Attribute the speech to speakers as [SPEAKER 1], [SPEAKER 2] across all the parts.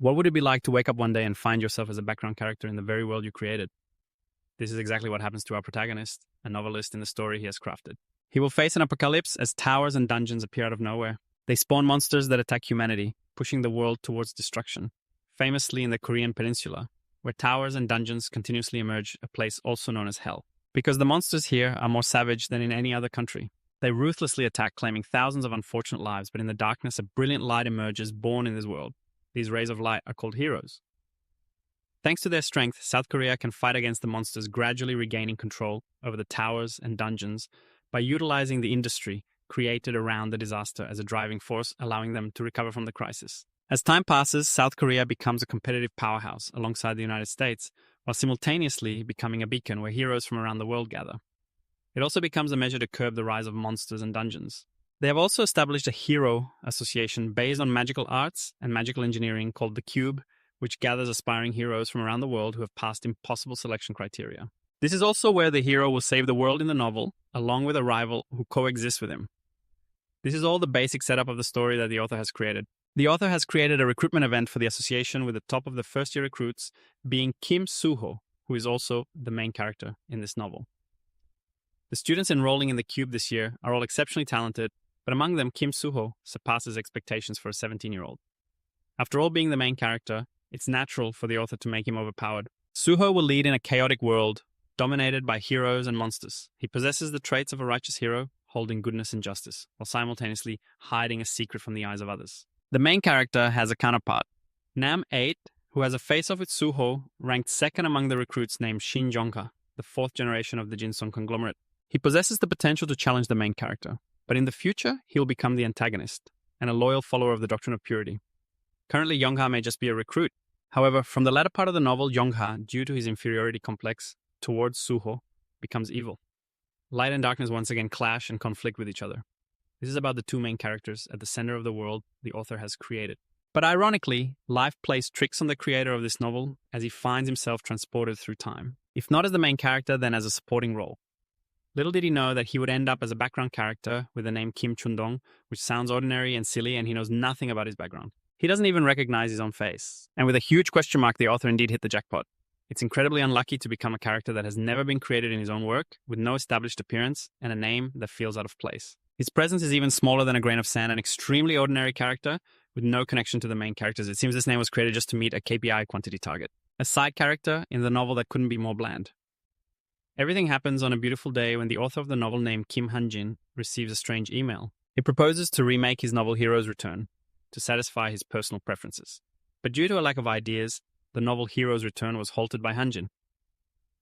[SPEAKER 1] What would it be like to wake up one day and find yourself as a background character in the very world you created? This is exactly what happens to our protagonist, a novelist in the story he has crafted. He will face an apocalypse as towers and dungeons appear out of nowhere. They spawn monsters that attack humanity, pushing the world towards destruction. Famously in the Korean peninsula, where towers and dungeons continuously emerge, a place also known as Hell. Because the monsters here are more savage than in any other country. They ruthlessly attack, claiming thousands of unfortunate lives, but in the darkness a brilliant light emerges born in this world. These rays of light are called heroes. Thanks to their strength, South Korea can fight against the monsters, gradually regaining control over the towers and dungeons by utilizing the industry created around the disaster as a driving force, allowing them to recover from the crisis. As time passes, South Korea becomes a competitive powerhouse alongside the United States, while simultaneously becoming a beacon where heroes from around the world gather. It also becomes a measure to curb the rise of monsters and dungeons. They have also established a hero association based on magical arts and magical engineering called the Cube, which gathers aspiring heroes from around the world who have passed impossible selection criteria. This is also where the hero will save the world in the novel, along with a rival who coexists with him. This is all the basic setup of the story that the author has created. The author has created a recruitment event for the association, with the top of the first-year recruits being Kim Soo-ho, who is also the main character in this novel. The students enrolling in the Cube this year are all exceptionally talented, but among them, Kim Soo-ho surpasses expectations for a 17-year-old. After all being the main character, it's natural for the author to make him overpowered. Soo-ho will lead in a chaotic world, dominated by heroes and monsters. He possesses the traits of a righteous hero, holding goodness and justice, while simultaneously hiding a secret from the eyes of others. The main character has a counterpart, Nam 8, who has a face-off with Soo-ho, ranked second among the recruits, named Shin Jong-ha, the fourth generation of the Jinsong conglomerate. He possesses the potential to challenge the main character, but in the future, he'll become the antagonist, and a loyal follower of the doctrine of purity. Currently, Jong-ha may just be a recruit. However, from the latter part of the novel, Jong-ha, due to his inferiority complex towards Soo-ho, becomes evil. Light and darkness once again clash and conflict with each other. This is about the two main characters at the center of the world the author has created. But ironically, life plays tricks on the creator of this novel as he finds himself transported through time. If not as the main character, then as a supporting role. Little did he know that he would end up as a background character with the name Kim Chun-dong, which sounds ordinary and silly, and he knows nothing about his background. He doesn't even recognize his own face. And with a huge question mark, the author indeed hit the jackpot. It's incredibly unlucky to become a character that has never been created in his own work, with no established appearance and a name that feels out of place. His presence is even smaller than a grain of sand, an extremely ordinary character with no connection to the main characters. It seems this name was created just to meet a KPI quantity target. A side character in the novel that couldn't be more bland. Everything happens on a beautiful day when the author of the novel, named Kim Han-jin, receives a strange email. It proposes to remake his novel Hero's Return to satisfy his personal preferences. But due to a lack of ideas, the novel Hero's Return was halted by Han-jin.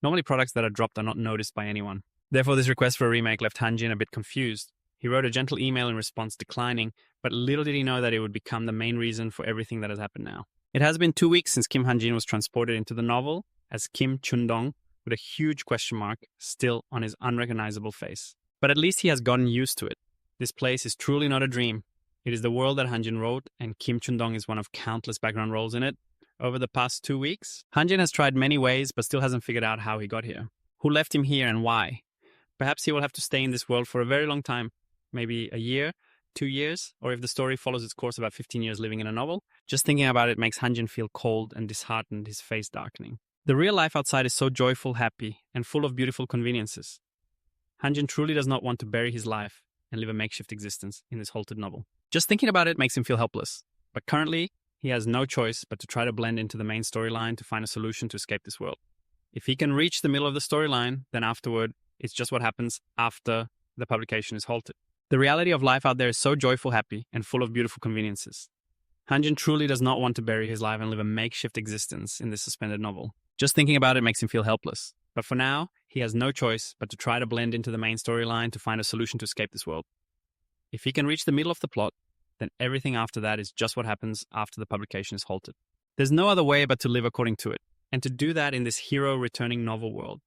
[SPEAKER 1] Normally products that are dropped are not noticed by anyone. Therefore, this request for a remake left Han-jin a bit confused. He wrote a gentle email in response declining, but little did he know that it would become the main reason for everything that has happened now. It has been 2 weeks since Kim Han-jin was transported into the novel as Kim Chun-dong, with a huge question mark still on his unrecognizable face. But at least he has gotten used to it. This place is truly not a dream. It is the world that Han-jin wrote, and Kim Chun-dong is one of countless background roles in it. Over the past 2 weeks, Han-jin has tried many ways but still hasn't figured out how he got here. Who left him here and why? Perhaps he will have to stay in this world for a very long time, maybe a year, 2 years, or if the story follows its course, about 15 years living in a novel. Just thinking about it makes Han-jin feel cold and disheartened, his face darkening. The real life outside is so joyful, happy, and full of beautiful conveniences. Han-jin truly does not want to bury his life and live a makeshift existence in this halted novel. Just thinking about it makes him feel helpless. But currently, he has no choice but to try to blend into the main storyline to find a solution to escape this world. If he can reach the middle of the storyline, then afterward, it's just what happens after the publication is halted. The reality of life out there is so joyful, happy, and full of beautiful conveniences. Han-jin truly does not want to bury his life and live a makeshift existence in this suspended novel. Just thinking about it makes him feel helpless. But for now, he has no choice but to try to blend into the main storyline to find a solution to escape this world. If he can reach the middle of the plot, then everything after that is just what happens after the publication is halted. There's no other way but to live according to it, and to do that in this hero-returning novel world.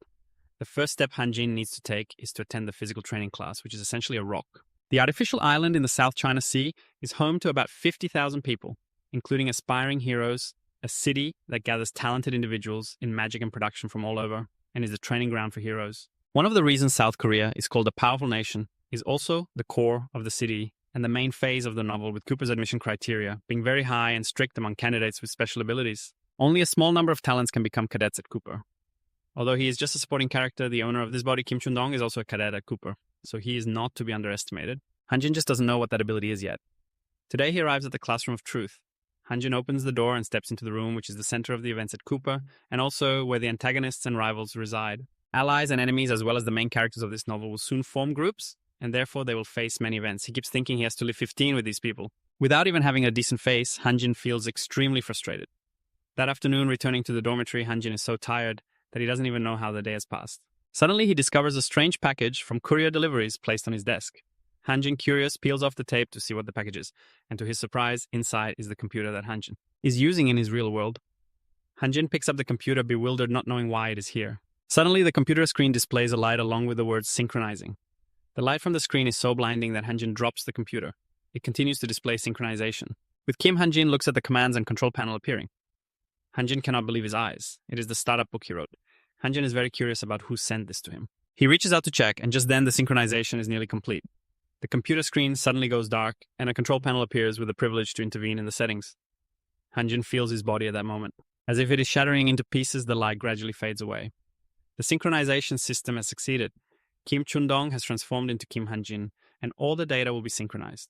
[SPEAKER 1] The first step Han-jin needs to take is to attend the physical training class, which is essentially a rock. The artificial island in the South China Sea is home to about 50,000 people, including aspiring heroes, a city that gathers talented individuals in magic and production from all over, and is the training ground for heroes. One of the reasons South Korea is called a powerful nation is also the core of the city and the main phase of the novel, with Cooper's admission criteria being very high and strict among candidates with special abilities. Only a small number of talents can become cadets at Cooper. Although he is just a supporting character, the owner of this body, Kim Chun-dong, is also a cadet at Cooper, so he is not to be underestimated. Hanjin just doesn't know what that ability is yet. Today he arrives at the Classroom of Truth. Hanjin opens the door and steps into the room, which is the center of the events at Cooper, and also where the antagonists and rivals reside. Allies and enemies, as well as the main characters of this novel, will soon form groups, and therefore they will face many events. He keeps thinking he has to live 15 with these people. Without even having a decent face, Hanjin feels extremely frustrated. That afternoon, returning to the dormitory, Hanjin is so tired that he doesn't even know how the day has passed. Suddenly, he discovers a strange package from courier deliveries placed on his desk. Hanjin, curious, peels off the tape to see what the package is, and to his surprise, inside is the computer that Hanjin is using in his real world. Hanjin picks up the computer, bewildered, not knowing why it is here. Suddenly, the computer screen displays a light along with the words synchronizing. The light from the screen is so blinding that Hanjin drops the computer. It continues to display synchronization. With Kim, Hanjin looks at the commands and control panel appearing. Hanjin cannot believe his eyes. It is the startup book he wrote. Hanjin is very curious about who sent this to him. He reaches out to check, and just then the synchronization is nearly complete. The computer screen suddenly goes dark, and a control panel appears with the privilege to intervene in the settings. Hanjin feels his body at that moment. As if it is shattering into pieces, the light gradually fades away. The synchronization system has succeeded. Kim Chun-dong has transformed into Kim Hanjin, and all the data will be synchronized.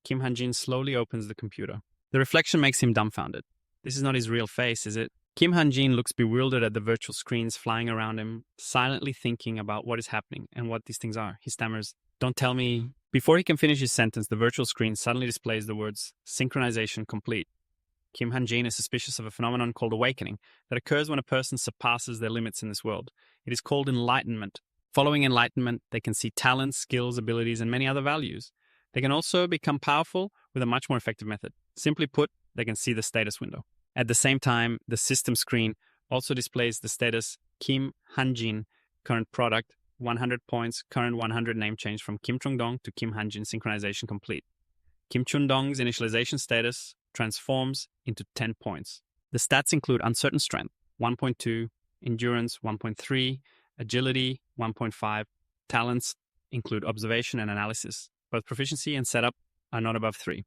[SPEAKER 1] Kim Hanjin slowly opens the computer. The reflection makes him dumbfounded. This is not his real face, is it? Kim Hanjin looks bewildered at the virtual screens flying around him, silently thinking about what is happening and what these things are. He stammers, "Don't tell me." Before he can finish his sentence, the virtual screen suddenly displays the words, "Synchronization complete." Kim Hanjin is suspicious of a phenomenon called awakening that occurs when a person surpasses their limits in this world. It is called enlightenment. Following enlightenment, they can see talents, skills, abilities, and many other values. They can also become powerful with a much more effective method. Simply put, they can see the status window. At the same time, the system screen also displays the status Kim Hanjin, current product, 100 points, current 100 name change from Kim Chung-dong to Kim Hanjin, synchronization complete. Kim Chun-dong's initialization status transforms into 10 points. The stats include uncertain strength, 1.2, endurance, 1.3, agility, 1.5. Talents include observation and analysis. Both proficiency and setup are not above 3.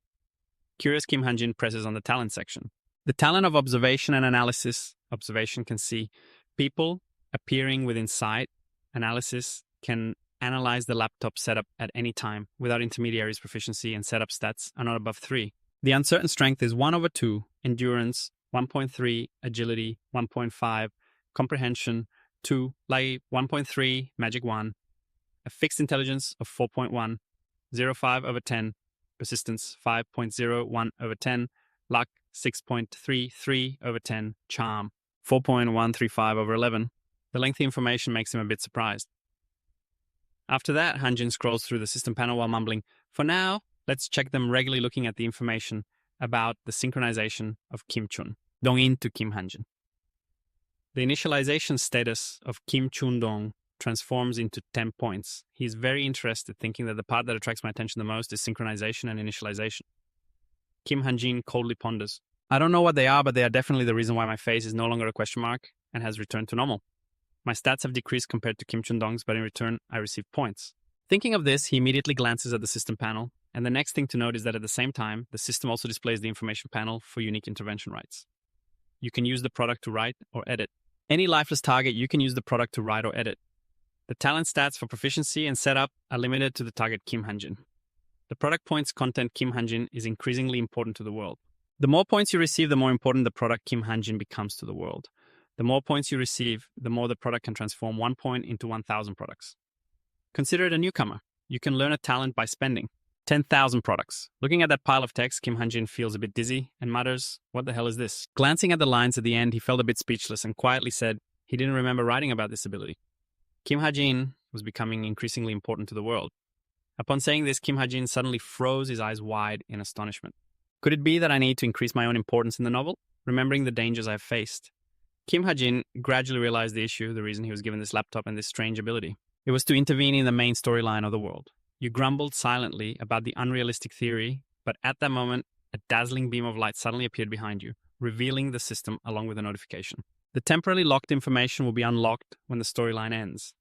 [SPEAKER 1] Curious Kim Hanjin presses on the talent section. The talent of observation and analysis. Observation can see people appearing within sight. Analysis can analyze the laptop setup at any time without intermediaries. Proficiency and setup stats are not above 3. The uncertain strength is 1/2, endurance 1.3, agility 1.5, comprehension 2, light 1.3, magic 1, a fixed intelligence of 4.1, 0.5/10, persistence 5.01/10, luck 6.33/10, charm 4.135/11. The lengthy information makes him a bit surprised. After that, Hanjin scrolls through the system panel while mumbling, "For now, let's check them regularly," looking at the information about the synchronization of Kim Chun-dong into Kim Hanjin. The initialization status of Kim Chun-dong transforms into 10 points. He's very interested, thinking that the part that attracts my attention the most is synchronization and initialization. Kim Hanjin coldly ponders, "I don't know what they are, but they are definitely the reason why my face is no longer a question mark and has returned to normal. My stats have decreased compared to Kim Chun-dong's, but in return, I receive points." Thinking of this, he immediately glances at the system panel, and the next thing to note is that at the same time, the system also displays the information panel for unique intervention rights. You can use the product to write or edit. Any lifeless target, you can use the product to write or edit. The talent stats for proficiency and setup are limited to the target Kim Hanjin. The product points content Kim Hanjin is increasingly important to the world. The more points you receive, the more important the product Kim Hanjin becomes to the world. The more points you receive, the more the product can transform 1 point into 1,000 products. Consider it a newcomer. You can learn a talent by spending 10,000 products. Looking at that pile of text, Kim Hanjin feels a bit dizzy and mutters, "What the hell is this?" Glancing at the lines at the end, he felt a bit speechless and quietly said he didn't remember writing about this ability. Kim Hanjin was becoming increasingly important to the world. Upon saying this, Kim Hanjin suddenly froze, his eyes wide in astonishment. Could it be that I need to increase my own importance in the novel, remembering the dangers I have faced? Kim Hanjin gradually realized the issue, the reason he was given this laptop and this strange ability. It was to intervene in the main storyline of the world. You grumbled silently about the unrealistic theory, but at that moment, a dazzling beam of light suddenly appeared behind you, revealing the system along with a notification. The temporarily locked information will be unlocked when the storyline ends.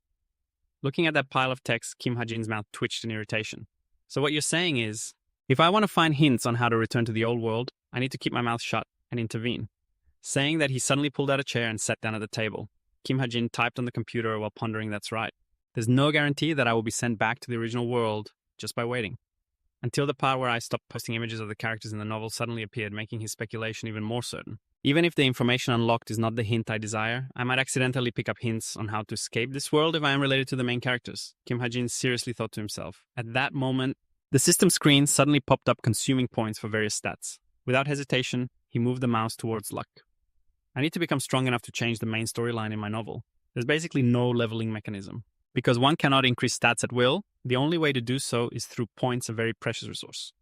[SPEAKER 1] Looking at that pile of text, Kim Hanjin's mouth twitched in irritation. "So what you're saying is If I want to find hints on how to return to the old world, I need to keep my mouth shut and intervene. Saying that he suddenly pulled out a chair and sat down at the table. Kim Ha-jin typed on the computer while pondering that's right. There's no guarantee that I will be sent back to the original world just by waiting. Until the part where I stopped posting images of the characters in the novel suddenly appeared, making his speculation even more certain. Even if the information unlocked is not the hint I desire, I might accidentally pick up hints on how to escape this world if I am related to the main characters. Kim Ha-jin seriously thought to himself. At that moment, the system screen suddenly popped up consuming points for various stats. Without hesitation, he moved the mouse towards luck. I need to become strong enough to change the main storyline in my novel. There's basically no leveling mechanism. Because one cannot increase stats at will, the only way to do so is through points, a very precious resource.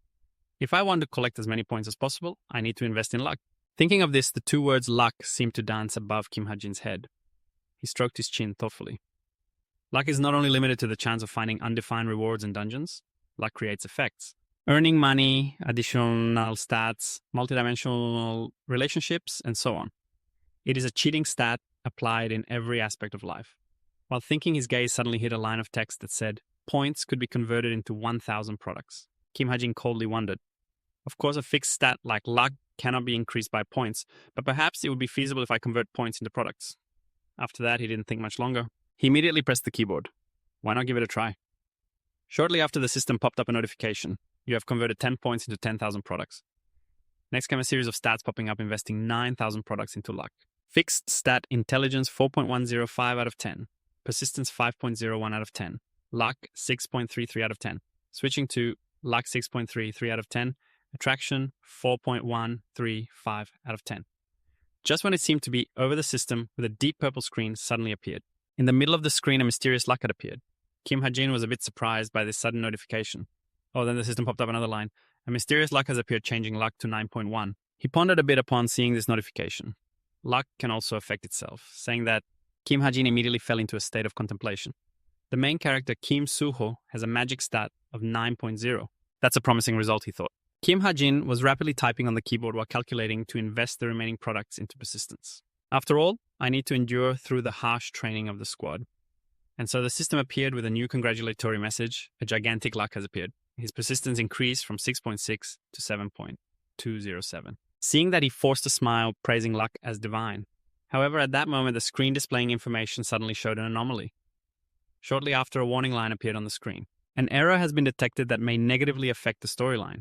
[SPEAKER 1] If I want to collect as many points as possible, I need to invest in luck. Thinking of this, the two words luck seemed to dance above Kim Ha-jin's head. He stroked his chin thoughtfully. Luck is not only limited to the chance of finding undefined rewards in dungeons, luck creates effects. Earning money, additional stats, multidimensional relationships, and so on. It is a cheating stat applied in every aspect of life. While thinking, his gaze suddenly hit a line of text that said, points could be converted into 1,000 products. Kim Ha-jin coldly wondered. Of course, a fixed stat like luck cannot be increased by points, but perhaps it would be feasible if I convert points into products. After that, he didn't think much longer. He immediately pressed the keyboard. Why not give it a try? Shortly after, the system popped up a notification. You have converted 10 points into 10,000 products. Next came a series of stats popping up, investing 9,000 products into luck. Fixed stat intelligence 4.105 out of 10. Persistence 5.01 out of 10. Luck 6.33 out of 10. Switching to luck 6.33 out of 10. Attraction 4.135 out of 10. Just when it seemed to be over, the system with a deep purple screen suddenly appeared. In the middle of the screen, a mysterious luck had appeared. Kim Ha-jin was a bit surprised by this sudden notification. Oh, then the system popped up another line. A mysterious luck has appeared, changing luck to 9.1. He pondered a bit upon seeing this notification. Luck can also affect itself, saying that Kim Ha-jin immediately fell into a state of contemplation. The main character, Kim Soo-ho, has a magic stat of 9.0. That's a promising result, he thought. Kim Ha-jin was rapidly typing on the keyboard while calculating to invest the remaining products into persistence. After all, I need to endure through the harsh training of the squad. And so the system appeared with a new congratulatory message. A gigantic luck has appeared. His persistence increased from 6.6 to 7.207. Seeing that, he forced a smile, praising luck as divine. However, at that moment, the screen displaying information suddenly showed an anomaly. Shortly after, a warning line appeared on the screen. An error has been detected that may negatively affect the storyline.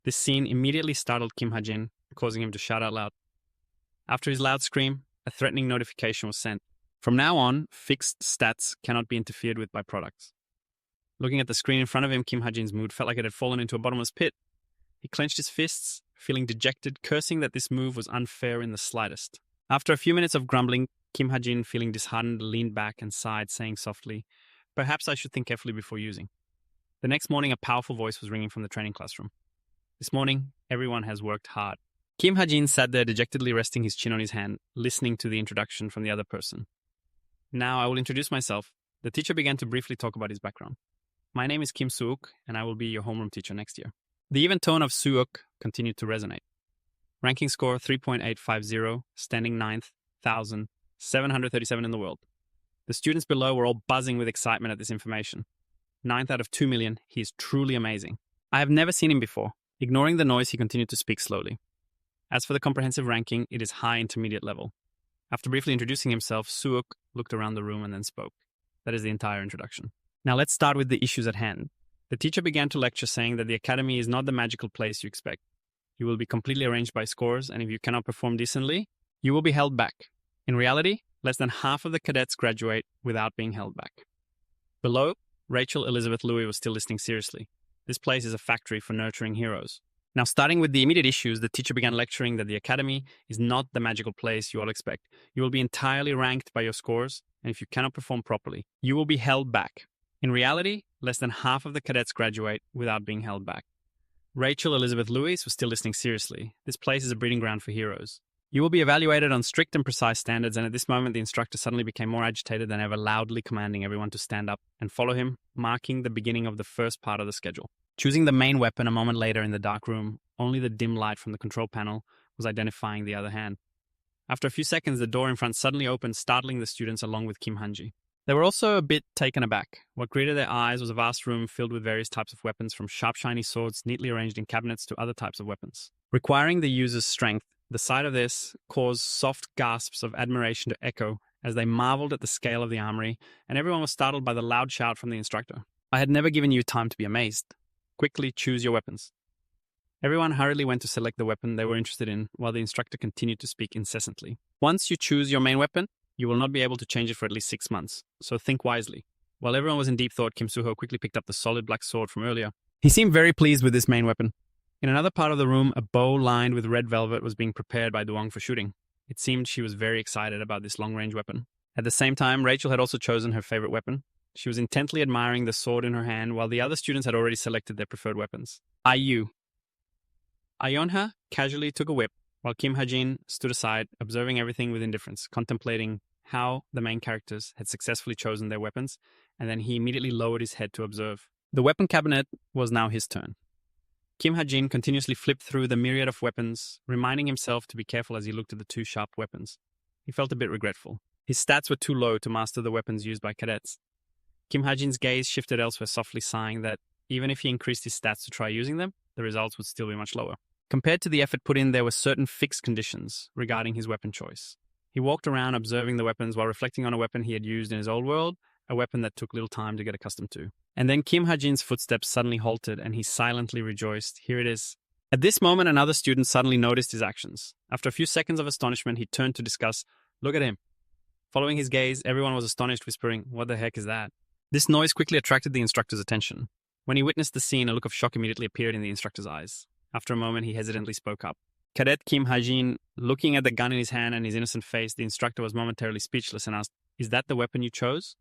[SPEAKER 1] This scene immediately startled Kim Ha-jin, causing him to shout out loud. After his loud scream, a threatening notification was sent. From now on, fixed stats cannot be interfered with by products. Looking at the screen in front of him, Kim Ha-jin's mood felt like it had fallen into a bottomless pit. He clenched his fists, feeling dejected, cursing that this move was unfair in the slightest. After a few minutes of grumbling, Kim Ha-jin, feeling disheartened, leaned back and sighed, saying softly, "Perhaps I should think carefully before using." The next morning, a powerful voice was ringing from the training classroom. "This morning, everyone has worked hard." Kim Ha-jin sat there dejectedly, resting his chin on his hand, listening to the introduction from the other person. "Now I will introduce myself." The teacher began to briefly talk about his background. "My name is Kim Soo-ok, and I will be your homeroom teacher next year." The even tone of Soo-ok continued to resonate. Ranking score 3.850, standing 9th, 1,737 in the world. The students below were all buzzing with excitement at this information. 9th out of 2 million, he is truly amazing. I have never seen him before. Ignoring the noise, he continued to speak slowly. As for the comprehensive ranking, it is high intermediate level. After briefly introducing himself, Soo-ok looked around the room and then spoke. That is the entire introduction. Now let's start with the issues at hand. The teacher began to lecture, saying that the academy is not the magical place you expect. You will be completely arranged by scores, and if you cannot perform decently, you will be held back. In reality, less than half of the cadets graduate without being held back. Below, Rachel Elizabeth Louis was still listening seriously. This place is a factory for nurturing heroes. Now, starting with the immediate issues, the teacher began lecturing that the academy is not the magical place you all expect. You will be entirely ranked by your scores, and if you cannot perform properly, you will be held back. In reality, less than half of the cadets graduate without being held back. Rachel Elizabeth Louis was still listening seriously. This place is a breeding ground for heroes. You will be evaluated on strict and precise standards, and at this moment the instructor suddenly became more agitated than ever, loudly commanding everyone to stand up and follow him, marking the beginning of the first part of the schedule. Choosing the main weapon a moment later in the dark room, only the dim light from the control panel was identifying the other hand. After a few seconds, the door in front suddenly opened, startling the students along with Kim Han-ji. They were also a bit taken aback. What greeted their eyes was a vast room filled with various types of weapons, from sharp, shiny swords neatly arranged in cabinets to other types of weapons. Requiring the user's strength, the sight of this caused soft gasps of admiration to echo as they marveled at the scale of the armory, and everyone was startled by the loud shout from the instructor. I had never given you time to be amazed. Quickly choose your weapons. Everyone hurriedly went to select the weapon they were interested in, while the instructor continued to speak incessantly. Once you choose your main weapon, you will not be able to change it for at least 6 months, so think wisely. While everyone was in deep thought, Kim Suho quickly picked up the solid black sword from earlier. He seemed very pleased with this main weapon. In another part of the room, a bow lined with red velvet was being prepared by Duong for shooting. It seemed she was very excited about this long-range weapon. At the same time, Rachel had also chosen her favorite weapon. She was intently admiring the sword in her hand, while the other students had already selected their preferred weapons. Ayonha casually took a whip, while Kim Hajin stood aside, observing everything with indifference, contemplating how the main characters had successfully chosen their weapons, and then he immediately lowered his head to observe. The weapon cabinet was now his turn. Kim Hajin continuously flipped through the myriad of weapons, reminding himself to be careful as he looked at the 2 sharp weapons. He felt a bit regretful. His stats were too low to master the weapons used by cadets. Kim Hajin's gaze shifted elsewhere, softly sighing that even if he increased his stats to try using them, the results would still be much lower. Compared to the effort put in, there were certain fixed conditions regarding his weapon choice. He walked around observing the weapons while reflecting on a weapon he had used in his old world, a weapon that took little time to get accustomed to. And then Kim Hajin's footsteps suddenly halted, and he silently rejoiced. Here it is. At this moment, another student suddenly noticed his actions. After a few seconds of astonishment, he turned to discuss, "Look at him." Following his gaze, everyone was astonished, whispering, "What the heck is that?" This noise quickly attracted the instructor's attention. When he witnessed the scene, a look of shock immediately appeared in the instructor's eyes. After a moment, he hesitantly spoke up. Cadet Kim Hajin, looking at the gun in his hand and his innocent face, the instructor was momentarily speechless and asked, "Is that the weapon you chose?"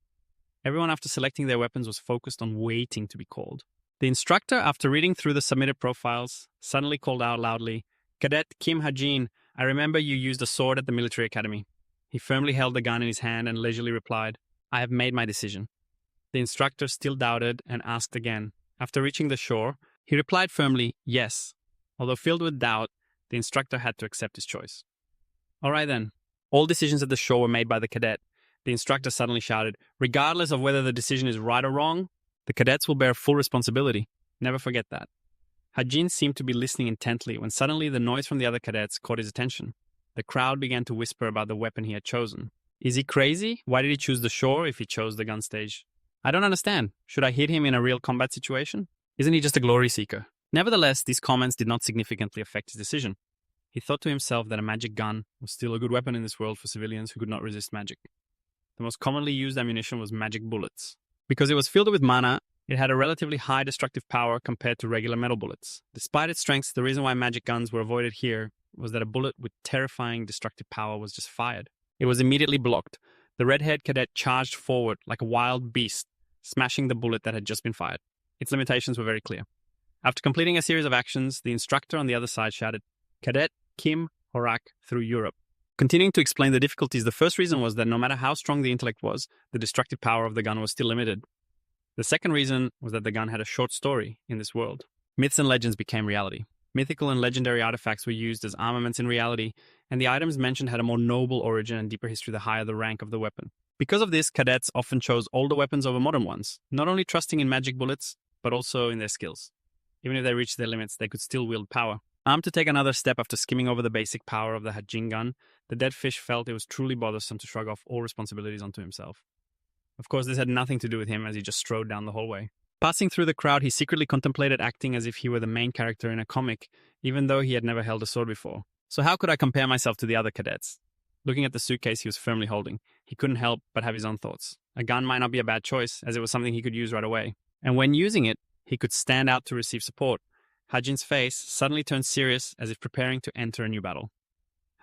[SPEAKER 1] Everyone, after selecting their weapons, was focused on waiting to be called. The instructor, after reading through the submitted profiles, suddenly called out loudly, "Cadet Kim Hajin, I remember you used a sword at the military academy." He firmly held the gun in his hand and leisurely replied, "I have made my decision." The instructor still doubted and asked again. After reaching the shore, he replied firmly, "Yes." Although filled with doubt, the instructor had to accept his choice. "All right then." All decisions at the shore were made by the cadet. The instructor suddenly shouted, "Regardless of whether the decision is right or wrong, the cadets will bear full responsibility. Never forget that." Hajin seemed to be listening intently when suddenly the noise from the other cadets caught his attention. The crowd began to whisper about the weapon he had chosen. Is he crazy? Why did he choose the shore if he chose the gun stage? I don't understand. Should I hit him in a real combat situation? Isn't he just a glory seeker? Nevertheless, these comments did not significantly affect his decision. He thought to himself that a magic gun was still a good weapon in this world for civilians who could not resist magic. The most commonly used ammunition was magic bullets. Because it was filled with mana, it had a relatively high destructive power compared to regular metal bullets. Despite its strengths, the reason why magic guns were avoided here was that a bullet with terrifying destructive power was just fired. It was immediately blocked. The red-haired cadet charged forward like a wild beast, smashing the bullet that had just been fired. Its limitations were very clear. After completing a series of actions, the instructor on the other side shouted, "Cadet Kim Horak through Europe." Continuing to explain the difficulties, the first reason was that no matter how strong the intellect was, the destructive power of the gun was still limited. The second reason was that the gun had a short story in this world. Myths and legends became reality. Mythical and legendary artifacts were used as armaments in reality, and the items mentioned had a more noble origin and deeper history the higher the rank of the weapon. Because of this, cadets often chose older weapons over modern ones, not only trusting in magic bullets, but also in their skills. Even if they reached their limits, they could still wield power. Armed to take another step after skimming over the basic power of the Hajin gun, the dead fish felt it was truly bothersome to shrug off all responsibilities onto himself. Of course, this had nothing to do with him as he just strode down the hallway. Passing through the crowd, he secretly contemplated acting as if he were the main character in a comic, even though he had never held a sword before. So how could I compare myself to the other cadets? Looking at the suitcase he was firmly holding, he couldn't help but have his own thoughts. A gun might not be a bad choice, as it was something he could use right away. And when using it, he could stand out to receive support. Hajin's face suddenly turned serious as if preparing to enter a new battle.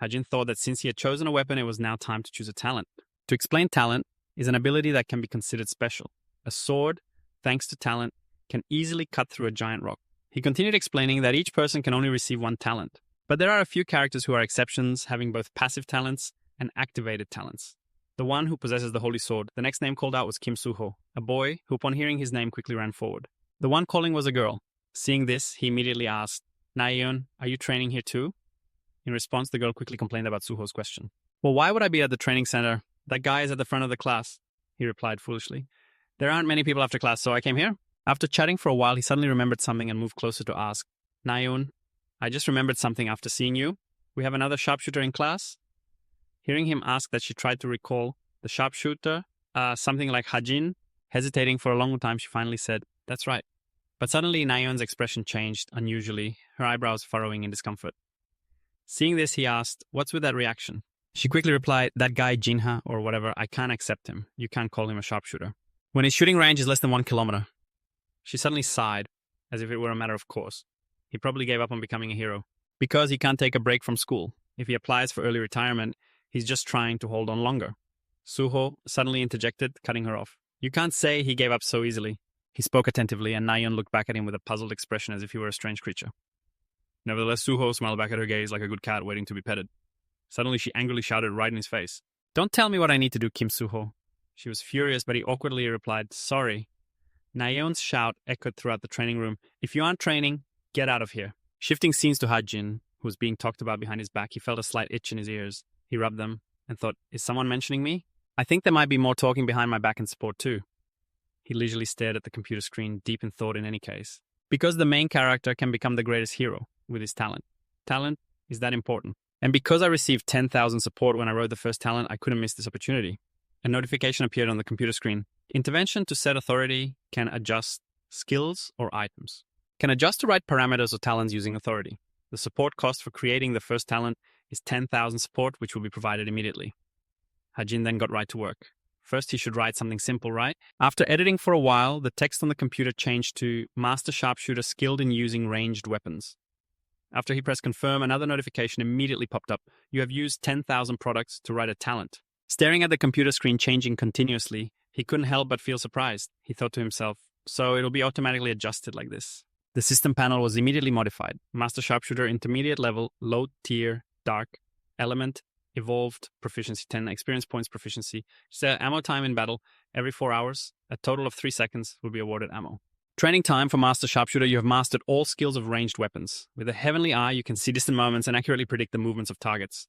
[SPEAKER 1] Hajin thought that since he had chosen a weapon, it was now time to choose a talent. To explain talent is an ability that can be considered special. A sword, thanks to talent, can easily cut through a giant rock. He continued explaining that each person can only receive one talent. But there are a few characters who are exceptions, having both passive talents and activated talents. The one who possesses the holy sword, the next name called out was Kim Suho, a boy who upon hearing his name quickly ran forward. The one calling was a girl. Seeing this, he immediately asked, "Naeun, are you training here too?" In response, the girl quickly complained about Suho's question. "Well, why would I be at the training center? That guy is at the front of the class. he replied foolishly. There aren't many people after class, so I came here. After chatting for a while, he suddenly remembered something and moved closer to ask, Nayun, I just remembered something after seeing you. We have another sharpshooter in class? Hearing him ask that, she tried to recall the sharpshooter, something like Hajin. Hesitating for a long time, she finally said, That's right. But suddenly, Nayun's expression changed unusually, her eyebrows furrowing in discomfort. Seeing this, he asked, What's with that reaction? She quickly replied, That guy Jinha, or whatever, I can't accept him. You can't call him a sharpshooter. When his shooting range is less than 1 kilometer. She suddenly sighed, as if it were a matter of course. He probably gave up on becoming a hero. Because he can't take a break from school. If he applies for early retirement, he's just trying to hold on longer. Suho suddenly interjected, cutting her off. You can't say he gave up so easily. He spoke attentively, and Nayun looked back at him with a puzzled expression as if he were a strange creature. Nevertheless, Suho smiled back at her gaze like a good cat waiting to be petted. Suddenly, she angrily shouted right in his face. Don't tell me what I need to do, Kim Suho. She was furious, but he awkwardly replied, Sorry. Nayun's shout echoed throughout the training room. If you aren't training, get out of here. Shifting scenes to Hajin, who was being talked about behind his back, he felt a slight itch in his ears. He rubbed them and thought, Is someone mentioning me? I think there might be more talking behind my back in sport too. He leisurely stared at the computer screen, deep in thought in any case. Because the main character can become the greatest hero with his talent. Talent is that important. And because I received 10,000 support when I wrote the first talent, I couldn't miss this opportunity. A notification appeared on the computer screen. Intervention to set authority can adjust skills or items. Can adjust to right parameters or talents using authority. The support cost for creating the first talent is 10,000 support, which will be provided immediately. Hajin then got right to work. First, he should write something simple, right? After editing for a while, the text on the computer changed to Master Sharpshooter skilled in using ranged weapons. After he pressed confirm, another notification immediately popped up. You have used 10,000 products to write a talent. Staring at the computer screen changing continuously, he couldn't help but feel surprised. He thought to himself, so it'll be automatically adjusted like this. The system panel was immediately modified. Master Sharpshooter intermediate level, low tier, dark, element, evolved, proficiency 10, experience points proficiency. Set ammo time in battle every 4 hours. A total of 3 seconds will be awarded ammo. Training time for Master Sharpshooter, you have mastered all skills of ranged weapons. With a heavenly eye, you can see distant moments and accurately predict the movements of targets.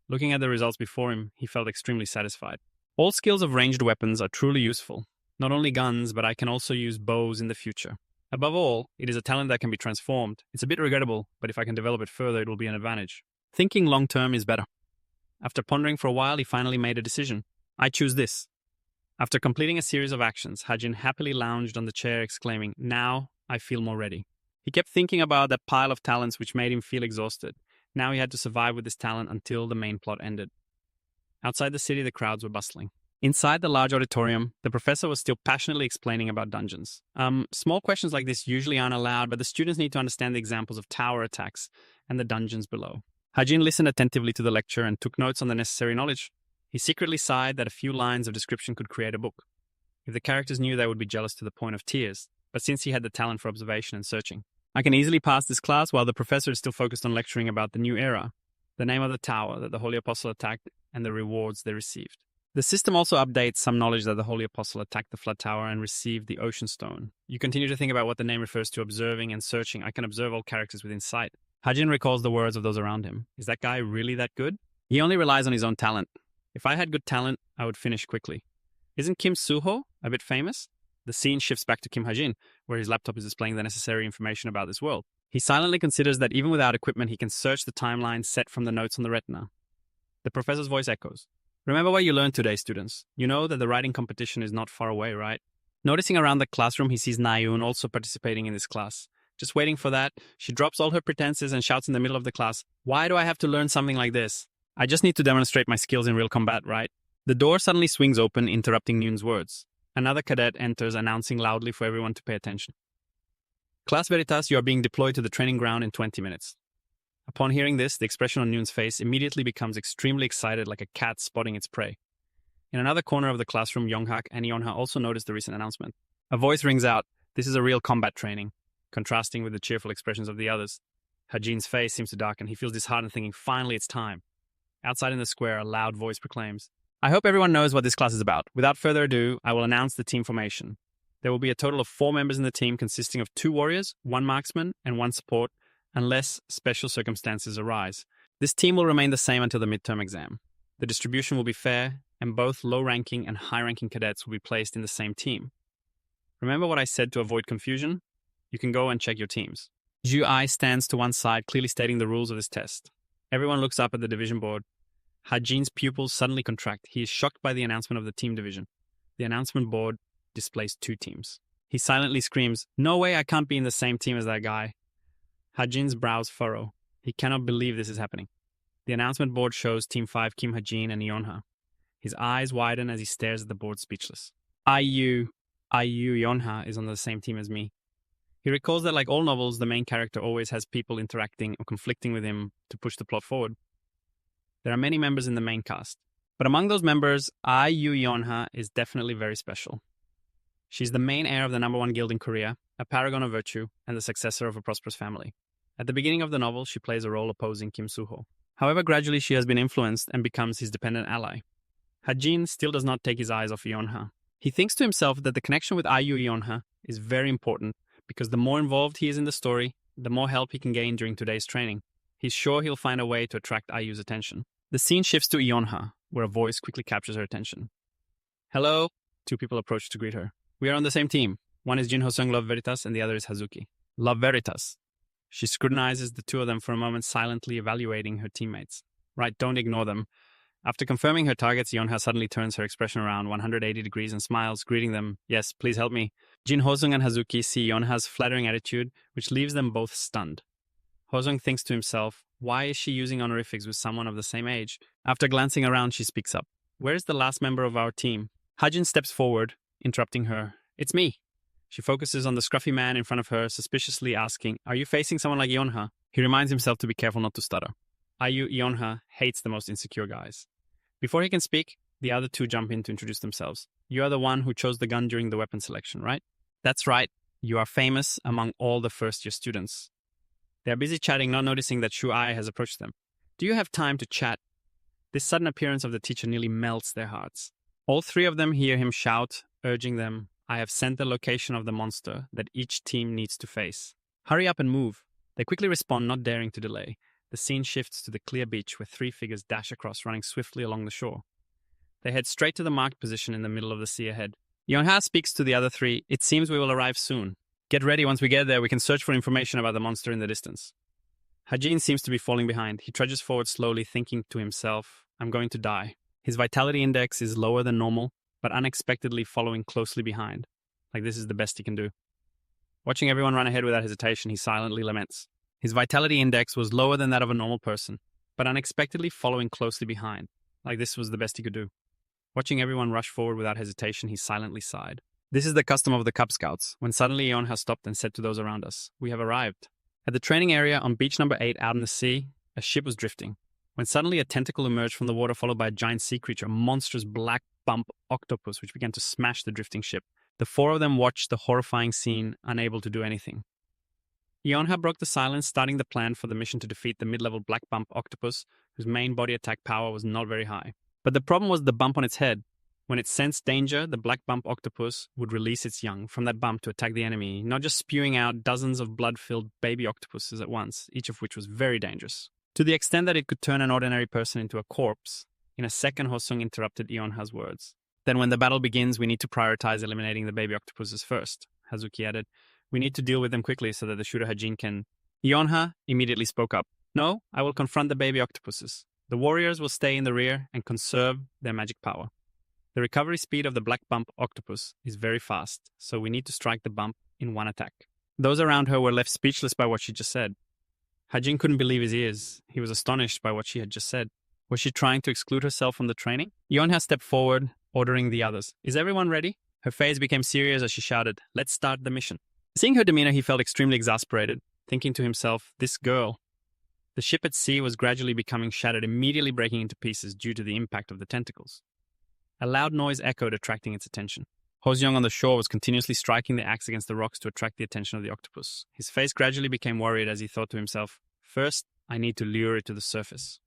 [SPEAKER 1] Looking at the results before him, he felt extremely satisfied. All skills of ranged weapons are truly useful. Not only guns, but I can also use bows in the future. Above all, it is a talent that can be transformed. It's a bit regrettable, but if I can develop it further, it will be an advantage. Thinking long-term is better. After pondering for a while, he finally made a decision. I choose this. After completing a series of actions, Hajin happily lounged on the chair, exclaiming, Now I feel more ready. He kept thinking about that pile of talents which made him feel exhausted. Now he had to survive with this talent until the main plot ended. Outside the city, the crowds were bustling. Inside the large auditorium, the professor was still passionately explaining about dungeons. Small questions like this usually aren't allowed, but the students need to understand the examples of tower attacks and the dungeons below. Hajin listened attentively to the lecture and took notes on the necessary knowledge. He secretly sighed that a few lines of description could create a book. If the characters knew, they would be jealous to the point of tears, but since he had the talent for observation and searching. I can easily pass this class while the professor is still focused on lecturing about the new era, the name of the tower that the Holy Apostle attacked, and the rewards they received. The system also updates some knowledge that the Holy Apostle attacked the Flood Tower and received the Ocean Stone. You continue to think about what the name refers to, observing and searching. I can observe all characters within sight. Hajin recalls the words of those around him. Is that guy really that good? He only relies on his own talent. If I had good talent, I would finish quickly. Isn't Kim Suho a bit famous? The scene shifts back to Kim Hajin, where his laptop is displaying the necessary information about this world. He silently considers that even without equipment, he can search the timeline set from the notes on the retina. The professor's voice echoes. Remember what you learned today, students. You know that the writing competition is not far away, right? Noticing around the classroom, he sees Nayun also participating in this class. Just waiting for that, she drops all her pretenses and shouts in the middle of the class, Why do I have to learn something like this? I just need to demonstrate my skills in real combat, right? The door suddenly swings open, interrupting Newton's words. Another cadet enters, announcing loudly for everyone to pay attention. Class Veritas, you are being deployed to the training ground in 20 minutes. Upon hearing this, the expression on Newton's face immediately becomes extremely excited, like a cat spotting its prey. In another corner of the classroom, Yonghak and Yonha also notice the recent announcement. A voice rings out, This is a real combat training, contrasting with the cheerful expressions of the others. Hajin's face seems to darken. He feels disheartened, thinking, Finally, it's time. Outside in the square, a loud voice proclaims, I hope everyone knows what this class is about. Without further ado, I will announce the team formation. There will be a total of 4 members in the team consisting of 2 warriors, 1 marksman, and 1 support, unless special circumstances arise. This team will remain the same until the midterm exam. The distribution will be fair, and both low-ranking and high-ranking cadets will be placed in the same team. Remember what I said to avoid confusion? You can go and check your teams. Zhu Ai stands to one side, clearly stating the rules of this test. Everyone looks up at the division board. Hajin's pupils suddenly contract. He is shocked by the announcement of the team division. The announcement board displays 2 teams. He silently screams, "No way, I can't be in the same team as that guy." Hajin's brows furrow. He cannot believe this is happening. The announcement board shows Team 5 Kim Hajin and Yeonha. His eyes widen as he stares at the board speechless. IU Yeonha is on the same team as me. He recalls that like all novels, the main character always has people interacting or conflicting with him to push the plot forward. There are many members in the main cast, but among those members, IU Yeonha is definitely very special. She's the main heir of the #1 guild in Korea, a paragon of virtue, and the successor of a prosperous family. At the beginning of the novel, she plays a role opposing Kim Soo-ho. However, gradually she has been influenced and becomes his dependent ally. Hajin still does not take his eyes off Yeonha. He thinks to himself that the connection with IU Yeonha is very important because the more involved he is in the story, the more help he can gain during today's training. He's sure he'll find a way to attract IU's attention. The scene shifts to Yeonha, where a voice quickly captures her attention. "Hello?" 2 people approach to greet her. "We are on the same team. One is Jin Ho-seung Love Veritas and the other is Hazuki." Love Veritas. She scrutinizes the 2 of them for a moment, silently evaluating her teammates. Right, don't ignore them. After confirming her targets, Yeonha suddenly turns her expression around 180 degrees and smiles, greeting them. "Yes, please help me." Jin Ho-seung and Hazuki see Yeonha's flattering attitude, which leaves them both stunned. Ho-seung thinks to himself, why is she using honorifics with someone of the same age? After glancing around, she speaks up. "Where is the last member of our team?" Hajin steps forward, interrupting her. "It's me." She focuses on the scruffy man in front of her, suspiciously asking, "Are you facing someone like Yeonha?" He reminds himself to be careful not to stutter. IU Yeonha hates the most insecure guys. Before he can speak, the other 2 jump in to introduce themselves. "You are the one who chose the gun during the weapon selection, right?" "That's right. You are famous among all the first-year students." They are busy chatting, not noticing that Shu Ai has approached them. "Do you have time to chat?" This sudden appearance of the teacher nearly melts their hearts. All 3 of them hear him shout, urging them, "I have sent the location of the monster that each team needs to face. Hurry up and move." They quickly respond, not daring to delay. The scene shifts to the clear beach where 3 figures dash across, running swiftly along the shore. They head straight to the marked position in the middle of the sea ahead. Yeonha speaks to the other 3. "It seems we will arrive soon. Get ready. Once we get there, we can search for information about the monster in the distance." Hajin seems to be falling behind. He trudges forward slowly, thinking to himself, "I'm going to die." His vitality index is lower than normal, but unexpectedly following closely behind. Like this is the best he can do. Watching everyone run ahead without hesitation, he silently laments. His vitality index was lower than that of a normal person, but unexpectedly following closely behind. Like this was the best he could do. Watching everyone rush forward without hesitation, he silently sighed. This is the custom of the Cub Scouts, when suddenly Yeonha stopped and said to those around us, "We have arrived." At the training area on beach number 8 out in the sea, a ship was drifting. When suddenly a tentacle emerged from the water, followed by a giant sea creature, a monstrous black bump octopus, which began to smash the drifting ship. The 4 of them watched the horrifying scene, unable to do anything. Yeonha broke the silence, starting the plan for the mission to defeat the mid-level black bump octopus, whose main body attack power was not very high. But the problem was the bump on its head. When it sensed danger, the black bump octopus would release its young from that bump to attack the enemy, not just spewing out dozens of blood-filled baby octopuses at once, each of which was very dangerous. To the extent that it could turn an ordinary person into a corpse, in a second Ho-seung interrupted Yeonha's words. "Then when the battle begins, we need to prioritize eliminating the baby octopuses first," Hazuki added. "We need to deal with them quickly so that the shooter Hajin can..." Yeonha immediately spoke up. "No, I will confront the baby octopuses. The warriors will stay in the rear and conserve their magic power. The recovery speed of the black bump octopus is very fast, so we need to strike the bump in one attack." Those around her were left speechless by what she just said. Hajin couldn't believe his ears. He was astonished by what she had just said. Was she trying to exclude herself from the training? Yeonha stepped forward, ordering the others. "Is everyone ready?" Her face became serious as she shouted, "Let's start the mission." Seeing her demeanor, he felt extremely exasperated, thinking to himself, this girl. The ship at sea was gradually becoming shattered, immediately breaking into pieces due to the impact of the tentacles. A loud noise echoed, attracting its attention. Ho-seung on the shore was continuously striking the axe against the rocks to attract the attention of the octopus. His face gradually became worried as he thought to himself, "First, I need to lure it to the surface."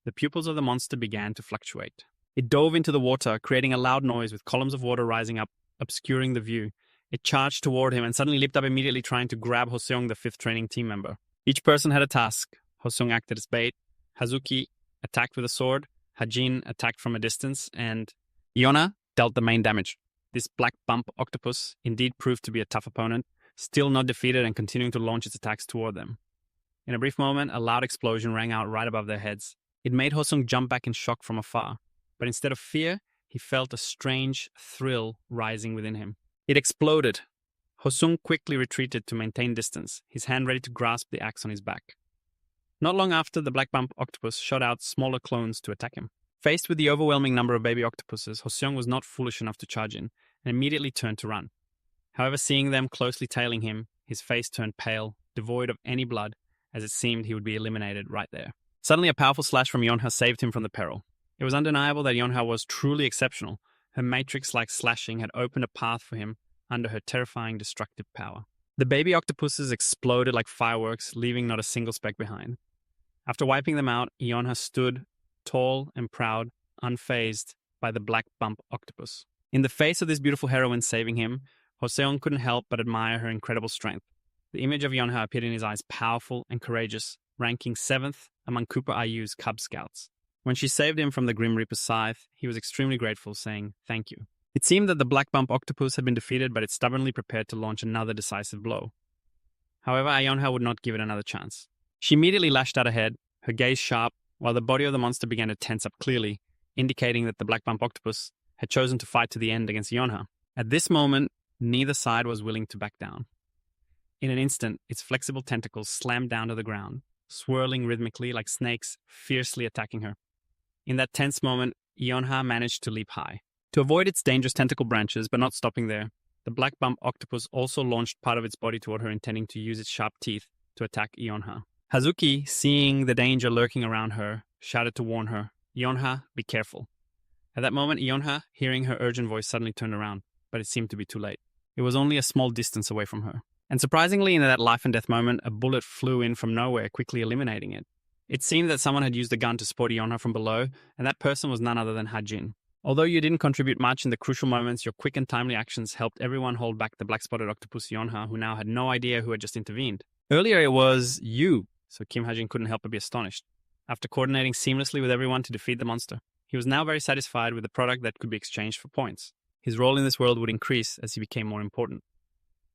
[SPEAKER 1] The pupils of the monster began to fluctuate. It dove into the water, creating a loud noise with columns of water rising up, obscuring the view. It charged toward him and suddenly leaped up, immediately trying to grab Ho-seung, the 5th training team member. Each person had a task. Ho-seung acted as bait. Hazuki attacked with a sword. Hajin attacked from a distance, and Iona dealt the main damage. This black bump octopus indeed proved to be a tough opponent, still not defeated and continuing to launch its attacks toward them. In a brief moment, a loud explosion rang out right above their heads. It made Hosung jump back in shock from afar, but instead of fear, he felt a strange thrill rising within him. It exploded. Hosung quickly retreated to maintain distance, his hand ready to grasp the axe on his back. Not long after, the black bump octopus shot out smaller clones to attack him. Faced with the overwhelming number of baby octopuses, Hosung was not foolish enough to charge in, and immediately turned to run. However, seeing them closely tailing him, his face turned pale, devoid of any blood, as it seemed he would be eliminated right there. Suddenly, a powerful slash from Yonha saved him from the peril. It was undeniable that Yonha was truly exceptional. Her matrix-like slashing had opened a path for him under her terrifying destructive power. The baby octopuses exploded like fireworks, leaving not a single speck behind. After wiping them out, Yonha stood, tall and proud, unfazed by the black bump octopus. In the face of this beautiful heroine saving him, Hoseon couldn't help but admire her incredible strength. The image of Yonha appeared in his eyes powerful and courageous, ranking 7th among Cooper IU's Cub Scouts. When she saved him from the Grim Reaper's scythe, he was extremely grateful, saying, "Thank you." It seemed that the black bump octopus had been defeated, but it stubbornly prepared to launch another decisive blow. However, Yonha would not give it another chance. She immediately lashed out ahead, her gaze sharp, while the body of the monster began to tense up clearly, indicating that the black bump octopus had chosen to fight to the end against Yonha. At this moment, neither side was willing to back down. In an instant, its flexible tentacles slammed down to the ground, swirling rhythmically like snakes, fiercely attacking her. In that tense moment, Yonha managed to leap high. To avoid its dangerous tentacle branches, but not stopping there, the black bump octopus also launched part of its body toward her, intending to use its sharp teeth to attack Yonha. Hazuki, seeing the danger lurking around her, shouted to warn her, "Yonha, be careful." At that moment, Yonha, hearing her urgent voice, suddenly turned around, but it seemed to be too late. It was only a small distance away from her. And surprisingly, in that life and death moment, a bullet flew in from nowhere, quickly eliminating it. It seemed that someone had used a gun to support Yonha from below, and that person was none other than Hajin. Although you didn't contribute much in the crucial moments, your quick and timely actions helped everyone hold back the black-spotted octopus Yonha, who now had no idea who had just intervened. Earlier it was you, so Kim Hajin couldn't help but be astonished. After coordinating seamlessly with everyone to defeat the monster, he was now very satisfied with the product that could be exchanged for points. His role in this world would increase as he became more important.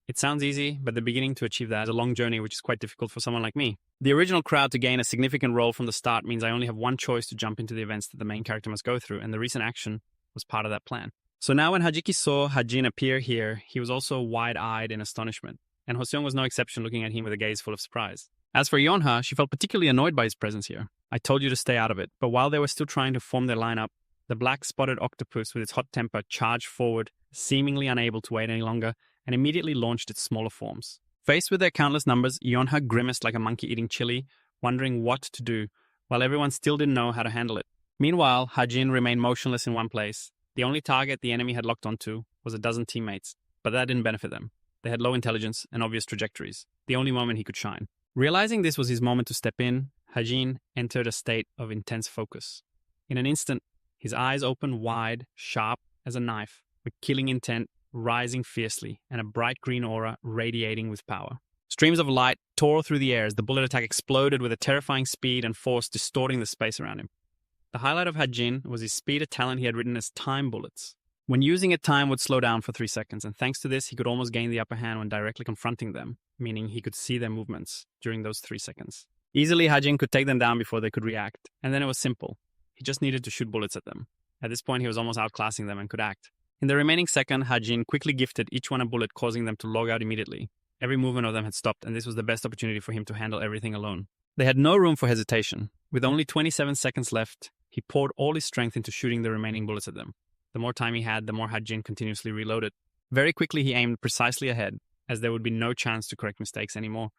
[SPEAKER 1] It sounds easy, but the beginning to achieve that is a long journey, which is quite difficult for someone like me. The original crowd to gain a significant role from the start means I only have one choice to jump into the events that the main character must go through, and the recent action was part of that plan. So now when Hajiki saw Hajin appear here, he was also wide-eyed in astonishment, and Hoseong was no exception, looking at him with a gaze full of surprise. As for Yonha, she felt particularly annoyed by his presence here. I told you to stay out of it, but while they were still trying to form their lineup, the black-spotted octopus with its hot temper charged forward, seemingly unable to wait any longer, and immediately launched its smaller forms. Faced with their countless numbers, Yonha grimaced like a monkey eating chili, wondering what to do, while everyone still didn't know how to handle it. Meanwhile, Hajin remained motionless in one place. The only target the enemy had locked onto was a dozen teammates, but that didn't benefit them. They had low intelligence and obvious trajectories, the only moment he could shine. Realizing this was his moment to step in, Hajin entered a state of intense focus. In an instant, his eyes opened wide, sharp as a knife, with killing intent rising fiercely, and a bright green aura radiating with power. Streams of light tore through the air as the bullet attack exploded with a terrifying speed and force, distorting the space around him. The highlight of Hajin was his speed, a talent he had written as time bullets. When using it, time would slow down for 3 seconds, and thanks to this, he could almost gain the upper hand when directly confronting them, meaning he could see their movements during those 3 seconds. Easily, Hajin could take them down before they could react, and then it was simple. He just needed to shoot bullets at them. At this point, he was almost outclassing them and could act. In the remaining second, Hajin quickly gifted each one a bullet, causing them to log out immediately. Every movement of them had stopped, and this was the best opportunity for him to handle everything alone. They had no room for hesitation. With only 27 seconds left, he poured all his strength into shooting the remaining bullets at them. The more time he had, the more Hajin continuously reloaded. Very quickly, he aimed precisely ahead, as there would be no chance to correct mistakes anymore.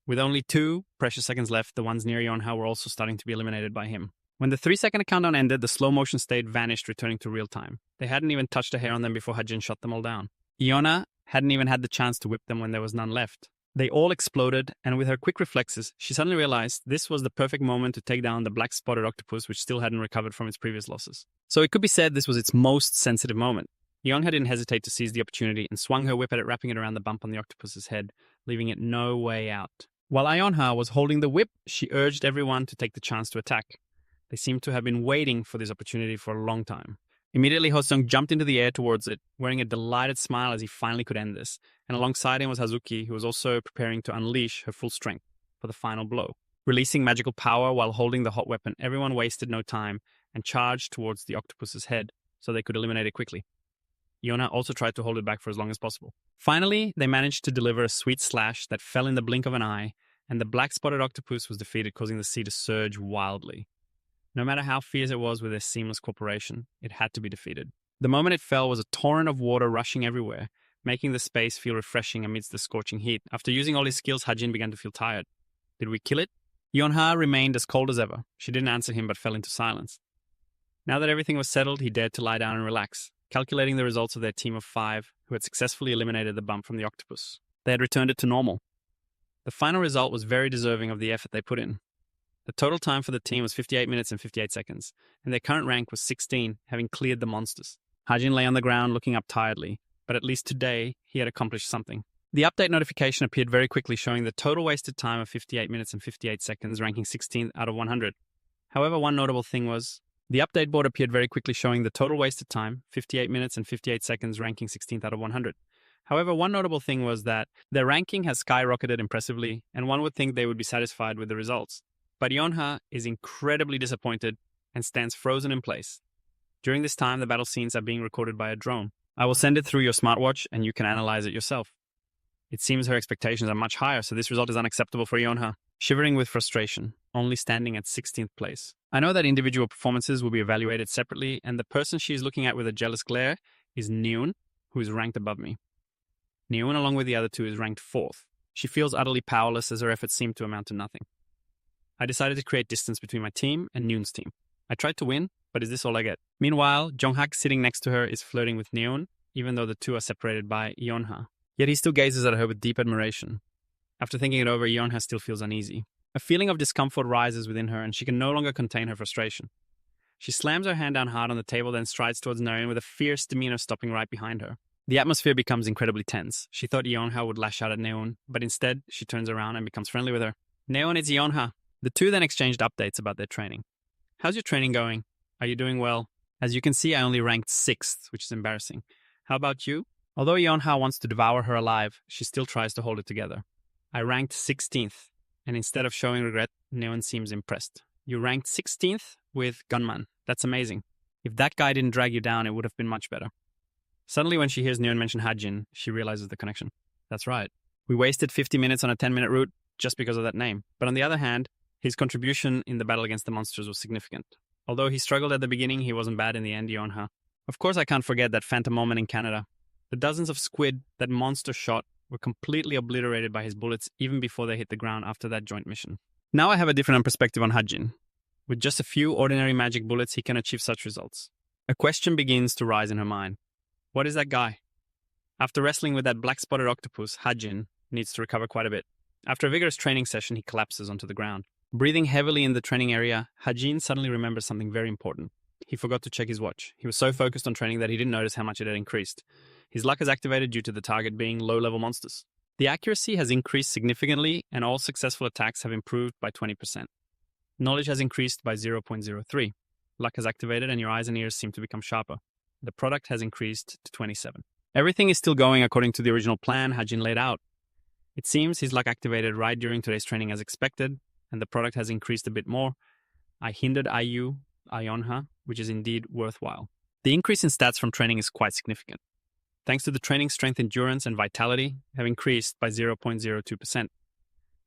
[SPEAKER 1] With only 2 precious seconds left, the ones near Yonha were also starting to be eliminated by him. When the 3-second countdown ended, the slow motion state vanished, returning to real time. They hadn't even touched a hair on them before Hajin shot them all down. Iona hadn't even had the chance to whip them when there was none left. They all exploded, and with her quick reflexes, she suddenly realized this was the perfect moment to take down the black-spotted octopus, which still hadn't recovered from its previous losses. So it could be said this was its most sensitive moment. Yonha didn't hesitate to seize the opportunity and swung her whip at it, wrapping it around the bump on the octopus's head, leaving it no way out. While Ionha was holding the whip, she urged everyone to take the chance to attack. They seemed to have been waiting for this opportunity for a long time. Immediately, Hosung jumped into the air towards it, wearing a delighted smile as he finally could end this. And alongside him was Hazuki, who was also preparing to unleash her full strength for the final blow. Releasing magical power while holding the hot weapon, everyone wasted no time and charged towards the octopus's head so they could eliminate it quickly. Iona also tried to hold it back for as long as possible. Finally, they managed to deliver a sweet slash that fell in the blink of an eye, and the black-spotted octopus was defeated, causing the sea to surge wildly. No matter how fierce it was with their seamless cooperation, it had to be defeated. The moment it fell was a torrent of water rushing everywhere, making the space feel refreshing amidst the scorching heat. After using all his skills, Hajin began to feel tired. Did we kill it? Yonha remained as cold as ever. She didn't answer him but fell into silence. Now that everything was settled, he dared to lie down and relax, calculating the results of their team of 5 who had successfully eliminated the bump from the octopus. They had returned it to normal. The final result was very deserving of the effort they put in. The total time for the team was 58 minutes and 58 seconds, and their current rank was 16, having cleared the monsters. Hajin lay on the ground looking up tiredly, but at least today he had accomplished something. The update notification appeared very quickly, showing the total wasted time of 58 minutes and 58 seconds, ranking 16th out of 100. However, one notable thing was, the update board appeared very quickly, showing the total wasted time, 58 minutes and 58 seconds, ranking 16th out of 100. However, one notable thing was that their ranking has skyrocketed impressively, and one would think they would be satisfied with the results. But Yonha is incredibly disappointed and stands frozen in place. During this time, the battle scenes are being recorded by a drone. I will send it through your smartwatch and you can analyze it yourself. It seems her expectations are much higher, so this result is unacceptable for Yonha. Shivering with frustration, only standing at 16th place. I know that individual performances will be evaluated separately, and the person she is looking at with a jealous glare is Neun, who is ranked above me. Neun, along with the other 2, is ranked 4th. She feels utterly powerless as her efforts seem to amount to nothing. I decided to create distance between my team and Neun's team. I tried to win, but is this all I get? Meanwhile, Jonghak sitting next to her is flirting with Neun, even though the 2 are separated by Yonha. Yet he still gazes at her with deep admiration. After thinking it over, Yonha still feels uneasy. A feeling of discomfort rises within her and she can no longer contain her frustration. She slams her hand down hard on the table, then strides towards Neun with a fierce demeanor, stopping right behind her. The atmosphere becomes incredibly tense. She thought Yonha would lash out at Neun, but instead, she turns around and becomes friendly with her. Neun, it's Yonha. The 2 then exchanged updates about their training. How's your training going? Are you doing well? As you can see, I only ranked 6th, which is embarrassing. How about you? Although Yonha wants to devour her alive, she still tries to hold it together. I ranked 16th, and instead of showing regret, Neon seems impressed. You ranked 16th with Gunman. That's amazing. If that guy didn't drag you down, it would have been much better. Suddenly, when she hears Neon mention Hajin, she realizes the connection. That's right. We wasted 50 minutes on a 10-minute route just because of that name. But on the other hand, his contribution in the battle against the monsters was significant. Although he struggled at the beginning, he wasn't bad in the end, Yonha. Of course, I can't forget that phantom moment in Canada. The dozens of squid that monster shot were completely obliterated by his bullets even before they hit the ground after that joint mission. Now I have a different perspective on Hajin. With just a few ordinary magic bullets, he can achieve such results. A question begins to rise in her mind. What is that guy? After wrestling with that black-spotted octopus, Hajin needs to recover quite a bit. After a vigorous training session, he collapses onto the ground. Breathing heavily in the training area, Hajin suddenly remembers something very important. He forgot to check his watch. He was so focused on training that he didn't notice how much it had increased. His luck is activated due to the target being low-level monsters. The accuracy has increased significantly, and all successful attacks have improved by 20%. Knowledge has increased by 0.03. Luck has activated, and your eyes and ears seem to become sharper. The product has increased to 27. Everything is still going according to the original plan Hajin laid out. It seems his luck activated right during today's training as expected, and the product has increased a bit more. I hindered Ayonha, which is indeed worthwhile. The increase in stats from training is quite significant. Thanks to the training, strength, endurance, and vitality have increased by 0.02%.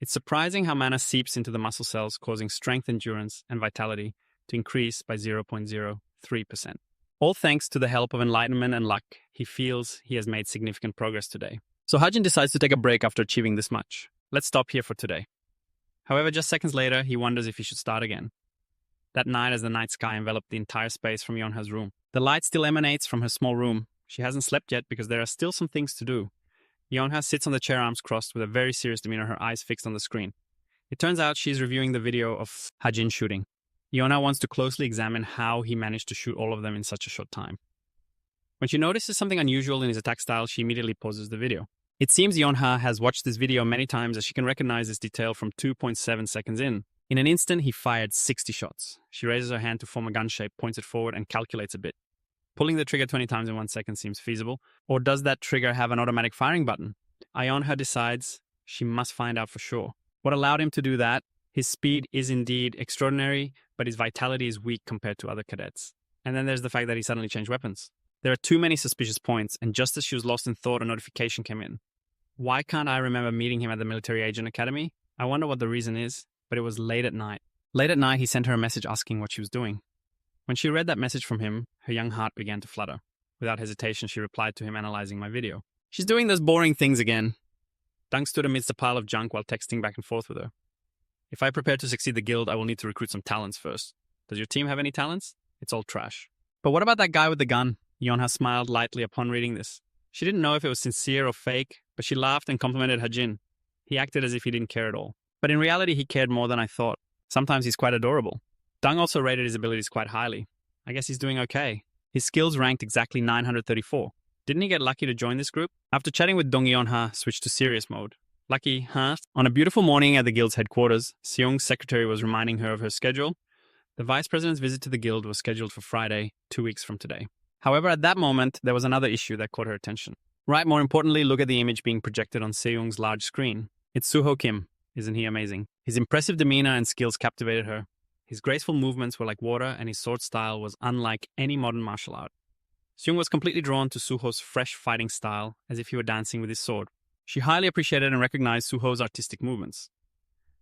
[SPEAKER 1] It's surprising how mana seeps into the muscle cells, causing strength, endurance, and vitality to increase by 0.03%. All thanks to the help of enlightenment and luck, he feels he has made significant progress today. So Hajin decides to take a break after achieving this much. Let's stop here for today. However, just seconds later, he wonders if he should start again. That night, as the night sky enveloped the entire space from Yonha's room. The light still emanates from her small room. She hasn't slept yet because there are still some things to do. Yonha sits on the chair, arms crossed, with a very serious demeanor, her eyes fixed on the screen. It turns out she's reviewing the video of Hajin shooting. Yonha wants to closely examine how he managed to shoot all of them in such a short time. When she notices something unusual in his attack style, she immediately pauses the video. It seems Yonha has watched this video many times as she can recognize this detail from 2.7 seconds in. In an instant, he fired 60 shots. She raises her hand to form a gun shape, points it forward, and calculates a bit. Pulling the trigger 20 times in 1 second seems feasible. Or does that trigger have an automatic firing button? Ionha decides she must find out for sure. What allowed him to do that? His speed is indeed extraordinary, but his vitality is weak compared to other cadets. And then there's the fact that he suddenly changed weapons. There are too many suspicious points, and just as she was lost in thought, a notification came in. Why can't I remember meeting him at the Military Agent Academy? I wonder what the reason is, but it was late at night. Late at night, he sent her a message asking what she was doing. When she read that message from him, her young heart began to flutter. Without hesitation, she replied to him analyzing my video. She's doing those boring things again. Dunk stood amidst a pile of junk while texting back and forth with her. If I prepare to succeed the guild, I will need to recruit some talents first. Does your team have any talents? It's all trash. But what about that guy with the gun? Yonha smiled lightly upon reading this. She didn't know if it was sincere or fake, but she laughed and complimented Hajin. He acted as if he didn't care at all. But in reality, he cared more than I thought. Sometimes he's quite adorable. Dung also rated his abilities quite highly. I guess he's doing okay. His skills ranked exactly 934. Didn't he get lucky to join this group? After chatting with Dong Yonha, switched to serious mode. Lucky, huh? On a beautiful morning at the guild's headquarters, Seung's secretary was reminding her of her schedule. The vice president's visit to the guild was scheduled for Friday, 2 weeks from today. However, at that moment, there was another issue that caught her attention. Right, more importantly, look at the image being projected on Seung's large screen. It's Suho Kim. Isn't he amazing? His impressive demeanor and skills captivated her. His graceful movements were like water, and his sword style was unlike any modern martial art. Seung was completely drawn to Suho's fresh fighting style, as if he were dancing with his sword. She highly appreciated and recognized Suho's artistic movements.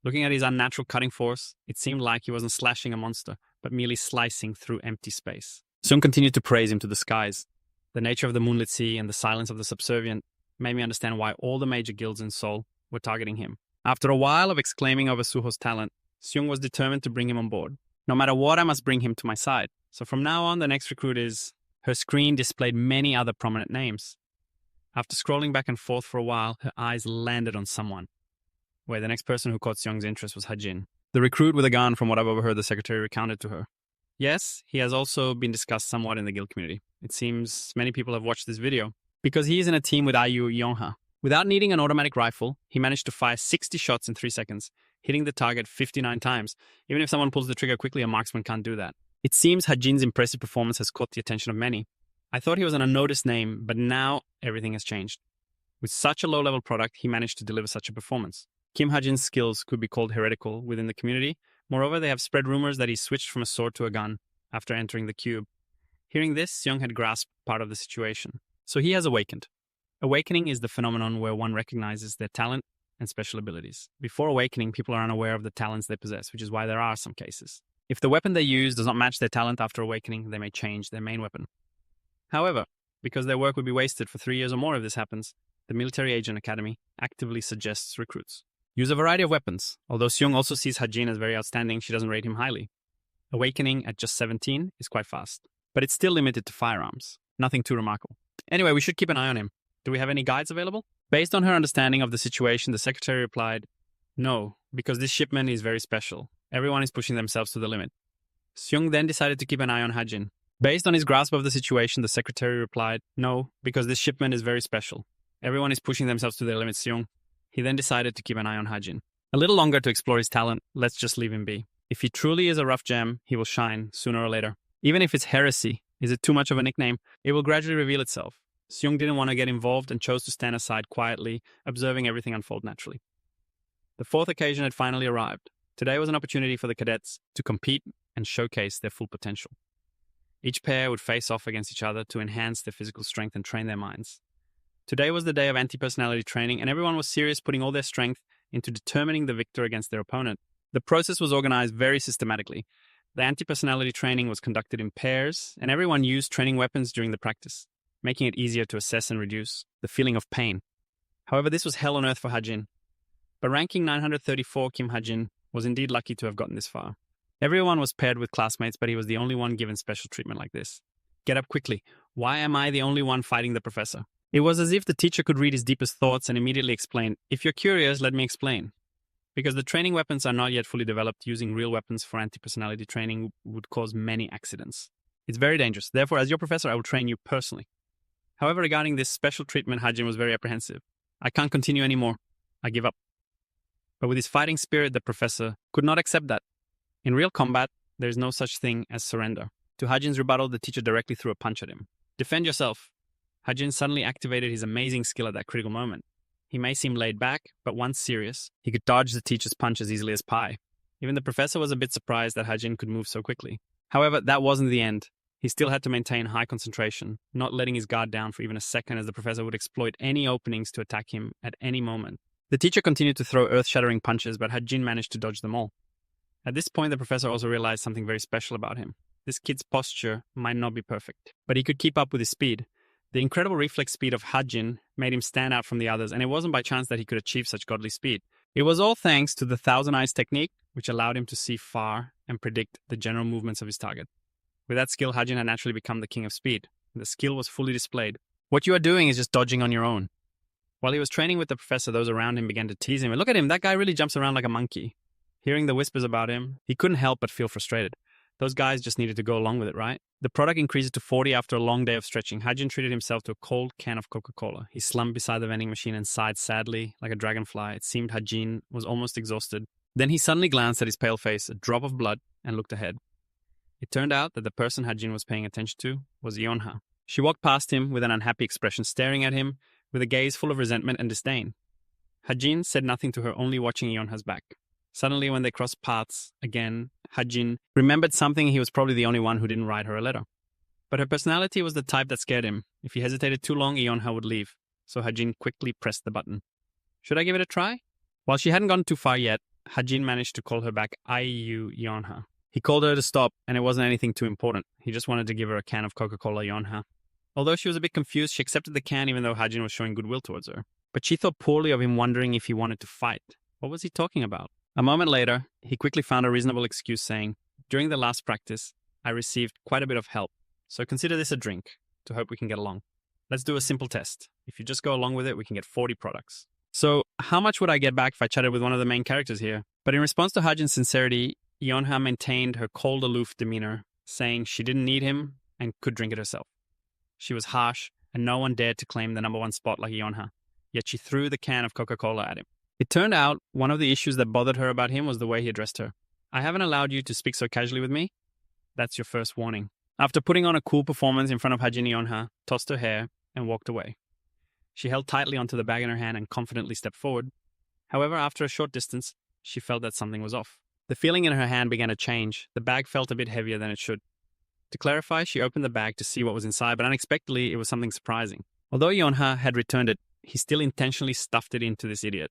[SPEAKER 1] Looking at his unnatural cutting force, it seemed like he wasn't slashing a monster, but merely slicing through empty space. Seung continued to praise him to the skies. The nature of the moonlit sea and the silence of the subservient made me understand why all the major guilds in Seoul were targeting him. After a while of exclaiming over Suho's talent, Seung was determined to bring him on board. No matter what, I must bring him to my side. So from now on, the next recruit is... Her screen displayed many other prominent names. After scrolling back and forth for a while, her eyes landed on someone. Wait, the next person who caught Seung's interest was Hajin. The recruit with a gun, from what I've overheard, the secretary recounted to her. Yes, he has also been discussed somewhat in the guild community. It seems many people have watched this video, because he is in a team with IU Yonha. Without needing an automatic rifle, he managed to fire 60 shots in 3 seconds, hitting the target 59 times. Even if someone pulls the trigger quickly, a marksman can't do that. It seems Hajin's impressive performance has caught the attention of many. I thought he was an unnoticed name, but now everything has changed. With such a low-level product, he managed to deliver such a performance. Kim Hajin's skills could be called heretical within the community. Moreover, they have spread rumors that he switched from a sword to a gun after entering the cube. Hearing this, Seung had grasped part of the situation. So he has awakened. Awakening is the phenomenon where one recognizes their talent and special abilities. Before awakening, people are unaware of the talents they possess, which is why there are some cases. If the weapon they use does not match their talent after awakening, they may change their main weapon. However, because their work would be wasted for 3 years or more if this happens, the Military Agent Academy actively suggests recruits. Use a variety of weapons. Although Seung also sees Hajin as very outstanding, she doesn't rate him highly. Awakening at just 17 is quite fast, but it's still limited to firearms. Nothing too remarkable. Anyway, we should keep an eye on him. Do we have any guides available? Based on her understanding of the situation, the secretary replied, no, because this shipment is very special. Everyone is pushing themselves to the limit. Seung then decided to keep an eye on Hajin. Based on his grasp of the situation, the secretary replied, no, because this shipment is very special. Everyone is pushing themselves to their limit, Seung. He then decided to keep an eye on Hajin. A little longer to explore his talent, let's just leave him be. If he truly is a rough gem, he will shine sooner or later. Even if it's heresy, is it too much of a nickname? It will gradually reveal itself. Seung didn't want to get involved and chose to stand aside quietly, observing everything unfold naturally. The fourth occasion had finally arrived. Today was an opportunity for the cadets to compete and showcase their full potential. Each pair would face off against each other to enhance their physical strength and train their minds. Today was the day of anti-personality training, and everyone was serious, putting all their strength into determining the victor against their opponent. The process was organized very systematically. The anti-personality training was conducted in pairs, and everyone used training weapons during the practice, making it easier to assess and reduce the feeling of pain. However, this was hell on earth for Hajin. But ranking 934, Kim Hajin was indeed lucky to have gotten this far. Everyone was paired with classmates, but he was the only one given special treatment like this. Get up quickly. Why am I the only one fighting the professor? It was as if the teacher could read his deepest thoughts and immediately explain, if you're curious, let me explain. Because the training weapons are not yet fully developed, using real weapons for anti-personality training would cause many accidents. It's very dangerous. Therefore, as your professor, I will train you personally. However, regarding this special treatment, Hajin was very apprehensive. I can't continue anymore. I give up. But with his fighting spirit, the professor could not accept that. In real combat, there is no such thing as surrender. To Hajin's rebuttal, the teacher directly threw a punch at him. Defend yourself. Hajin suddenly activated his amazing skill at that critical moment. He may seem laid back, but once serious, he could dodge the teacher's punch as easily as pie. Even the professor was a bit surprised that Hajin could move so quickly. However, that wasn't the end. He still had to maintain high concentration, not letting his guard down for even a second, as the professor would exploit any openings to attack him at any moment. The teacher continued to throw earth-shattering punches, but Hajin managed to dodge them all. At this point, the professor also realized something very special about him. This kid's posture might not be perfect, but he could keep up with his speed. The incredible reflex speed of Hajin made him stand out from the others, and it wasn't by chance that he could achieve such godly speed. It was all thanks to the Thousand Eyes technique, which allowed him to see far and predict the general movements of his target. With that skill, Hajin had naturally become the king of speed. The skill was fully displayed. What you are doing is just dodging on your own. While he was training with the professor, those around him began to tease him. Look at him, that guy really jumps around like a monkey. Hearing the whispers about him, he couldn't help but feel frustrated. Those guys just needed to go along with it, right? The product increased to 40 after a long day of stretching. Hajin treated himself to a cold can of Coca-Cola. He slumped beside the vending machine and sighed sadly, like a dragonfly. It seemed Hajin was almost exhausted. Then he suddenly glanced at his pale face, a drop of blood, and looked ahead. It turned out that the person Hajin was paying attention to was Yonha. She walked past him with an unhappy expression, staring at him with a gaze full of resentment and disdain. Hajin said nothing to her, only watching Yonha's back. Suddenly, when they crossed paths again, Hajin remembered something. He was probably the only one who didn't write her a letter. But her personality was the type that scared him. If he hesitated too long, Yonha would leave. So Hajin quickly pressed the button. Should I give it a try? While she hadn't gone too far yet, Hajin managed to call her back, "Ayu Yonha." He called her to stop, and it wasn't anything too important. He just wanted to give her a can of Coca-Cola Yonha. Although she was a bit confused, she accepted the can even though Hajin was showing goodwill towards her. But she thought poorly of him, wondering if he wanted to fight. What was he talking about? A moment later, he quickly found a reasonable excuse, saying, "During the last practice, I received quite a bit of help, so consider this a drink, to hope we can get along. Let's do a simple test. If you just go along with it, we can get 40 products. So, how much would I get back if I chatted with one of the main characters here?" But in response to Hajin's sincerity, Yonha maintained her cold, aloof demeanor, saying she didn't need him and could drink it herself. She was harsh, and no one dared to claim the number one spot like Yonha, yet she threw the can of Coca-Cola at him. It turned out one of the issues that bothered her about him was the way he addressed her. "I haven't allowed you to speak so casually with me. That's your first warning." After putting on a cool performance in front of Hajin, Yonha tossed her hair and walked away. She held tightly onto the bag in her hand and confidently stepped forward. However, after a short distance, she felt that something was off. The feeling in her hand began to change. The bag felt a bit heavier than it should. To clarify, she opened the bag to see what was inside, but unexpectedly, it was something surprising. Although Yonha had returned it, he still intentionally stuffed it into this idiot.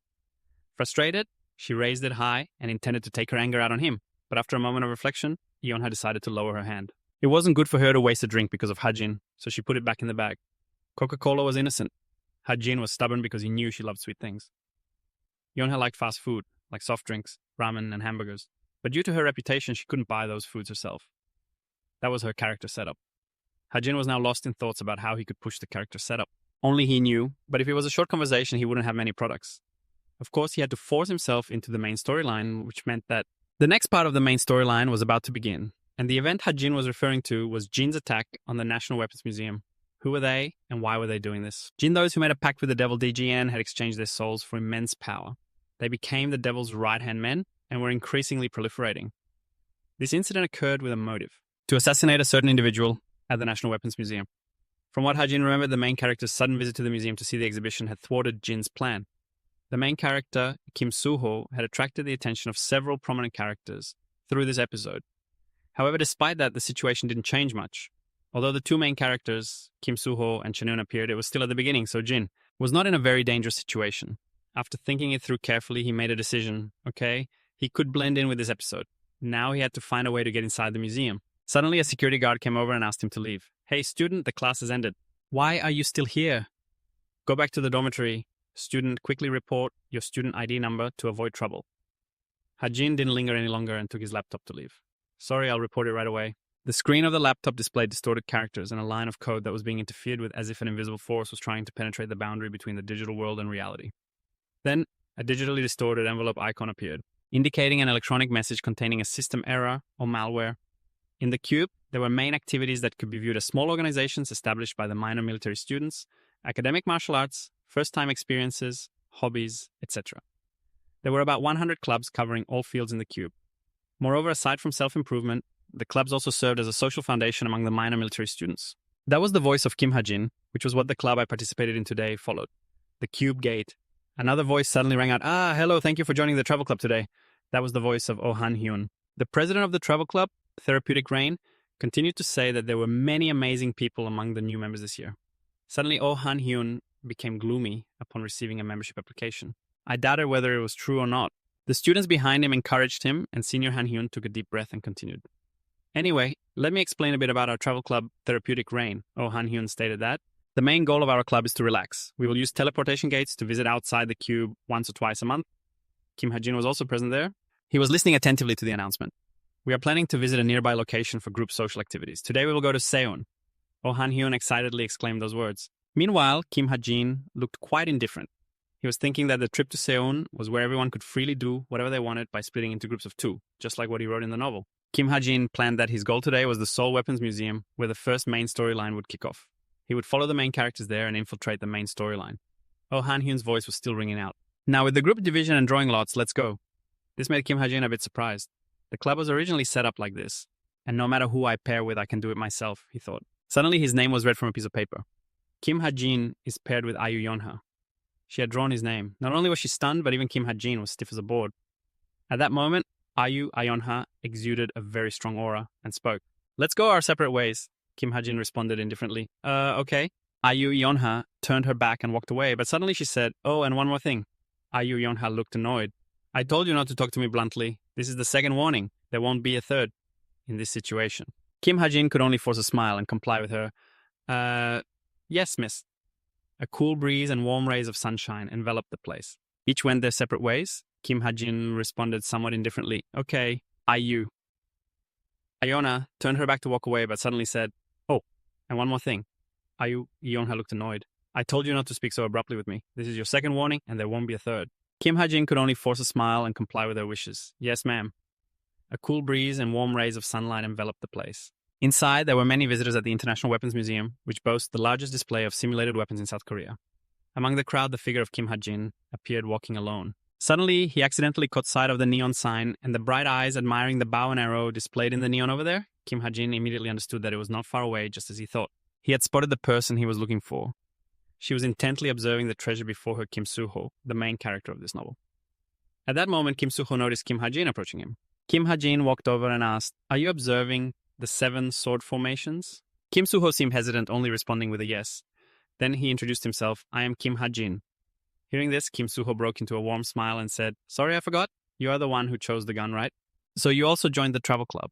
[SPEAKER 1] Frustrated, she raised it high and intended to take her anger out on him. But after a moment of reflection, Yonha decided to lower her hand. It wasn't good for her to waste a drink because of Hajin, so she put it back in the bag. Coca-Cola was innocent. Hajin was stubborn because he knew she loved sweet things. Yonha liked fast food, like soft drinks, ramen, and hamburgers. But due to her reputation, she couldn't buy those foods herself. That was her character setup. Hajin was now lost in thoughts about how he could push the character setup. Only he knew, but if it was a short conversation, he wouldn't have many products. Of course, he had to force himself into the main storyline, which meant that the next part of the main storyline was about to begin. And the event Hajin was referring to was Jin's attack on the National Weapons Museum. Who were they, and why were they doing this? Jin, those who made a pact with the devil DGN, had exchanged their souls for immense power. They became the devil's right-hand men and were increasingly proliferating. This incident occurred with a motive: to assassinate a certain individual at the National Weapons Museum. From what Hajin remembered, the main character's sudden visit to the museum to see the exhibition had thwarted Jin's plan. The main character, Kim Soo-ho, had attracted the attention of several prominent characters through this episode. However, despite that, the situation didn't change much. Although the two main characters, Kim Soo-ho and Chanun, appeared, it was still at the beginning, so Jin was not in a very dangerous situation. After thinking it through carefully, he made a decision. Okay, he could blend in with this episode. Now he had to find a way to get inside the museum. Suddenly, a security guard came over and asked him to leave. "Hey, student, the class has ended. Why are you still here? Go back to the dormitory. Student, quickly report your student ID number to avoid trouble." Hajin didn't linger any longer and took his laptop to leave. "Sorry, I'll report it right away." The screen of the laptop displayed distorted characters and a line of code that was being interfered with as if an invisible force was trying to penetrate the boundary between the digital world and reality. Then, a digitally distorted envelope icon appeared, indicating an electronic message containing a system error or malware. In the cube, there were main activities that could be viewed as small organizations established by the minor military students, academic martial arts, first-time experiences, hobbies, etc. There were about 100 clubs covering all fields in the cube. Moreover, aside from self-improvement, the clubs also served as a social foundation among the minor military students. That was the voice of Kim Ha-jin, which was what the club I participated in today followed. The cube gate. Another voice suddenly rang out, hello, thank you for joining the travel club today. That was the voice of Oh Han-hyun. The president of the travel club, Therapeutic Rain, continued to say that there were many amazing people among the new members this year. Suddenly, Oh Han-hyun became gloomy upon receiving a membership application. I doubted whether it was true or not. The students behind him encouraged him, and Senior Han-hyun took a deep breath and continued. Anyway, let me explain a bit about our travel club, Therapeutic Rain. Oh Han-hyun stated that. The main goal of our club is to relax. We will use teleportation gates to visit outside the cube once or twice a month. Kim Ha-jin was also present there. He was listening attentively to the announcement. We are planning to visit a nearby location for group social activities. Today we will go to Seoul. Oh Han-hyun excitedly exclaimed those words. Meanwhile, Kim Ha-jin looked quite indifferent. He was thinking that the trip to Seoul was where everyone could freely do whatever they wanted by splitting into groups of 2, just like what he wrote in the novel. Kim Ha-jin planned that his goal today was the Seoul Weapons Museum, where the first main storyline would kick off. He would follow the main characters there and infiltrate the main storyline. Oh Han-hyun's voice was still ringing out. Now with the group division and drawing lots, let's go. This made Kim Ha-jin a bit surprised. The club was originally set up like this, and no matter who I pair with, I can do it myself, he thought. Suddenly his name was read from a piece of paper. Kim Ha-jin is paired with Ayu Yonha. She had drawn his name. Not only was she stunned, but even Kim Ha-jin was stiff as a board. At that moment, Ayu Ayonha exuded a very strong aura and spoke. Let's go our separate ways, Kim Ha-jin responded indifferently. Okay. Ayu Yonha turned her back and walked away, but suddenly she said, oh, and one more thing. Ayu Yonha looked annoyed. I told you not to talk to me bluntly. This is the second warning. There won't be a third in this situation. Kim Ha-jin could only force a smile and comply with her. Yes, miss. A cool breeze and warm rays of sunshine enveloped the place. Each went their separate ways. Kim Ha-jin responded somewhat indifferently. Okay, Ayu. Ayona turned her back to walk away, but suddenly said, oh, and one more thing. Ayu Yonha looked annoyed. I told you not to speak so abruptly with me. This is your second warning, and there won't be a third. Kim Ha-jin could only force a smile and comply with her wishes. Yes, ma'am. A cool breeze and warm rays of sunlight enveloped the place. Inside, there were many visitors at the International Weapons Museum, which boasts the largest display of simulated weapons in South Korea. Among the crowd, the figure of Kim Ha-jin appeared walking alone. Suddenly, he accidentally caught sight of the neon sign and the bright eyes admiring the bow and arrow displayed in the neon over there. Kim Ha-jin immediately understood that it was not far away, just as he thought. He had spotted the person he was looking for. She was intently observing the treasure before her, Kim Soo-ho, the main character of this novel. At that moment, Kim Soo-ho noticed Kim Ha-jin approaching him. Kim Ha-jin walked over and asked, are you observing the 7 sword formations? Kim Soo-ho seemed hesitant, only responding with a yes. Then he introduced himself. I am Kim Ha-jin. Hearing this, Kim Soo-ho broke into a warm smile and said, sorry, I forgot. You are the one who chose the gun, right? So you also joined the travel club.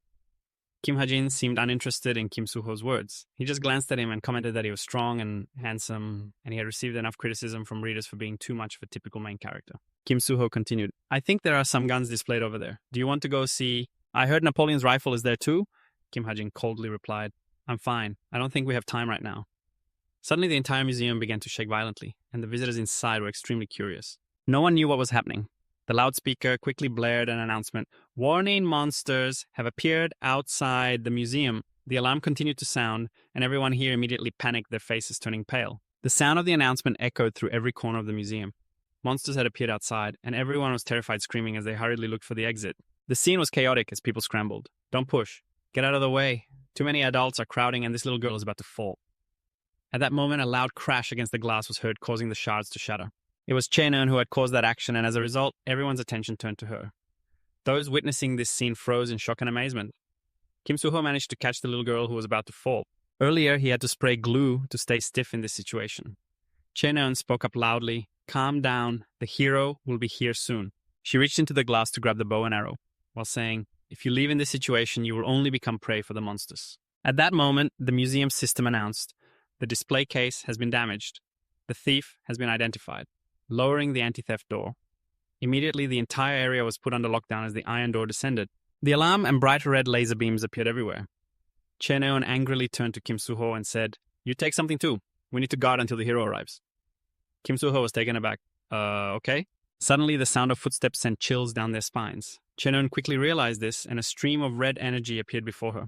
[SPEAKER 1] Kim Ha-jin seemed uninterested in Kim Soo-ho's words. He just glanced at him and commented that he was strong and handsome, and he had received enough criticism from readers for being too much of a typical main character. Kim Soo-ho continued, I think there are some guns displayed over there. Do you want to go see? I heard Napoleon's rifle is there too? Kim Ha-jin coldly replied, I'm fine. I don't think we have time right now. Suddenly, the entire museum began to shake violently, and the visitors inside were extremely curious. No one knew what was happening. The loudspeaker quickly blared an announcement. Warning, monsters have appeared outside the museum. The alarm continued to sound, and everyone here immediately panicked, their faces turning pale. The sound of the announcement echoed through every corner of the museum. Monsters had appeared outside, and everyone was terrified, screaming as they hurriedly looked for the exit. The scene was chaotic as people scrambled. Don't push. Get out of the way. Too many adults are crowding, and this little girl is about to fall. At that moment, a loud crash against the glass was heard, causing the shards to shatter. It was Chae-neun who had caused that action, and as a result, everyone's attention turned to her. Those witnessing this scene froze in shock and amazement. Kim Soo-ho managed to catch the little girl who was about to fall. Earlier, he had to spray glue to stay stiff in this situation. Chae-neun spoke up loudly, calm down, the hero will be here soon. She reached into the glass to grab the bow and arrow, while saying, if you leave in this situation, you will only become prey for the monsters. At that moment, the museum system announced, the display case has been damaged. The thief has been identified, lowering the anti-theft door. Immediately, the entire area was put under lockdown as the iron door descended. The alarm and bright red laser beams appeared everywhere. Chae-neun angrily turned to Kim Soo-ho and said, you take something too. We need to guard until the hero arrives. Kim Soo-ho was taken aback. Okay? Suddenly, the sound of footsteps sent chills down their spines. Chae-neun quickly realized this, and a stream of red energy appeared before her.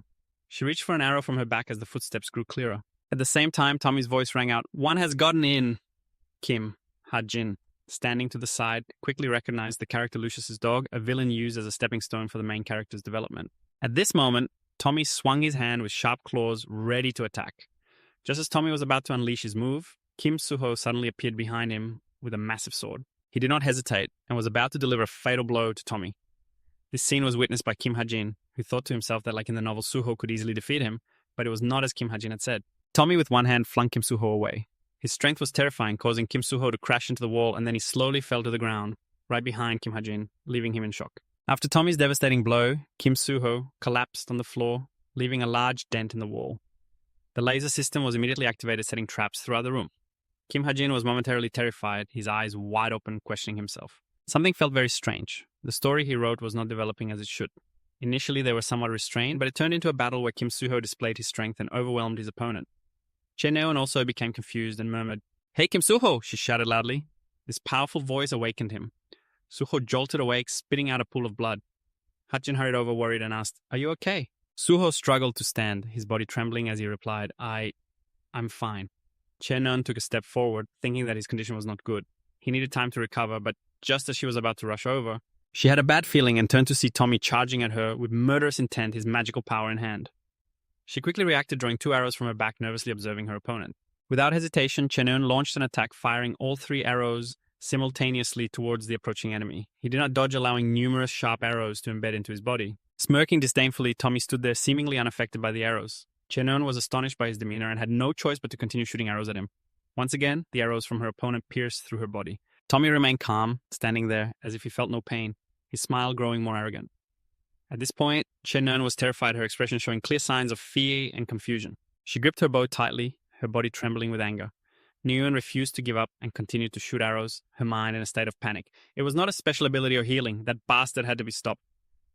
[SPEAKER 1] She reached for an arrow from her back as the footsteps grew clearer. At the same time, Tommy's voice rang out, one has gotten in. Kim Ha-jin. standing to the side, quickly recognized the character Lucius's dog, a villain used as a stepping stone for the main character's development. At this moment, Tommy swung his hand with sharp claws, ready to attack. Just as Tommy was about to unleash his move, Kim Suho suddenly appeared behind him with a massive sword. He did not hesitate and was about to deliver a fatal blow to Tommy. This scene was witnessed by Kim Ha-jin, who thought to himself that like in the novel, Suho could easily defeat him, but it was not as Kim Ha-jin had said. Tommy with one hand flung Kim Suho away. His strength was terrifying, causing Kim Suho to crash into the wall, and then he slowly fell to the ground, right behind Kim Ha-jin, leaving him in shock. After Tommy's devastating blow, Kim Suho collapsed on the floor, leaving a large dent in the wall. The laser system was immediately activated, setting traps throughout the room. Kim Ha-jin was momentarily terrified, his eyes wide open, questioning himself. Something felt very strange. The story he wrote was not developing as it should. Initially, they were somewhat restrained, but it turned into a battle where Kim Suho displayed his strength and overwhelmed his opponent. Cheon also became confused and murmured, "Hey, Kim Suho!" she shouted loudly. This powerful voice awakened him. Suho jolted awake, spitting out a pool of blood. Ha-jin hurried over, worried, and asked, "Are you okay?" Suho struggled to stand, his body trembling as he replied, I'm fine." Cheon took a step forward, thinking that his condition was not good. He needed time to recover, but just as she was about to rush over, she had a bad feeling and turned to see Tommy charging at her with murderous intent, his magical power in hand. She quickly reacted, drawing 2 arrows from her back, nervously observing her opponent. Without hesitation, Cheon launched an attack, firing all 3 arrows simultaneously towards the approaching enemy. He did not dodge, allowing numerous sharp arrows to embed into his body. Smirking disdainfully, Tommy stood there, seemingly unaffected by the arrows. Cheon was astonished by his demeanor and had no choice but to continue shooting arrows at him. Once again, the arrows from her opponent pierced through her body. Tommy remained calm, standing there, as if he felt no pain, his smile growing more arrogant. At this point, Cheon was terrified, her expression showing clear signs of fear and confusion. She gripped her bow tightly, her body trembling with anger. Nguyen refused to give up and continued to shoot arrows, her mind in a state of panic. It was not a special ability or healing. That bastard had to be stopped.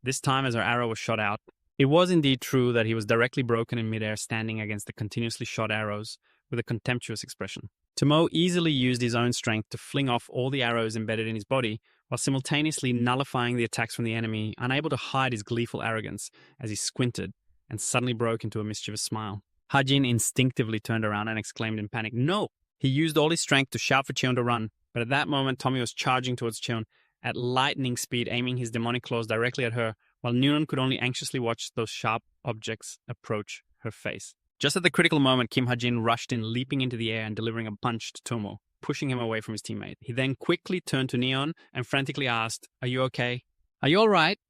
[SPEAKER 1] This time, as her arrow was shot out, it was indeed true that he was directly broken in midair, standing against the continuously shot arrows with a contemptuous expression. Tomo easily used his own strength to fling off all the arrows embedded in his body, while simultaneously nullifying the attacks from the enemy, unable to hide his gleeful arrogance as he squinted and suddenly broke into a mischievous smile. Ha-jin instinctively turned around and exclaimed in panic, "No!" He used all his strength to shout for Cheon to run, but at that moment Tommy was charging towards Cheon at lightning speed, aiming his demonic claws directly at her, while Nguyen could only anxiously watch those sharp objects approach her face. Just at the critical moment, Kim Ha-jin rushed in, leaping into the air and delivering a punch to Tomo, pushing him away from his teammate. He then quickly turned to Neon and frantically asked, "Are you okay? Are you all right?"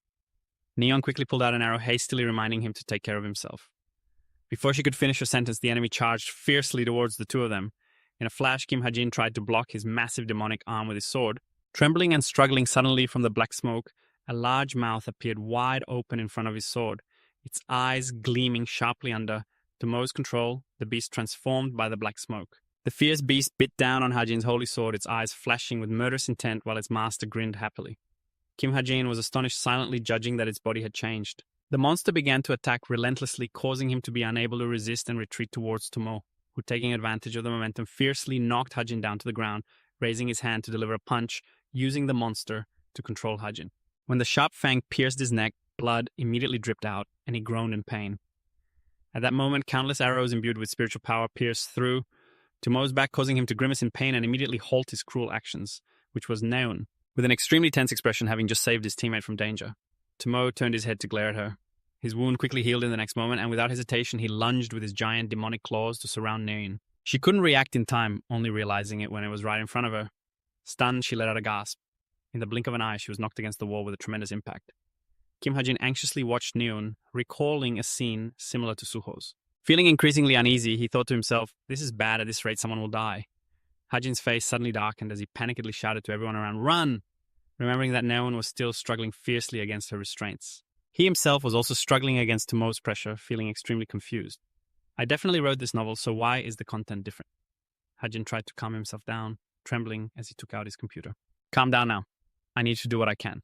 [SPEAKER 1] Neon quickly pulled out an arrow, hastily reminding him to take care of himself. Before she could finish her sentence, the enemy charged fiercely towards the two of them. In a flash, Kim Ha-jin tried to block his massive demonic arm with his sword. Trembling and struggling suddenly from the black smoke, a large mouth appeared wide open in front of his sword, its eyes gleaming sharply under. To Mo's control, the beast transformed by the black smoke. The fierce beast bit down on Ha-jin's holy sword, its eyes flashing with murderous intent while its master grinned happily. Kim Ha-jin was astonished, silently judging that its body had changed. The monster began to attack relentlessly, causing him to be unable to resist and retreat towards Tomo, who, taking advantage of the momentum, fiercely knocked Ha-jin down to the ground, raising his hand to deliver a punch, using the monster to control Ha-jin. When the sharp fang pierced his neck, blood immediately dripped out, and he groaned in pain. At that moment, countless arrows imbued with spiritual power pierced through Tomo's back, causing him to grimace in pain and immediately halt his cruel actions, which was Neon, with an extremely tense expression, having just saved his teammate from danger. Tomo turned his head to glare at her. His wound quickly healed in the next moment, and without hesitation, he lunged with his giant demonic claws to surround Neon. She couldn't react in time, only realizing it when it was right in front of her. Stunned, she let out a gasp. In the blink of an eye, she was knocked against the wall with a tremendous impact. Kim Ha-jin anxiously watched Neon, recalling a scene similar to Suho's. Feeling increasingly uneasy, he thought to himself, "This is bad. At this rate, someone will die." Ha-jin's face suddenly darkened as he panickedly shouted to everyone around, "Run!" remembering that Neon was still struggling fiercely against her restraints. He himself was also struggling against Tomo's pressure, feeling extremely confused. "I definitely wrote this novel, so why is the content different?" Ha-jin tried to calm himself down, trembling as he took out his computer. "Calm down now. I need to do what I can."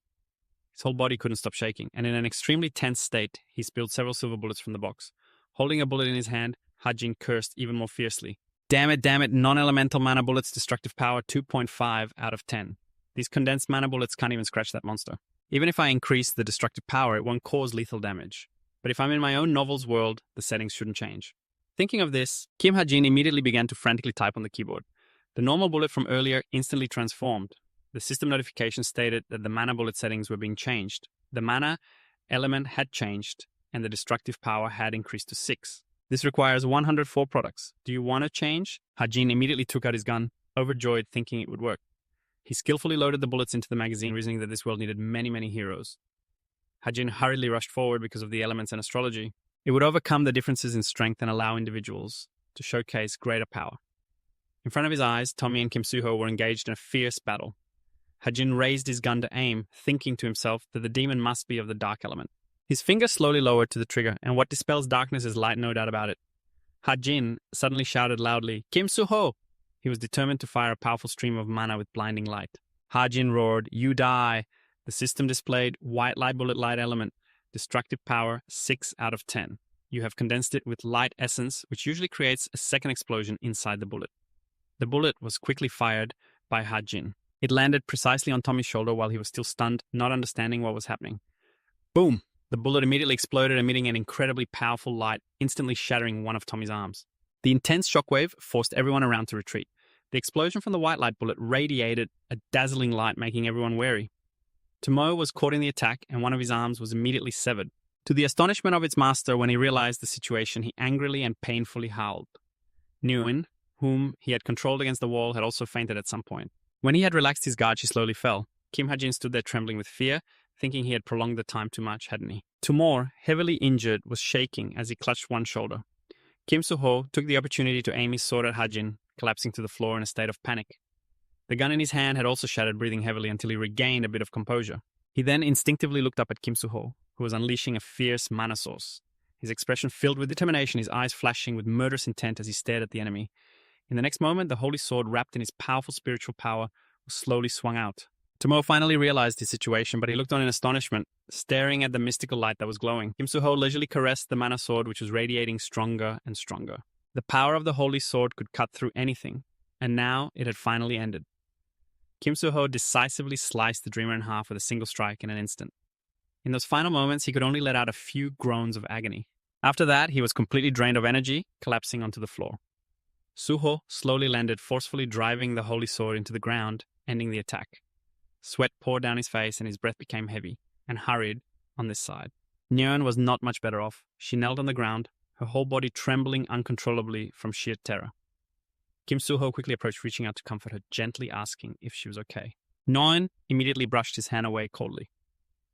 [SPEAKER 1] His whole body couldn't stop shaking, and in an extremely tense state, he spilled several silver bullets from the box. Holding a bullet in his hand, Ha-jin cursed even more fiercely. Damn it, non-elemental mana bullets, destructive power 2.5 out of 10. These condensed mana bullets can't even scratch that monster. Even if I increase the destructive power, it won't cause lethal damage. But if I'm in my own novel's world, the settings shouldn't change." Thinking of this, Kim Ha-jin immediately began to frantically type on the keyboard. The normal bullet from earlier instantly transformed, The system notification stated that the mana bullet settings were being changed. The mana element had changed, and the destructive power had increased to 6. This requires 104 products. Do you want to change? Hajin immediately took out his gun, overjoyed, thinking it would work. He skillfully loaded the bullets into the magazine, reasoning that this world needed many, many heroes. Hajin hurriedly rushed forward because of the elements and astrology. It would overcome the differences in strength and allow individuals to showcase greater power. In front of his eyes, Tommy and Kim Soo-ho were engaged in a fierce battle. Hajin raised his gun to aim, thinking to himself that the demon must be of the dark element. His finger slowly lowered to the trigger, and what dispels darkness is light, no doubt about it. Hajin suddenly shouted loudly, "Kim Soo-ho!" He was determined to fire a powerful stream of mana with blinding light. Hajin roared, "You die!" The system displayed white light bullet light element, destructive power 6 out of 10. You have condensed it with light essence, which usually creates a second explosion inside the bullet. The bullet was quickly fired by Hajin. It landed precisely on Tommy's shoulder while he was still stunned, not understanding what was happening. Boom! The bullet immediately exploded, emitting an incredibly powerful light, instantly shattering one of Tommy's arms. The intense shockwave forced everyone around to retreat. The explosion from the white light bullet radiated a dazzling light, making everyone wary. Tomo was caught in the attack, and one of his arms was immediately severed. To the astonishment of its master, when he realized the situation, he angrily and painfully howled. Nguyen, whom he had controlled against the wall, had also fainted at some point. When he had relaxed his guard, she slowly fell. Kim Hajin stood there trembling with fear, thinking he had prolonged the time too much, hadn't he? Tumor, heavily injured, was shaking as he clutched one shoulder. Kim Soo-ho took the opportunity to aim his sword at Hajin, collapsing to the floor in a state of panic. The gun in his hand had also shattered, breathing heavily until he regained a bit of composure. He then instinctively looked up at Kim Soo-ho, who was unleashing a fierce mana source. His expression filled with determination, his eyes flashing with murderous intent as he stared at the enemy. In the next moment, the holy sword, wrapped in his powerful spiritual power, was slowly swung out. Tomo finally realized his situation, but he looked on in astonishment, staring at the mystical light that was glowing. Kim Soo-ho leisurely caressed the mana sword, which was radiating stronger and stronger. The power of the holy sword could cut through anything, and now it had finally ended. Kim Soo-ho decisively sliced the dreamer in half with a single strike in an instant. In those final moments, he could only let out a few groans of agony. After that, he was completely drained of energy, collapsing onto the floor. Soo-ho slowly landed, forcefully driving the holy sword into the ground, ending the attack. Sweat poured down his face and his breath became heavy and hurried on this side. Nguyen was not much better off. She knelt on the ground, her whole body trembling uncontrollably from sheer terror. Kim Soo-ho quickly approached, reaching out to comfort her, gently asking if she was okay. Nguyen immediately brushed his hand away coldly.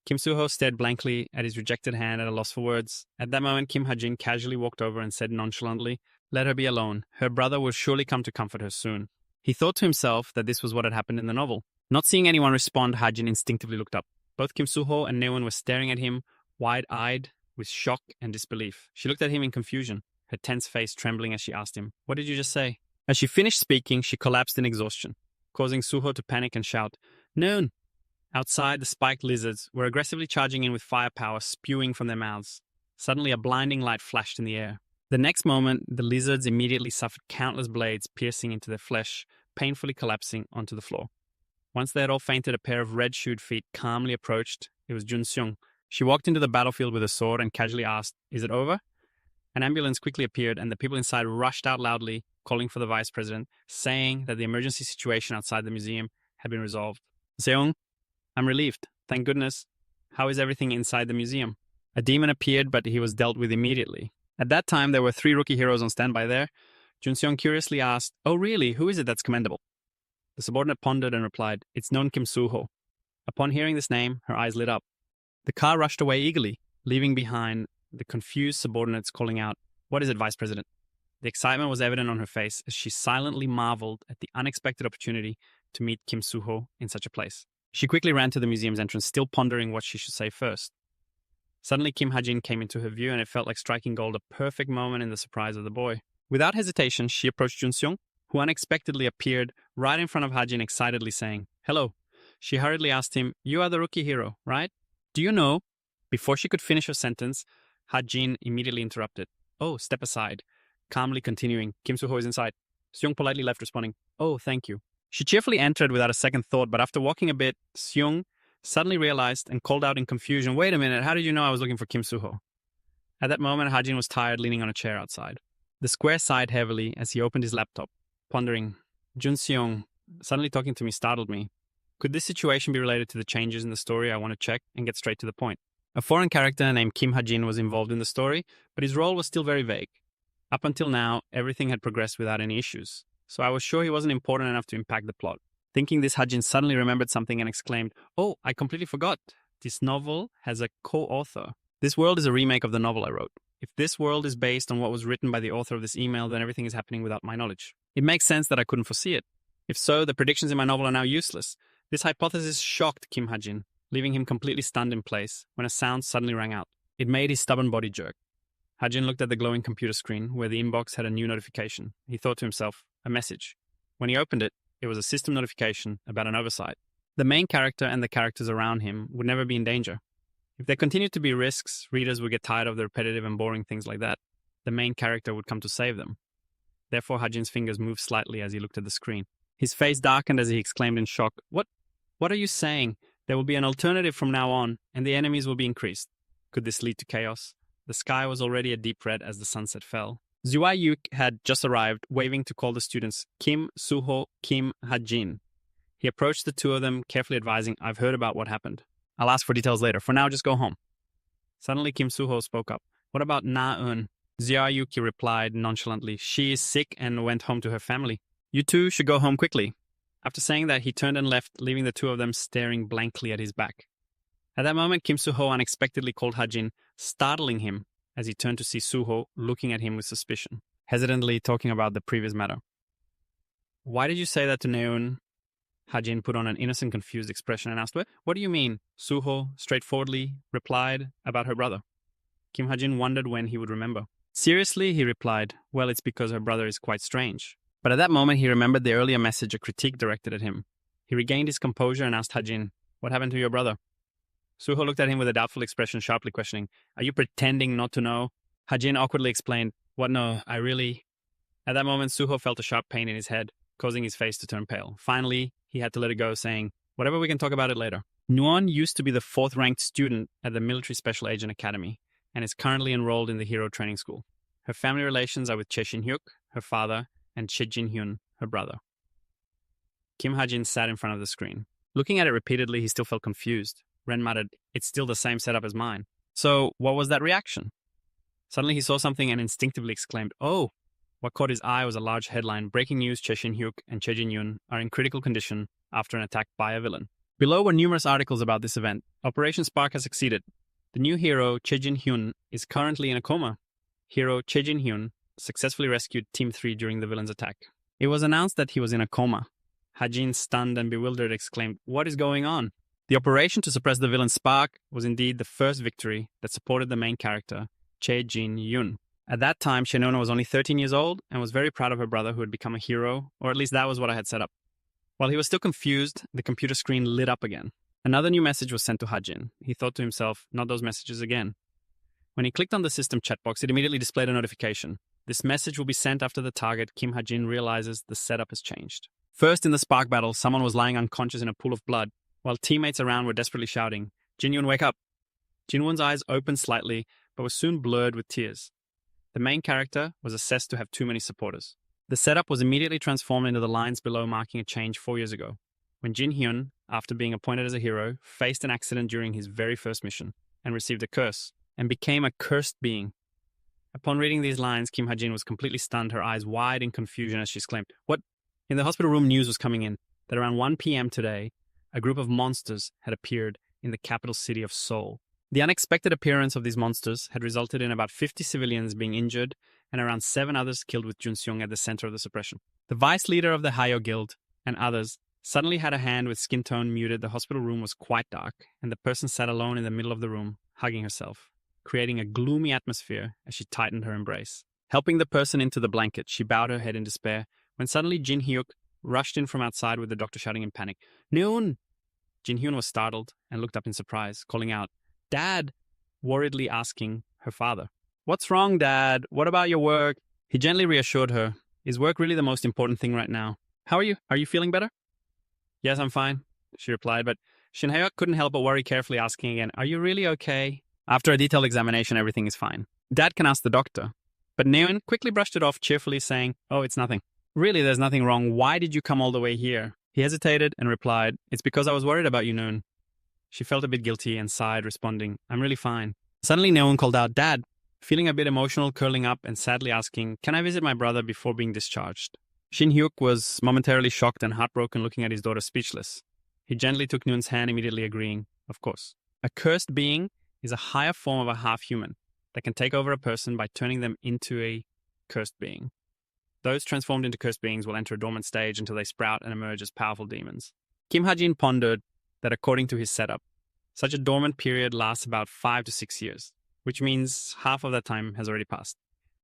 [SPEAKER 1] Kim Soo-ho stared blankly at his rejected hand at a loss for words. At that moment, Kim Hajin casually walked over and said nonchalantly, "Let her be alone. Her brother will surely come to comfort her soon." He thought to himself that this was what had happened in the novel. Not seeing anyone respond, Hajin instinctively looked up. Both Kim Soo-ho and Nguyen were staring at him, wide-eyed, with shock and disbelief. She looked at him in confusion, her tense face trembling as she asked him, "What did you just say?" As she finished speaking, she collapsed in exhaustion, causing Soo-ho to panic and shout, "Nguyen!" Outside, the spiked lizards were aggressively charging in with firepower spewing from their mouths. Suddenly, a blinding light flashed in the air. The next moment, the lizards immediately suffered countless blades piercing into their flesh, painfully collapsing onto the floor. Once they had all fainted, a pair of red-shoed feet calmly approached. It was Jun Seung. She walked into the battlefield with a sword and casually asked, "Is it over?" An ambulance quickly appeared, and the people inside rushed out loudly, calling for the vice president, saying that the emergency situation outside the museum had been resolved. "Seung, I'm relieved. Thank goodness. How is everything inside the museum?" A demon appeared, but he was dealt with immediately. At that time, there were 3 rookie heroes on standby there. Jun Seung curiously asked, "Oh really? Who is it that's commendable?" The subordinate pondered and replied, "It's known Kim Soo-ho." Upon hearing this name, her eyes lit up. The car rushed away eagerly, leaving behind the confused subordinates calling out, "What is it, Vice President?" The excitement was evident on her face as she silently marveled at the unexpected opportunity to meet Kim Soo-ho in such a place. She quickly ran to the museum's entrance, still pondering what she should say first. Suddenly, Kim Hajin came into her view, and it felt like striking gold, a perfect moment in the surprise of the boy. Without hesitation, she approached Jun Seung, who unexpectedly appeared right in front of Hajin, excitedly saying, "Hello." She hurriedly asked him, "You are the rookie hero, right? Do you know?" Before she could finish her sentence, Hajin immediately interrupted. "Oh, step aside." Calmly continuing, "Kim Soo-ho is inside." Seung politely left, responding, "Oh, thank you." She cheerfully entered without a second thought, but after walking a bit, Seung suddenly realized and called out in confusion, "Wait a minute, how did you know I was looking for Kim Soo-ho?" At that moment, Hajin was tired, leaning on a chair outside. The square sighed heavily as he opened his laptop, pondering, "Jun Seung, suddenly talking to me startled me. Could this situation be related to the changes in the story I want to check and get straight to the point? A foreign character named Kim Ha-jin was involved in the story, but his role was still very vague. Up until now, everything had progressed without any issues, so I was sure he wasn't important enough to impact the plot. Thinking this, Ha-jin suddenly remembered something and exclaimed, "Oh, I completely forgot. This novel has a co-author. This world is a remake of the novel I wrote. If this world is based on what was written by the author of this email, then everything is happening without my knowledge. It makes sense that I couldn't foresee it. If so, the predictions in my novel are now useless." This hypothesis shocked Kim Ha-jin, leaving him completely stunned in place when a sound suddenly rang out. It made his stubborn body jerk. Ha-jin looked at the glowing computer screen where the inbox had a new notification. He thought to himself, a message. When he opened it, it was a system notification about an oversight. The main character and the characters around him would never be in danger. If there continued to be risks, readers would get tired of the repetitive and boring things like that. The main character would come to save them. Therefore, Ha-jin's fingers moved slightly as he looked at the screen. His face darkened as he exclaimed in shock, What are you saying? There will be an alternative from now on, and the enemies will be increased. Could this lead to chaos? The sky was already a deep red as the sunset fell. Zhuai-yuk had just arrived, waving to call the students Kim, Suho, Kim, Ha-jin. He approached the two of them, carefully advising, "I've heard about what happened. I'll ask for details later. For now, just go home." Suddenly, Kim Suho spoke up. "What about Na-eun?" Zhuai-yuk replied nonchalantly, "She is sick and went home to her family. You two should go home quickly." After saying that, he turned and left, leaving the two of them staring blankly at his back. At that moment, Kim Suho unexpectedly called Ha-jin, startling him as he turned to see Suho looking at him with suspicion, hesitantly talking about the previous matter. "Why did you say that to Neun?" Ha-jin put on an innocent, confused expression and asked, "What do you mean?" Suho straightforwardly replied, "About her brother." Kim Ha-jin wondered when he would remember. Seriously, he replied, "Well, it's because her brother is quite strange." But at that moment, he remembered the earlier message, a critique directed at him. He regained his composure and asked Ha-jin, "What happened to your brother?" Suho looked at him with a doubtful expression, sharply questioning, "Are you pretending not to know?" Ha-jin awkwardly explained, "What, no, I really..." At that moment, Suho felt a sharp pain in his head, causing his face to turn pale. Finally, he had to let it go, saying, "Whatever, we can talk about it later." Nuon used to be the 4th-ranked student at the Military Special Agent Academy and is currently enrolled in the Hero Training School. Her family relations are with Che Shin-hyuk, her father, and Che Jin-hyun, her brother. Kim Ha-jin sat in front of the screen. Looking at it repeatedly, he still felt confused. Ren muttered, "It's still the same setup as mine." So, what was that reaction? Suddenly he saw something and instinctively exclaimed, "Oh!" What caught his eye was a large headline, "Breaking news, Che Shin-hyuk and Che Jin-hyun are in critical condition after an attack by a villain." Below were numerous articles about this event. Operation Spark has succeeded. The new hero, Che Jin-hyun, is currently in a coma. Hero Che Jin-hyun successfully rescued Team 3 during the villain's attack. It was announced that he was in a coma. Ha-jin, stunned and bewildered, exclaimed, "What is going on?" The operation to suppress the villain's spark was indeed the first victory that supported the main character, Che Jin-hyun. At that time, Shenona was only 13 years old and was very proud of her brother who had become a hero, or at least that was what I had set up. While he was still confused, the computer screen lit up again. Another new message was sent to Ha-jin. He thought to himself, not those messages again. When he clicked on the system chat box, it immediately displayed a notification. This message will be sent after the target, Kim Ha-jin, realizes the setup has changed. First, in the spark battle, someone was lying unconscious in a pool of blood, while teammates around were desperately shouting, "Jin-hyun, wake up!" Jin-won's eyes opened slightly, but were soon blurred with tears. The main character was assessed to have too many supporters. The setup was immediately transformed into the lines below, marking a change 4 years ago, when Jin-hyun, after being appointed as a hero, faced an accident during his very first mission, and received a curse, and became a cursed being. Upon reading these lines, Kim Ha-jin was completely stunned, her eyes wide in confusion as she exclaimed, "What?" In the hospital room, news was coming in that around 1 p.m. today, a group of monsters had appeared in the capital city of Seoul. The unexpected appearance of these monsters had resulted in about 50 civilians being injured and around 7 others killed, with Jun-seong at the center of the suppression. The vice leader of the Hayo Guild and others suddenly had a hand with skin tone muted. The hospital room was quite dark, and the person sat alone in the middle of the room, hugging herself, creating a gloomy atmosphere as she tightened her embrace. Helping the person into the blanket, she bowed her head in despair, when suddenly Jin-hyuk rushed in from outside with the doctor shouting in panic, "Neun!" Jin-hyun was startled and looked up in surprise, calling out, "Dad!" worriedly asking her father, "What's wrong, Dad? What about your work?" He gently reassured her, "Is work really the most important thing right now? How are you? Are you feeling better?" "Yes, I'm fine," she replied, but Shin-hyuk couldn't help but worry, carefully asking again, "Are you really okay?" After a detailed examination, everything is fine. Dad can ask the doctor. But Neon quickly brushed it off, cheerfully saying, "Oh, it's nothing. Really, there's nothing wrong. Why did you come all the way here?" He hesitated and replied, "It's because I was worried about you, Noon." She felt a bit guilty and sighed, responding, "I'm really fine." Suddenly, Noon called out, "Dad," feeling a bit emotional, curling up and sadly asking, "Can I visit my brother before being discharged?" Shin Hyuk was momentarily shocked and heartbroken, looking at his daughter speechless. He gently took Noon's hand, immediately agreeing, "Of course." A cursed being is a higher form of a half-human that can take over a person by turning them into a cursed being. Those transformed into cursed beings will enter a dormant stage until they sprout and emerge as powerful demons. Kim Ha-jin pondered that according to his setup, such a dormant period lasts about 5 to 6 years, which means half of that time has already passed.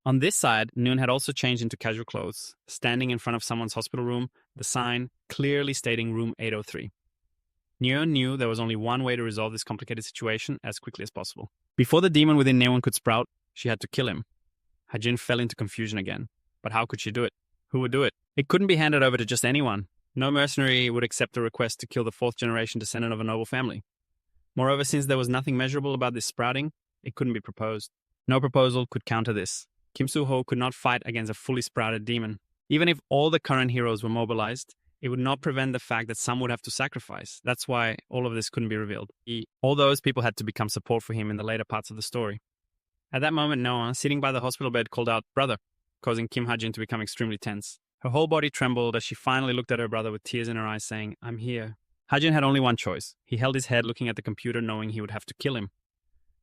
[SPEAKER 1] On this side, Noon had also changed into casual clothes, standing in front of someone's hospital room, the sign clearly stating room 803. Neon knew there was only one way to resolve this complicated situation as quickly as possible. Before the demon within Neon could sprout, she had to kill him. Ha-jin fell into confusion again. But how could she do it? Who would do it? It couldn't be handed over to just anyone. No mercenary would accept a request to kill the fourth-generation descendant of a noble family. Moreover, since there was nothing measurable about this sprouting, it couldn't be proposed. No proposal could counter this. Kim Soo-ho could not fight against a fully sprouted demon. Even if all the current heroes were mobilized, it would not prevent the fact that some would have to sacrifice. That's why all of this couldn't be revealed. All those people had to become support for him in the later parts of the story. At that moment, Noah, sitting by the hospital bed, called out, "Brother," causing Kim Ha-jin to become extremely tense. Her whole body trembled as she finally looked at her brother with tears in her eyes, saying, "I'm here." Ha-jin had only one choice. He held his head, looking at the computer, knowing he would have to kill him.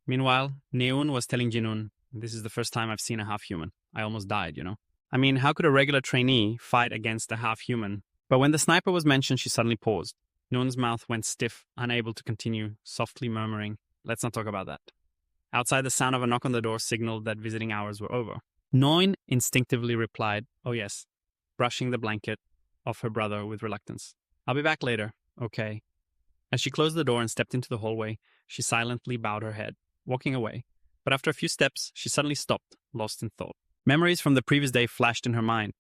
[SPEAKER 1] Meanwhile, Neun was telling Jinun, "This is the first time I've seen a half-human. I almost died, you know? I mean, how could a regular trainee fight against a half-human?" But when the sniper was mentioned, she suddenly paused. Neun's mouth went stiff, unable to continue, softly murmuring, "Let's not talk about that." Outside, the sound of a knock on the door signaled that visiting hours were over. Noin instinctively replied, "Oh yes," brushing the blanket off her brother with reluctance. "I'll be back later, okay." As she closed the door and stepped into the hallway, she silently bowed her head, walking away. But after a few steps, she suddenly stopped, lost in thought. Memories from the previous day flashed in her mind.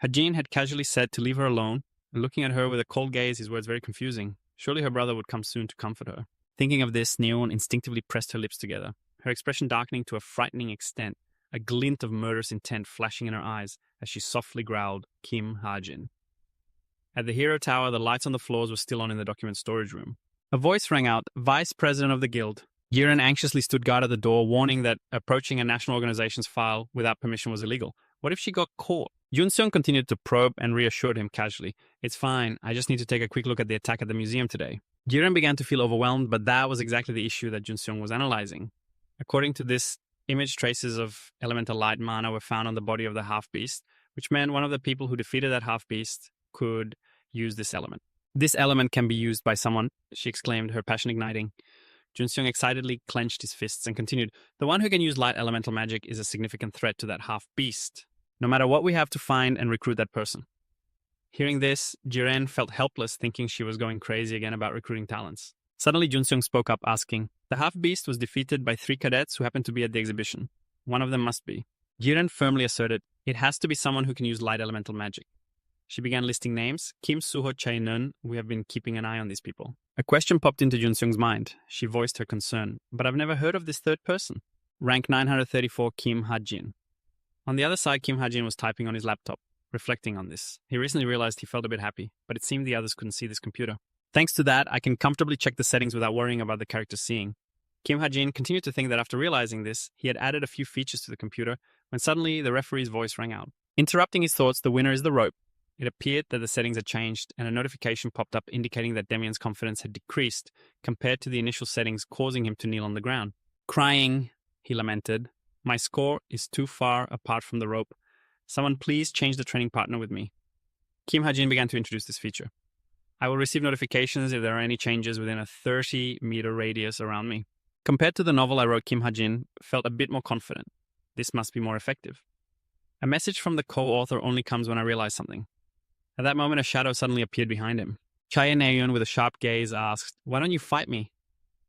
[SPEAKER 1] Ha-jin had casually said to leave her alone, and looking at her with a cold gaze, his words very confusing. Surely her brother would come soon to comfort her. Thinking of this, Neon instinctively pressed her lips together, her expression darkening to a frightening extent, a glint of murderous intent flashing in her eyes as she softly growled, "Kim Ha-jin." At the Hero Tower, the lights on the floors were still on in the document storage room. A voice rang out, "Vice President of the Guild." Jiren anxiously stood guard at the door, warning that approaching a national organization's file without permission was illegal. What if she got caught? Jun-seong continued to probe and reassured him casually, "It's fine, I just need to take a quick look at the attack at the museum today." Jiren began to feel overwhelmed, but that was exactly the issue that Jun-seong was analyzing. According to this, image traces of elemental light mana were found on the body of the half-beast, which meant one of the people who defeated that half-beast could use this element. "This element can be used by someone," she exclaimed, her passion igniting. Jun-seong excitedly clenched his fists and continued, "The one who can use light elemental magic is a significant threat to that half-beast, no matter what we have to find and recruit that person." Hearing this, Jiren felt helpless, thinking she was going crazy again about recruiting talents. Suddenly, Jun-seong spoke up, asking, "The half-beast was defeated by 3 cadets who happened to be at the exhibition. One of them must be." Jiren firmly asserted, "It has to be someone who can use light elemental magic." She began listing names. "Kim Soo-ho, Chae-neun, we have been keeping an eye on these people." A question popped into Jun-seong's mind. She voiced her concern, "But I've never heard of this third person." Rank 934, Kim Ha-jin. On the other side, Kim Ha-jin was typing on his laptop, reflecting on this. He recently realized he felt a bit happy, but it seemed the others couldn't see this computer. Thanks to that, I can comfortably check the settings without worrying about the character seeing. Kim Ha-jin continued to think that after realizing this, he had added a few features to the computer when suddenly the referee's voice rang out. Interrupting his thoughts, the winner is the rope. It appeared that the settings had changed, and a notification popped up indicating that Demian's confidence had decreased compared to the initial settings, causing him to kneel on the ground. Crying, he lamented, "My score is too far apart from the rope. Someone please change the training partner with me." Kim Ha-jin began to introduce this feature. "I will receive notifications if there are any changes within a 30-meter radius around me." Compared to the novel I wrote, Kim Ha-jin felt a bit more confident. This must be more effective. A message from the co-author only comes when I realize something. At that moment, a shadow suddenly appeared behind him. Chae Naeun, with a sharp gaze, asked, "Why don't you fight me?"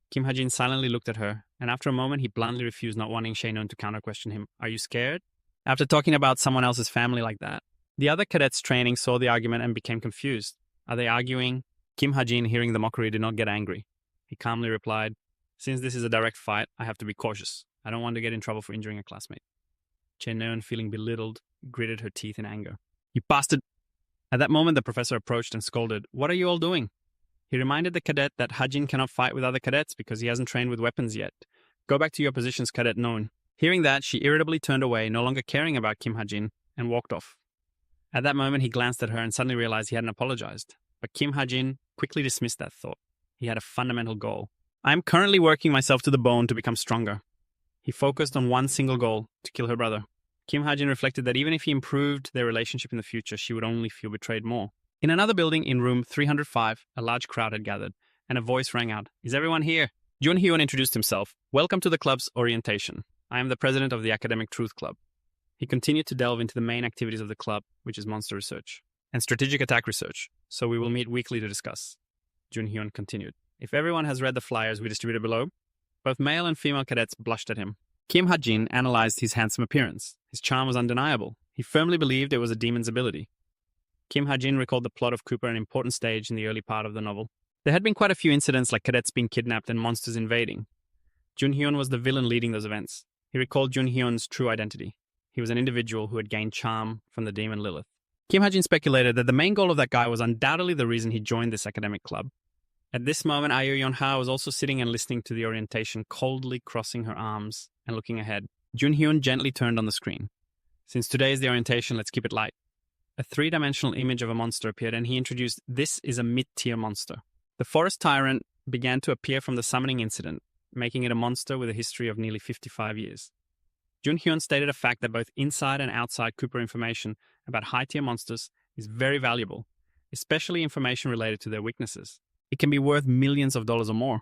[SPEAKER 1] Kim Ha-jin silently looked at her, and after a moment, he bluntly refused, not wanting Chae-neun to counter-question him. "Are you scared?" After talking about someone else's family like that. The other cadets training saw the argument and became confused. Are they arguing? Kim Ha-jin, hearing the mockery, did not get angry. He calmly replied, "Since this is a direct fight, I have to be cautious. I don't want to get in trouble for injuring a classmate." Chae-neun, feeling belittled, gritted her teeth in anger. "You bastard! At that moment, the professor approached and scolded, "What are you all doing?" He reminded the cadet that Hajin cannot fight with other cadets because he hasn't trained with weapons yet. "Go back to your positions, Cadet Non." Hearing that, she irritably turned away, no longer caring about Kim Hajin, and walked off. At that moment, he glanced at her and suddenly realized he hadn't apologized. But Kim Hajin quickly dismissed that thought. He had a fundamental goal. "I am currently working myself to the bone to become stronger." He focused on one single goal, to kill her brother. Kim Hajin reflected that even if he improved their relationship in the future, she would only feel betrayed more. In another building, in room 305, a large crowd had gathered, and a voice rang out, "Is everyone here?" Junhyun introduced himself. "Welcome to the club's orientation. I am the president of the Academic Truth Club." He continued to delve into the main activities of the club, which is monster research and strategic attack research, so we will meet weekly to discuss. Junhyun continued. "If everyone has read the flyers we distributed below." Both male and female cadets blushed at him. Kim Hajin analyzed his handsome appearance. His charm was undeniable. He firmly believed it was a demon's ability. Kim Hajin recalled the plot of Cooper, an important stage in the early part of the novel. There had been quite a few incidents like cadets being kidnapped and monsters invading. Junhyun was the villain leading those events. He recalled Junhyun's true identity. He was an individual who had gained charm from the demon Lilith. Kim Hajin speculated that the main goal of that guy was undoubtedly the reason he joined this academic club. At this moment, Ayu Yonha was also sitting and listening to the orientation, coldly crossing her arms and looking ahead. Junhyun gently turned on the screen. "Since today is the orientation, let's keep it light." A three-dimensional image of a monster appeared, and he introduced, "This is a mid-tier monster." The forest tyrant began to appear from the summoning incident, making it a monster with a history of nearly 55 years. Junhyun stated a fact that both inside and outside Cooper information about high-tier monsters is very valuable, especially information related to their weaknesses. It can be worth millions of dollars or more.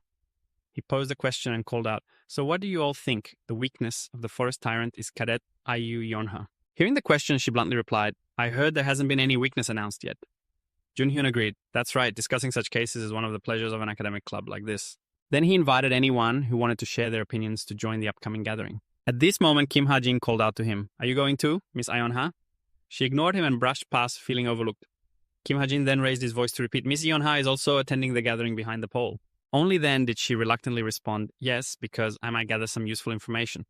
[SPEAKER 1] He posed a question and called out, "So what do you all think the weakness of the forest tyrant is, Cadet Ayu Yonha?" Hearing the question, she bluntly replied, "I heard there hasn't been any weakness announced yet." Junhyun agreed. "That's right, discussing such cases is one of the pleasures of an academic club like this." Then he invited anyone who wanted to share their opinions to join the upcoming gathering. At this moment, Kim Hajin called out to him, "Are you going too, Miss Ayonha?" She ignored him and brushed past, feeling overlooked. Kim Hajin then raised his voice to repeat, "Miss Yonha is also attending the gathering behind the pole." Only then did she reluctantly respond, "Yes, because I might gather some useful information."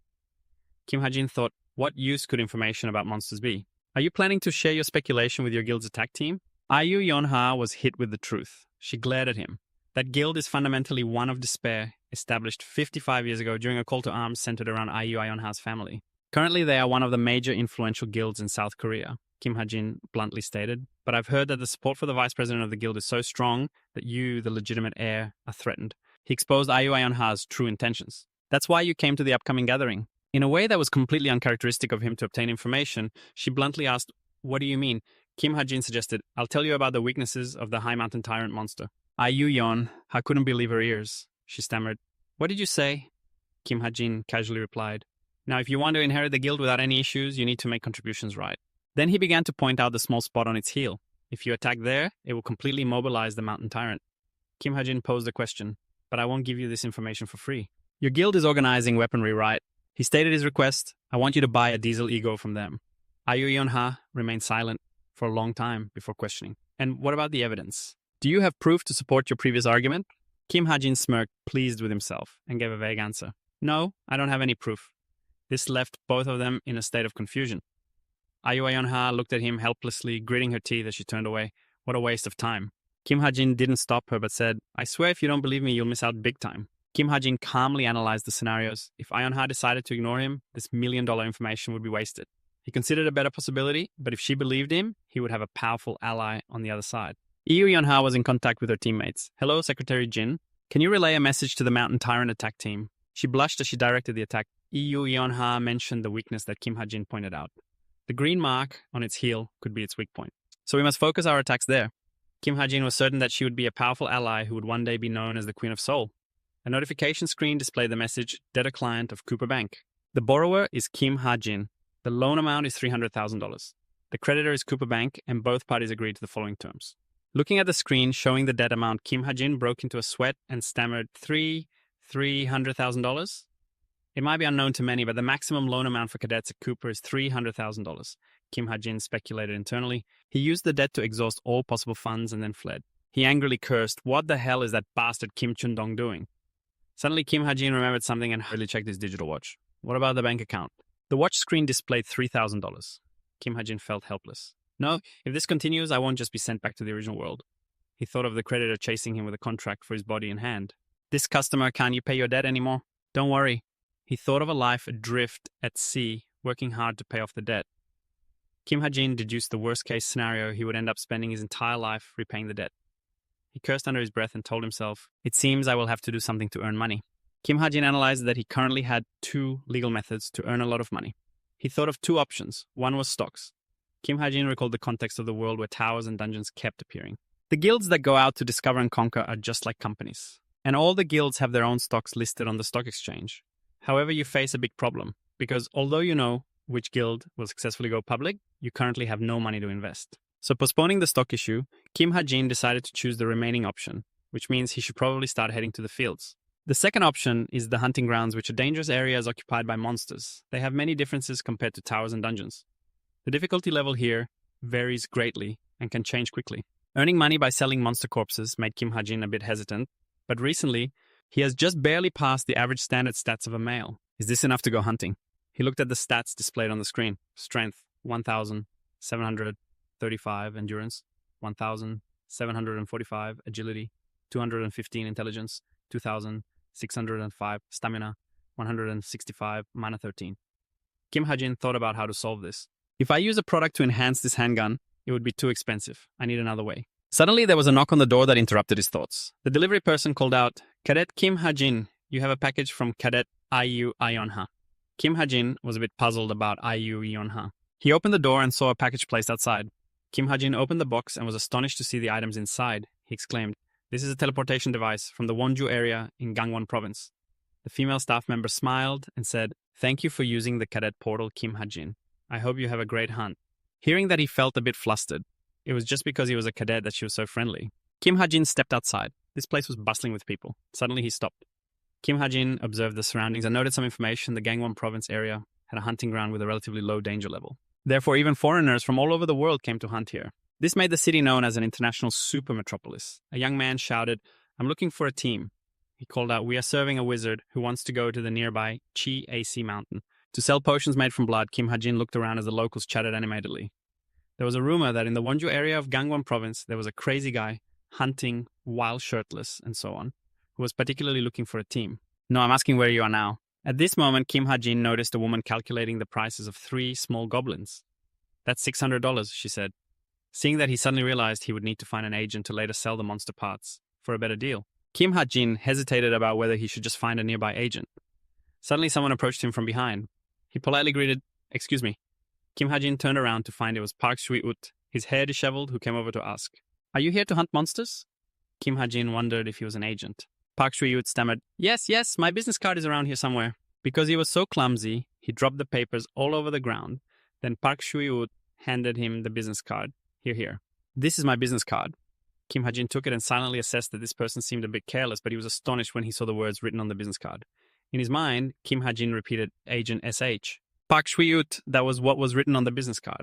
[SPEAKER 1] Kim Hajin thought, what use could information about monsters be? "Are you planning to share your speculation with your guild's attack team?" Ayu Yonha was hit with the truth. She glared at him. That guild is fundamentally one of despair, established 55 years ago during a call to arms centered around Ayu Yonha's family. Currently, they are one of the major influential guilds in South Korea, Kim Hajin bluntly stated. "But I've heard that the support for the vice president of the guild is so strong that you, the legitimate heir, are threatened." He exposed Ayu Yonha's true intentions. "That's why you came to the upcoming gathering." In a way that was completely uncharacteristic of him to obtain information, she bluntly asked, "What do you mean?" Kim Hajin suggested, "I'll tell you about the weaknesses of the high mountain tyrant monster." Ayu Yonha couldn't believe her ears. She stammered, "What did you say?" Kim Hajin casually replied, "Now, if you want to inherit the guild without any issues, you need to make contributions right." Then he began to point out the small spot on its heel. "If you attack there, it will completely mobilize the mountain tyrant." Kim Hajin posed a question, "But I won't give you this information for free." "Your guild is organizing weaponry, right?" He stated his request, "I want you to buy a diesel ego from them." Ayu Yonha remained silent for a long time before questioning. "And what about the evidence? Do you have proof to support your previous argument?" Kim Hajin smirked, pleased with himself, and gave a vague answer. "No, I don't have any proof." This left both of them in a state of confusion. Ayu Yonha looked at him helplessly, gritting her teeth as she turned away. What a waste of time. Kim Hajin didn't stop her but said, "I swear if you don't believe me, you'll miss out big time." Kim Hajin calmly analyzed the scenarios. If Ayonha decided to ignore him, this $1,000,000 information would be wasted. He considered a better possibility, but if she believed him, he would have a powerful ally on the other side. Ayu Yonha was in contact with her teammates. "Hello, Secretary Jin. Can you relay a message to the Mountain Tyrant attack team?" She blushed as she directed the attack. Ayu Yonha mentioned the weakness that Kim Hajin pointed out. The green mark on its heel could be its weak point. "So we must focus our attacks there." Kim Hajin was certain that she would be a powerful ally who would one day be known as the Queen of Seoul. A notification screen displayed the message, "Debtor client of Cooper Bank." The borrower is Kim Hajin. The loan amount is $300,000. The creditor is Cooper Bank, and both parties agreed to the following terms. Looking at the screen showing the debt amount, Kim Hajin broke into a sweat and stammered, $300,000? It might be unknown to many, but the maximum loan amount for cadets at Cooper is $300,000. Kim Hajin speculated internally. He used the debt to exhaust all possible funds and then fled. He angrily cursed, "What the hell is that bastard Kim Chun-dong doing?" Suddenly, Kim Hajin remembered something and hurriedly checked his digital watch. What about the bank account? The watch screen displayed $3,000. Kim Hajin felt helpless. No, if this continues, I won't just be sent back to the original world. He thought of the creditor chasing him with a contract for his body in hand. This customer, can't you pay your debt anymore? Don't worry. He thought of a life adrift at sea, working hard to pay off the debt. Kim Ha-jin deduced the worst-case scenario: he would end up spending his entire life repaying the debt. He cursed under his breath and told himself, "It seems I will have to do something to earn money." Kim Ha-jin analyzed that he currently had 2 legal methods to earn a lot of money. He thought of 2 options. One was stocks. Kim Ha-jin recalled the context of the world where towers and dungeons kept appearing. The guilds that go out to discover and conquer are just like companies, and all the guilds have their own stocks listed on the stock exchange. However, you face a big problem, because although you know which guild will successfully go public, you currently have no money to invest. So postponing the stock issue, Kim Ha-jin decided to choose the remaining option, which means he should probably start heading to the fields. The second option is the hunting grounds, which are dangerous areas occupied by monsters. They have many differences compared to towers and dungeons. The difficulty level here varies greatly and can change quickly. Earning money by selling monster corpses made Kim Ha-jin a bit hesitant, but recently, he has just barely passed the average standard stats of a male. Is this enough to go hunting? He looked at the stats displayed on the screen. Strength, 1,735. Endurance, 1,745. Agility, 215. Intelligence, 2,605. Stamina, 165. Mana 13. Kim Ha-jin thought about how to solve this. If I use a product to enhance this handgun, it would be too expensive. I need another way. Suddenly, there was a knock on the door that interrupted his thoughts. The delivery person called out, "Cadet Kim Ha-jin, you have a package from Cadet IU Ionha." Kim Ha-jin was a bit puzzled about IU Ionha. He opened the door and saw a package placed outside. Kim Ha-jin opened the box and was astonished to see the items inside. He exclaimed, "This is a teleportation device from the Wonju area in Gangwon province." The female staff member smiled and said, "Thank you for using the cadet portal, Kim Ha-jin. I hope you have a great hunt." Hearing that, he felt a bit flustered. It was just because he was a cadet that she was so friendly. Kim Ha-jin stepped outside. This place was bustling with people. Suddenly, he stopped. Kim Ha-jin observed the surroundings and noted some information. The Gangwon province area had a hunting ground with a relatively low danger level. Therefore, even foreigners from all over the world came to hunt here. This made the city known as an international super metropolis. A young man shouted, "I'm looking for a team." He called out, "We are serving a wizard who wants to go to the nearby Chi AC mountain to sell potions made from blood." Kim Ha-jin looked around as the locals chatted animatedly. There was a rumor that in the Wonju area of Gangwon province, there was a crazy guy hunting while shirtless and so on, who was particularly looking for a team. "No, I'm asking where you are now." At this moment, Kim Ha-jin noticed a woman calculating the prices of 3 small goblins. "That's $600, she said. Seeing that, he suddenly realized he would need to find an agent to later sell the monster parts for a better deal. Kim Ha-jin hesitated about whether he should just find a nearby agent. Suddenly, someone approached him from behind. He politely greeted, "Excuse me." Kim Ha-jin turned around to find it was Park Shui-ut, his hair disheveled, who came over to ask, "Are you here to hunt monsters?" Kim Ha-jin wondered if he was an agent. Park Shui-ut stammered, Yes, my business card is around here somewhere." Because he was so clumsy, he dropped the papers all over the ground. Then Park Shui-ut handed him the business card. Here. "This is my business card." Kim Ha-jin took it and silently assessed that this person seemed a bit careless, but he was astonished when he saw the words written on the business card. In his mind, Kim Ha-jin repeated, "Agent SH." Park Shui-ut, that was what was written on the business card.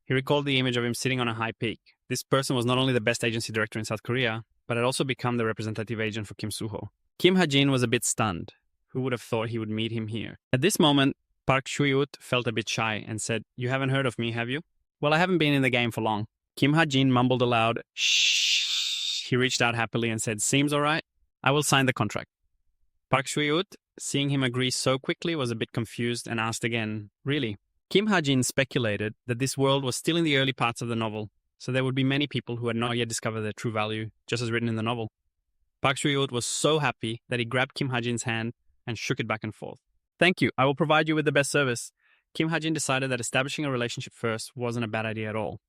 [SPEAKER 1] He recalled the image of him sitting on a high peak. This person was not only the best agency director in South Korea, but had also become the representative agent for Kim Soo-ho. Kim Ha-jin was a bit stunned. Who would have thought he would meet him here? At this moment, Park Shui-ut felt a bit shy and said, "You haven't heard of me, have you?" "Well, I haven't been in the game for long." Kim Ha-jin mumbled aloud, "Shh." He reached out happily and said, "Seems all right. I will sign the contract." Park Shui-ut, seeing him agree so quickly, was a bit confused and asked again, "Really?" Kim Ha-jin speculated that this world was still in the early parts of the novel, so there would be many people who had not yet discovered their true value, just as written in the novel. Park Shui-ut was so happy that he grabbed Kim Ha-jin's hand and shook it back and forth. "Thank you. I will provide you with the best service." Kim Ha-jin decided that establishing a relationship first wasn't a bad idea at all.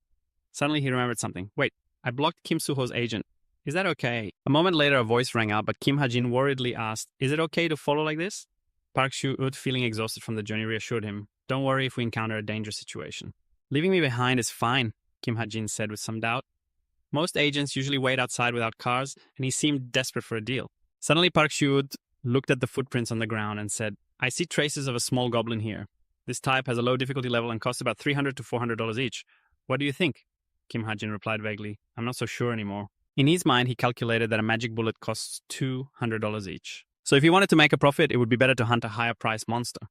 [SPEAKER 1] Suddenly, he remembered something. "Wait, I blocked Kim Soo-ho's agent. Is that okay?" A moment later, a voice rang out, but Kim Ha-jin worriedly asked, "Is it okay to follow like this?" Park Shui-ut, feeling exhausted from the journey, reassured him, "Don't worry if we encounter a dangerous situation." "Leaving me behind is fine," Kim Ha-jin said with some doubt. Most agents usually wait outside without cars, and he seemed desperate for a deal. Suddenly, Park Shui-ut looked at the footprints on the ground and said, "I see traces of a small goblin here. This type has a low difficulty level and costs about $300 to $400 each. What do you think?" Kim Ha-jin replied vaguely, "I'm not so sure anymore." In his mind, he calculated that a magic bullet costs $200 each. So if he wanted to make a profit, it would be better to hunt a higher priced monster.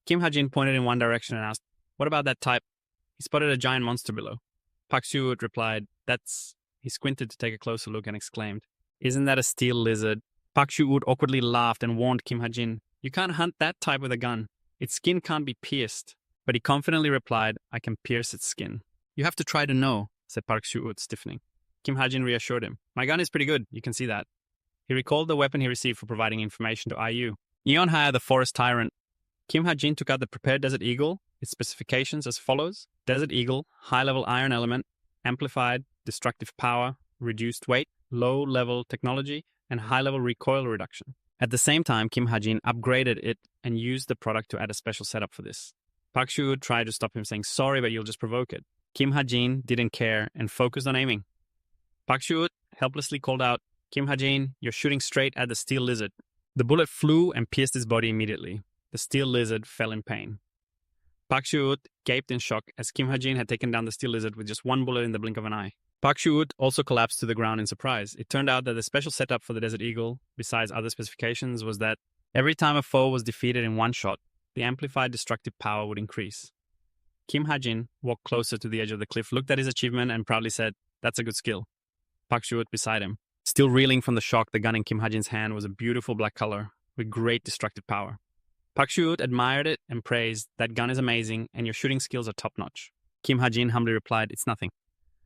[SPEAKER 1] Kim Ha-jin pointed in one direction and asked, "What about that type?" He spotted a giant monster below. Park Soo-wood replied, "That's..." He squinted to take a closer look and exclaimed, "Isn't that a steel lizard?" Park Soo-wood awkwardly laughed and warned Kim Ha-jin, "You can't hunt that type with a gun. Its skin can't be pierced." But he confidently replied, "I can pierce its skin." "You have to try to know," said Park Soo-wood, stiffening. Kim Ha-jin reassured him, "My gun is pretty good, you can see that." He recalled the weapon he received for providing information to IU. Yeon-ha, the forest tyrant. Kim Ha-jin took out the prepared Desert Eagle, its specifications as follows: Desert Eagle, high-level iron element, amplified, destructive power, reduced weight, low-level technology, and high-level recoil reduction. At the same time, Kim Ha-jin upgraded it and used the product to add a special setup for this. Park Soo-wood tried to stop him, saying, "Sorry, but you'll just provoke it." Kim Ha-jin didn't care and focused on aiming. Park Soo-wood helplessly called out, "Kim Ha-jin, you're shooting straight at the steel lizard." The bullet flew and pierced his body immediately. The steel lizard fell in pain. Park Soo-wood gaped in shock as Kim Ha-jin had taken down the steel lizard with just one bullet in the blink of an eye. Park Soo-wood also collapsed to the ground in surprise. It turned out that the special setup for the Desert Eagle, besides other specifications, was that every time a foe was defeated in one shot, the amplified destructive power would increase. Kim Ha-jin walked closer to the edge of the cliff, looked at his achievement, and proudly said, "That's a good skill." Park Soo-wood beside him, still reeling from the shock, the gun in Kim Ha-jin's hand was a beautiful black color with great destructive power. Park Soo-wood admired it and praised, "That gun is amazing and your shooting skills are top-notch." Kim Ha-jin humbly replied, "It's nothing."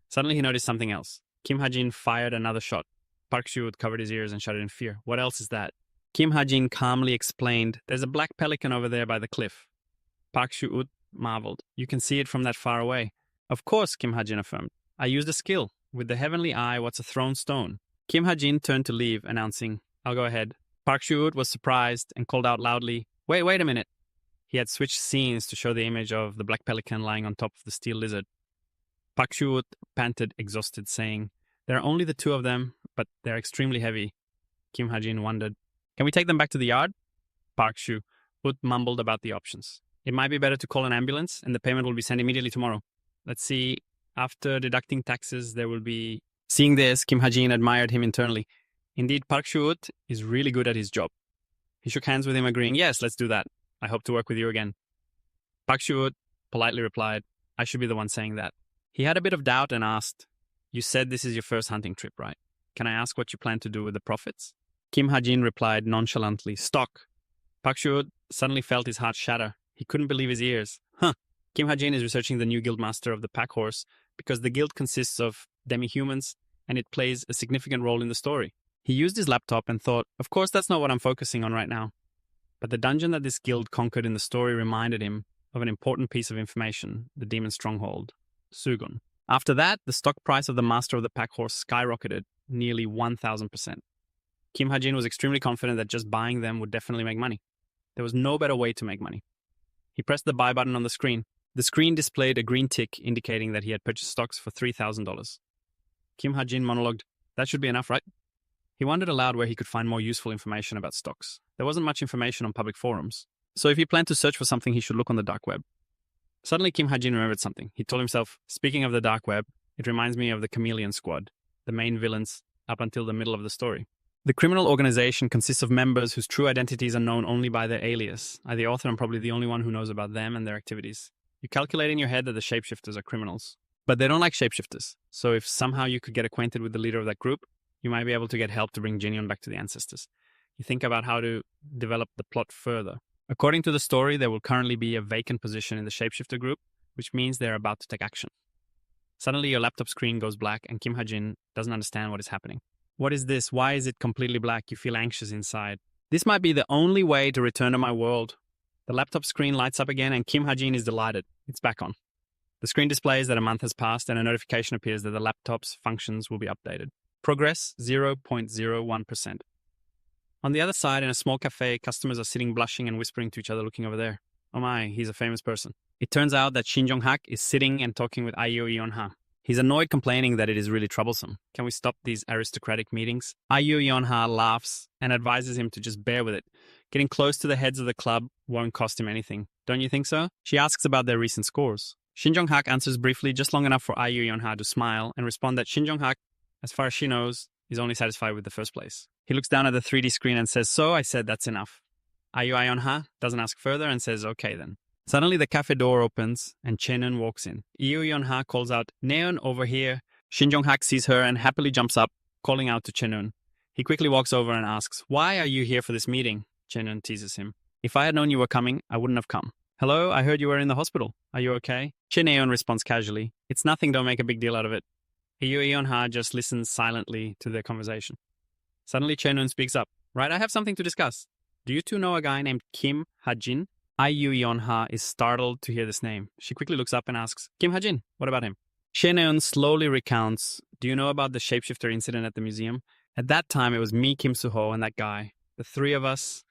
[SPEAKER 1] Suddenly he noticed something else. Kim Ha-jin fired another shot. Park Soo-wood covered his ears and shouted in fear, "What else is that?" Kim Ha-jin calmly explained, "There's a black pelican over there by the cliff." Park Soo-wood marveled, "You can see it from that far away." "Of course," Kim Ha-jin affirmed. "I used a skill. With the heavenly eye, what's a thrown stone?" Kim Ha-jin turned to leave, announcing, "I'll go ahead." Park Soo-wood was surprised and called out loudly, Wait a minute." He had switched scenes to show the image of the black pelican lying on top of the steel lizard. Park Soo-wood panted, exhausted, saying, "There are only the two of them, but they're extremely heavy." Kim Ha-jin wondered, "Can we take them back to the yard?" Park Soo-wood mumbled about the options. "It might be better to call an ambulance, and the payment will be sent immediately tomorrow. Let's see, after deducting taxes, there will be..." Seeing this, Kim Ha-jin admired him internally. Indeed, Park Soo-wood is really good at his job. He shook hands with him, agreeing, "Yes, let's do that. I hope to work with you again." Park Soo-wood politely replied, "I should be the one saying that." He had a bit of doubt and asked, "You said this is your first hunting trip, right? Can I ask what you plan to do with the profits?" Kim Ha-jin replied nonchalantly, "Stock." Park Soo-wood suddenly felt his heart shatter. He couldn't believe his ears. Kim Ha-jin is researching the new guildmaster of the pack horse because the guild consists of demi-humans and it plays a significant role in the story. He used his laptop and thought, of course that's not what I'm focusing on right now. But the dungeon that this guild conquered in the story reminded him of an important piece of information, the demon stronghold, Sugun. After that, the stock price of the master of the pack horse skyrocketed nearly 1,000%. Kim Ha-jin was extremely confident that just buying them would definitely make money. There was no better way to make money. He pressed the buy button on the screen. The screen displayed a green tick indicating that he had purchased stocks for $3,000. Kim Ha-jin monologued, "That should be enough, right?" He wondered aloud where he could find more useful information about stocks. There wasn't much information on public forums, so if he planned to search for something, he should look on the dark web. Suddenly, Kim Ha-jin remembered something. He told himself, "Speaking of the dark web, it reminds me of the Chameleon Squad, the main villains up until the middle of the story." The criminal organization consists of members whose true identities are known only by their alias. I, the author, am probably the only one who knows about them and their activities. You calculate in your head that the shapeshifters are criminals. But they don't like shapeshifters, so if somehow you could get acquainted with the leader of that group, you might be able to get help to bring Jinyeon back to the ancestors. You think about how to develop the plot further. According to the story, there will currently be a vacant position in the shapeshifter group, which means they're about to take action. Suddenly, your laptop screen goes black and Kim Ha-jin doesn't understand what is happening. What is this? Why is it completely black? You feel anxious inside. This might be the only way to return to my world. The laptop screen lights up again and Kim Ha-jin is delighted. It's back on. The screen displays that a month has passed and a notification appears that the laptop's functions will be updated. Progress 0.01%. On the other side, in a small cafe, customers are sitting blushing and whispering to each other looking over there. Oh my, he's a famous person. It turns out that Shin Jong-hak is sitting and talking with Ayo Yeon-ha. He's annoyed, complaining that it is really troublesome. Can we stop these aristocratic meetings? Ayo Yeon-ha laughs and advises him to just bear with it. Getting close to the heads of the club won't cost him anything. Don't you think so? She asks about their recent scores. Shin Jong-hak answers briefly, just long enough for Ayo Yeon-ha to smile and respond that Shin Jong-hak, as far as she knows, is only satisfied with the first place. He looks down at the 3D screen and says, "So?" I said, "That's enough." Ayo Yeon-ha doesn't ask further and says, "Okay then." Suddenly, the cafe door opens and Chenon walks in. Eo Yeon-ha calls out, "Neon, over here." Shin Jong-hak sees her and happily jumps up, calling out to Chenon. He quickly walks over and asks, "Why are you here for this meeting?" Chenon teases him. "If I had known you were coming, I wouldn't have come." "Hello, I heard you were in the hospital. Are you okay?" Shin Eon responds casually, "It's nothing, don't make a big deal out of it." Eo Yeon-ha just listens silently to their conversation. Suddenly, Chenon speaks up. "Right, I have something to discuss. Do you two know a guy named Kim Ha-jin?" Io Yeon-ha is startled to hear this name. She quickly looks up and asks, "Kim Ha-jin, what about him?" Shin-eun slowly recounts, "Do you know about the shapeshifter incident at the museum? At that time, it was me, Kim Soo-ho, and that guy. The three of us."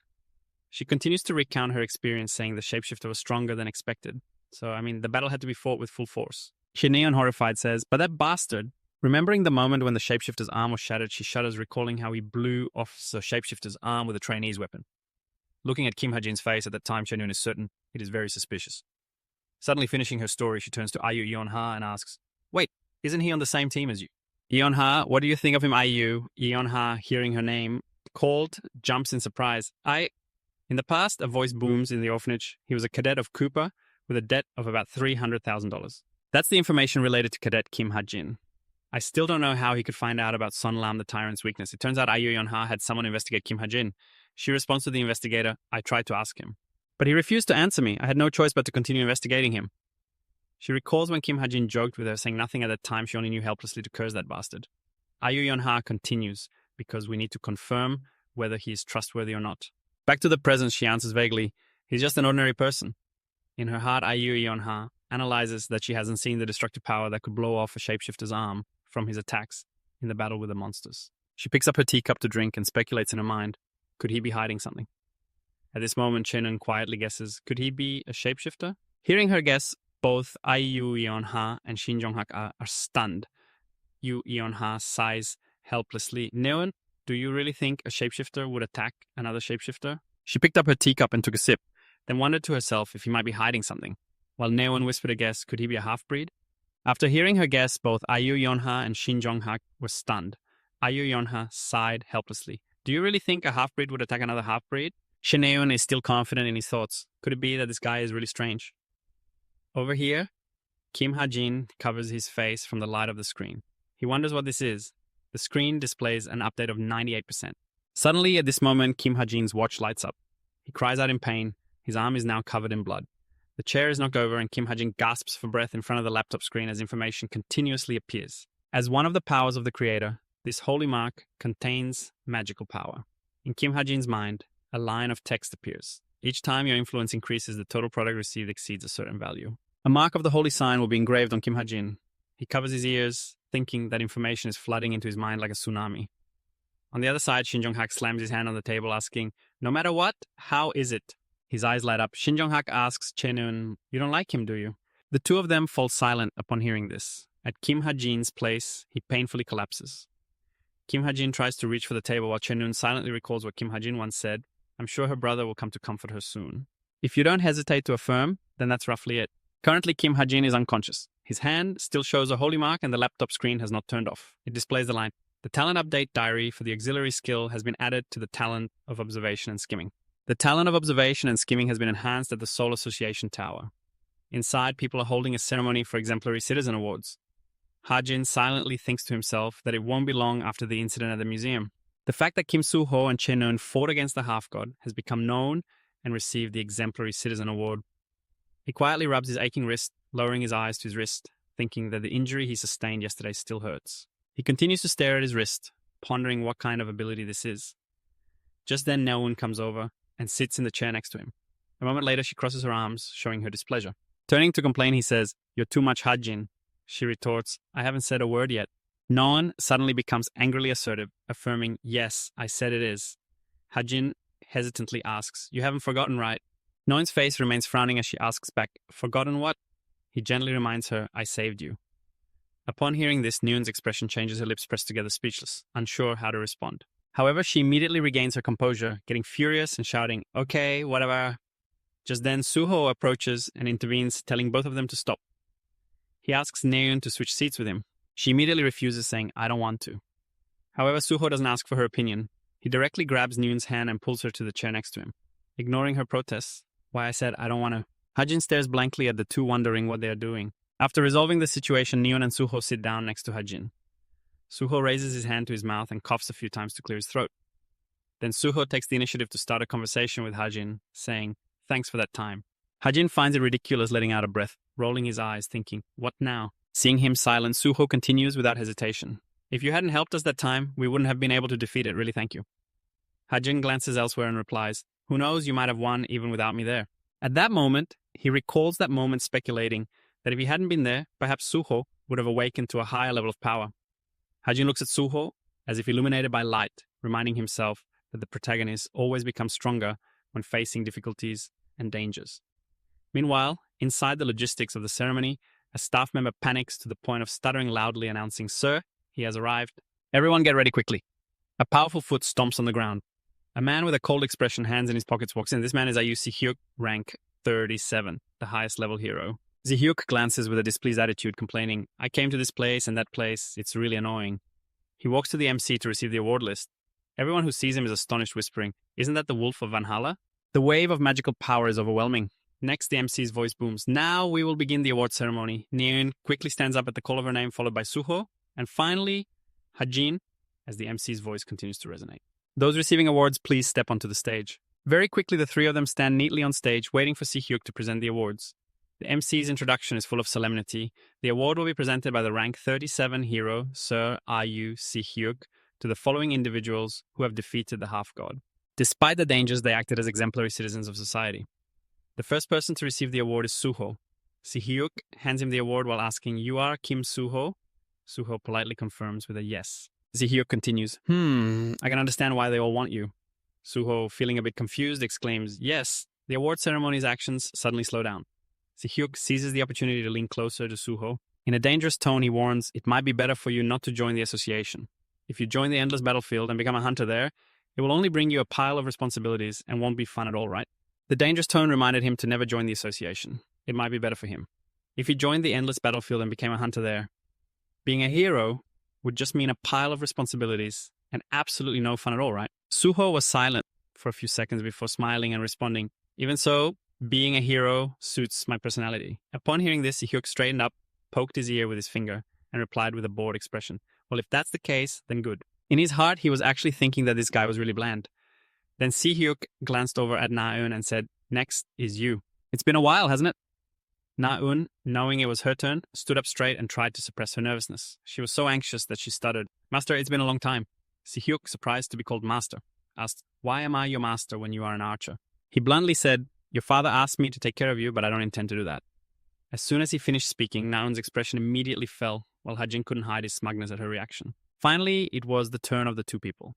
[SPEAKER 1] She continues to recount her experience, saying the shapeshifter was stronger than expected. So, the battle had to be fought with full force. Shin-eun, horrified, says, "But that bastard." Remembering the moment when the shapeshifter's arm was shattered, she shudders, recalling how he blew off the shapeshifter's arm with a trainee's weapon. Looking at Kim Ha-jin's face at that time, Shin-eun is certain it is very suspicious. Suddenly finishing her story, she turns to Ayu Yeon-ha and asks, "Wait, isn't he on the same team as you?" Yeon-ha, what do you think of him, Ayu? Yeon-ha, hearing her name called, jumps in surprise. In the past, a voice booms in the orphanage. He was a cadet of Cooper with a debt of about $300,000. That's the information related to Cadet Kim Ha-jin. I still don't know how he could find out about Son Lam the Tyrant's weakness. It turns out Ayu Yeon-ha had someone investigate Kim Ha-jin. She responds to the investigator, "I tried to ask him, but he refused to answer me. I had no choice but to continue investigating him." She recalls when Kim Ha-jin joked with her, saying nothing at that time. She only knew helplessly to curse that bastard. Ayu Yeon-ha continues, "Because we need to confirm whether he is trustworthy or not." Back to the present, she answers vaguely, "He's just an ordinary person." In her heart, Ayu Yeon-ha analyzes that she hasn't seen the destructive power that could blow off a shapeshifter's arm from his attacks in the battle with the monsters. She picks up her teacup to drink and speculates in her mind, could he be hiding something? At this moment, Chenon quietly guesses, could he be a shapeshifter? Hearing her guess, both Ayu Yeon-ha and Shin Jong-hak are stunned. Yu Yeon-ha sighs helplessly. "Neon, do you really think a shapeshifter would attack another shapeshifter?" She picked up her teacup and took a sip, then wondered to herself if he might be hiding something, while Neon whispered a guess, could he be a half-breed? After hearing her guess, both Ayu Yeon-ha and Shin Jong-hak were stunned. Ayu Yeon-ha sighed helplessly. "Do you really think a half-breed would attack another half-breed?" Shin Eun is still confident in his thoughts. Could it be that this guy is really strange? Over here, Kim Ha-jin covers his face from the light of the screen. He wonders what this is. The screen displays an update of 98%. Suddenly, at this moment, Kim Ha-jin's watch lights up. He cries out in pain. His arm is now covered in blood. The chair is knocked over and Kim Ha-jin gasps for breath in front of the laptop screen as information continuously appears. As one of the powers of the creator, this holy mark contains magical power. In Kim Ha-jin's mind, a line of text appears. Each time your influence increases, the total product received exceeds a certain value. A mark of the holy sign will be engraved on Kim Ha-jin. He covers his ears, thinking that information is flooding into his mind like a tsunami. On the other side, Shin Jong-hak slams his hand on the table, asking, "No matter what, how is it?" His eyes light up. Shin Jong-hak asks Cheon, "You don't like him, do you?" The two of them fall silent upon hearing this. At Kim Ha-jin's place, he painfully collapses. Kim Ha-jin tries to reach for the table while Cheon silently recalls what Kim Ha-jin once said, "I'm sure her brother will come to comfort her soon." If you don't hesitate to affirm, then that's roughly it. Currently, Kim Ha-jin is unconscious. His hand still shows a holy mark and the laptop screen has not turned off. It displays the line, "The talent update diary for the auxiliary skill has been added to the talent of observation and skimming." The talent of observation and skimming has been enhanced at the Seoul Association Tower. Inside, people are holding a ceremony for Exemplary Citizen Awards. Ha-jin silently thinks to himself that it won't be long after the incident at the museum. The fact that Kim Soo-ho and Cheon fought against the half-god has become known and received the Exemplary Citizen Award. He quietly rubs his aching wrist, lowering his eyes to his wrist, thinking that the injury he sustained yesterday still hurts. He continues to stare at his wrist, pondering what kind of ability this is. Just then, Naeun comes over and sits in the chair next to him. A moment later, she crosses her arms, showing her displeasure. Turning to complain, he says, "You're too much, Ha-jin." She retorts, "I haven't said a word yet." Naeun suddenly becomes angrily assertive, affirming, "Yes, I said it is." Ha-jin hesitantly asks, "You haven't forgotten, right?" Naeun's face remains frowning as she asks back, "Forgotten what?" He gently reminds her, "I saved you." Upon hearing this, Naeun's expression changes, her lips pressed together, speechless, unsure how to respond. However, she immediately regains her composure, getting furious and shouting, "Okay, whatever." Just then, Soo-ho approaches and intervenes, telling both of them to stop. He asks Naeun to switch seats with him. She immediately refuses, saying, "I don't want to." However, Soo-ho doesn't ask for her opinion. He directly grabs Naeun's hand and pulls her to the chair next to him. Ignoring her protests, "Why, I said I don't want to." Hajin stares blankly at the two, wondering what they are doing. After resolving the situation, Neon and Suho sit down next to Hajin. Suho raises his hand to his mouth and coughs a few times to clear his throat. Then Suho takes the initiative to start a conversation with Hajin, saying, "Thanks for that time." Hajin finds it ridiculous letting out a breath, rolling his eyes, thinking, "What now?" Seeing him silent, Suho continues without hesitation. "If you hadn't helped us that time, we wouldn't have been able to defeat it, really thank you." Hajin glances elsewhere and replies, "Who knows, you might have won even without me there." At that moment, he recalls that moment, speculating that if he hadn't been there, perhaps Suho would have awakened to a higher level of power. Hajin looks at Suho as if illuminated by light, reminding himself that the protagonist always becomes stronger when facing difficulties and dangers. Meanwhile, inside the logistics of the ceremony, a staff member panics to the point of stuttering loudly, announcing, "Sir, he has arrived. Everyone get ready quickly." A powerful foot stomps on the ground. A man with a cold expression, hands in his pockets, walks in. This man is Ayu Si-hyuk, rank 37, the highest level hero. Si-hyuk glances with a displeased attitude, complaining, "I came to this place and that place. It's really annoying." He walks to the MC to receive the award list. Everyone who sees him is astonished, whispering, "Isn't that the Wolf of Valhalla?" The wave of magical power is overwhelming. Next, the MC's voice booms. "Now we will begin the award ceremony." Neon quickly stands up at the call of her name, followed by Suho, and finally, Hajin, as the MC's voice continues to resonate. "Those receiving awards, please step onto the stage." Very quickly, the three of them stand neatly on stage, waiting for Si-hyuk to present the awards. The MC's introduction is full of solemnity. The award will be presented by the rank 37 hero, Sir Ayu Si-hyuk, to the following individuals who have defeated the half-god. Despite the dangers, they acted as exemplary citizens of society. The first person to receive the award is Suho. Si-hyuk hands him the award while asking, "You are Kim Suho?" Suho politely confirms with a yes. Si-hyuk continues, I can understand why they all want you." Suho, feeling a bit confused, exclaims, "Yes." The award ceremony's actions suddenly slow down. Si-hyuk seizes the opportunity to lean closer to Suho. In a dangerous tone, he warns, "It might be better for you not to join the association. If you join the endless battlefield and become a hunter there, it will only bring you a pile of responsibilities and won't be fun at all, right?" The dangerous tone reminded him to never join the association. It might be better for him. If he joined the endless battlefield and became a hunter there, being a hero would just mean a pile of responsibilities and absolutely no fun at all, right? Suho was silent for a few seconds before smiling and responding, "Even so, being a hero suits my personality." Upon hearing this, Si-hyuk straightened up, poked his ear with his finger, and replied with a bored expression, "Well, if that's the case, then good." In his heart, he was actually thinking that this guy was really bland. Then Si-hyuk glanced over at Na-eun and said, "Next is you. It's been a while, hasn't it?" Na-eun, knowing it was her turn, stood up straight and tried to suppress her nervousness. She was so anxious that she stuttered, "Master, it's been a long time." Si-hyuk, surprised to be called master, asked, "Why am I your master when you are an archer?" He bluntly said, "Your father asked me to take care of you, but I don't intend to do that." As soon as he finished speaking, Na-eun's expression immediately fell, while Hajin couldn't hide his smugness at her reaction. Finally, it was the turn of the two people.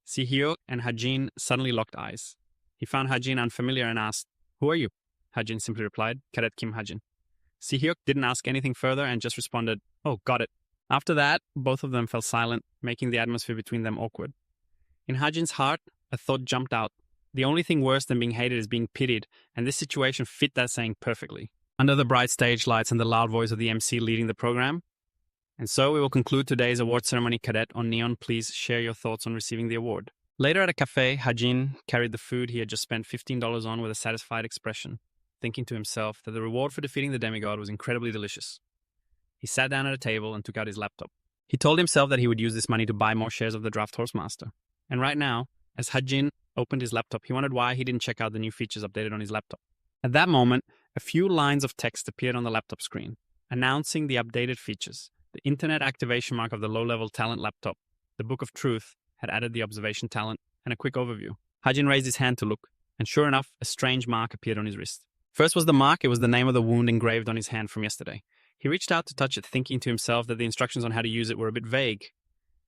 [SPEAKER 1] Si-hyuk and Hajin suddenly locked eyes. He found Hajin unfamiliar and asked, "Who are you?" Hajin simply replied, "Cadet Kim Hajin." Si-hyuk didn't ask anything further and just responded, "Oh, got it." After that, both of them fell silent, making the atmosphere between them awkward. In Hajin's heart, a thought jumped out. The only thing worse than being hated is being pitied, and this situation fit that saying perfectly. Under the bright stage lights and the loud voice of the MC leading the program. And so we will conclude today's award ceremony. Cadet on Neon, please share your thoughts on receiving the award. Later at a cafe, Hajin carried the food he had just spent $15 on with a satisfied expression, thinking to himself that the reward for defeating the demigod was incredibly delicious. He sat down at a table and took out his laptop. He told himself that he would use this money to buy more shares of the Draft Horsemaster. And right now, as Hajin opened his laptop, he wondered why he didn't check out the new features updated on his laptop. At that moment, a few lines of text appeared on the laptop screen, announcing the updated features. The internet activation mark of the low-level talent laptop, the Book of Truth, had added the observation talent, and a quick overview. Hajin raised his hand to look, and sure enough, a strange mark appeared on his wrist. First was the mark. It was the name of the wound engraved on his hand from yesterday. He reached out to touch it, thinking to himself that the instructions on how to use it were a bit vague.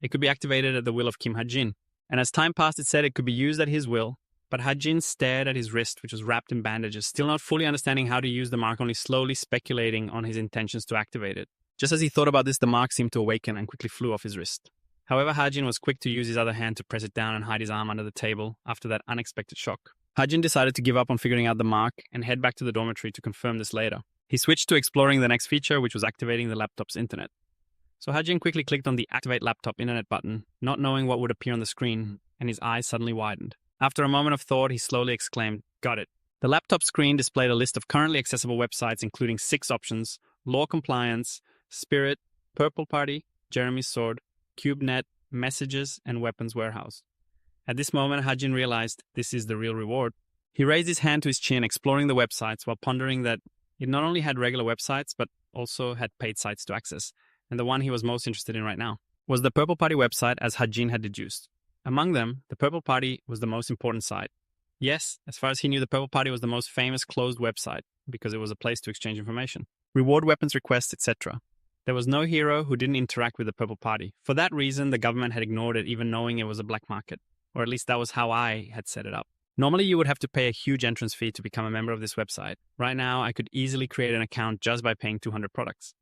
[SPEAKER 1] It could be activated at the will of Kim Hajin, and as time passed, it said it could be used at his will. But Hajin stared at his wrist, which was wrapped in bandages, still not fully understanding how to use the mark, only slowly speculating on his intentions to activate it. Just as he thought about this, the mark seemed to awaken and quickly flew off his wrist. However, Hajin was quick to use his other hand to press it down and hide his arm under the table after that unexpected shock. Hajin decided to give up on figuring out the mark and head back to the dormitory to confirm this later. He switched to exploring the next feature, which was activating the laptop's internet. So Hajin quickly clicked on the Activate Laptop Internet button, not knowing what would appear on the screen, and his eyes suddenly widened. After a moment of thought, he slowly exclaimed, "Got it." The laptop screen displayed a list of currently accessible websites, including 6 options: Law Compliance, Spirit, Purple Party, Jeremy's Sword, CubeNet, Messages, and Weapons Warehouse. At this moment, Hajin realized this is the real reward. He raised his hand to his chin, exploring the websites while pondering that it not only had regular websites, but also had paid sites to access, and the one he was most interested in right now was the Purple Party website, as Hajin had deduced. Among them, the Purple Party was the most important site. Yes, as far as he knew, the Purple Party was the most famous closed website because it was a place to exchange information, reward weapons requests, etc. There was no hero who didn't interact with the Purple Party. For that reason, the government had ignored it, even knowing it was a black market. Or at least that was how I had set it up. Normally, you would have to pay a huge entrance fee to become a member of this website. Right now, I could easily create an account just by paying 200 products.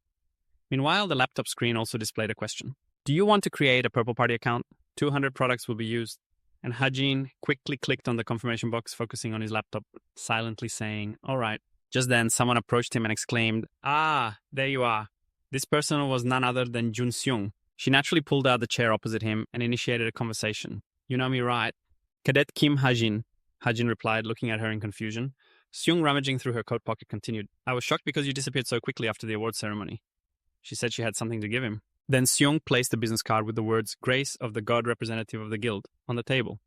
[SPEAKER 1] Meanwhile, the laptop screen also displayed a question. Do you want to create a Purple Party account? 200 products will be used. And Hajin quickly clicked on the confirmation box, focusing on his laptop, silently saying, "All right." Just then, someone approached him and exclaimed, "Ah, there you are." This person was none other than Jun Seung. She naturally pulled out the chair opposite him and initiated a conversation. "You know me, right?" "Cadet Kim Hajin," Hajin replied, looking at her in confusion. Seung, rummaging through her coat pocket, continued, "I was shocked because you disappeared so quickly after the award ceremony." She said she had something to give him. Then Seung placed a business card with the words "Grace of the God Representative of the Guild" on the table.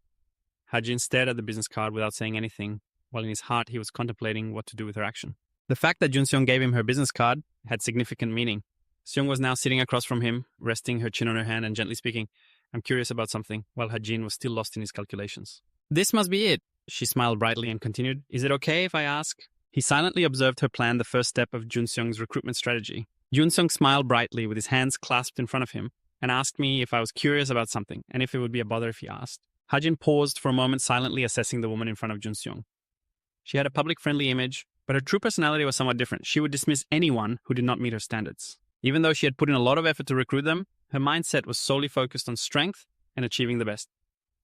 [SPEAKER 1] Hajin stared at the business card without saying anything, while in his heart he was contemplating what to do with her action. The fact that Jun Seung gave him her business card had significant meaning. Seung was now sitting across from him, resting her chin on her hand and gently speaking, "I'm curious about something," while Hajin was still lost in his calculations. "This must be it," she smiled brightly and continued, "Is it okay if I ask?" He silently observed her plan, the first step of Jun Seung's recruitment strategy. Jun Seung smiled brightly with his hands clasped in front of him and asked me if I was curious about something and if it would be a bother if he asked. Hajin paused for a moment, silently assessing the woman in front of Jun Seung. She had a public-friendly image, but her true personality was somewhat different. She would dismiss anyone who did not meet her standards. Even though she had put in a lot of effort to recruit them, her mindset was solely focused on strength and achieving the best.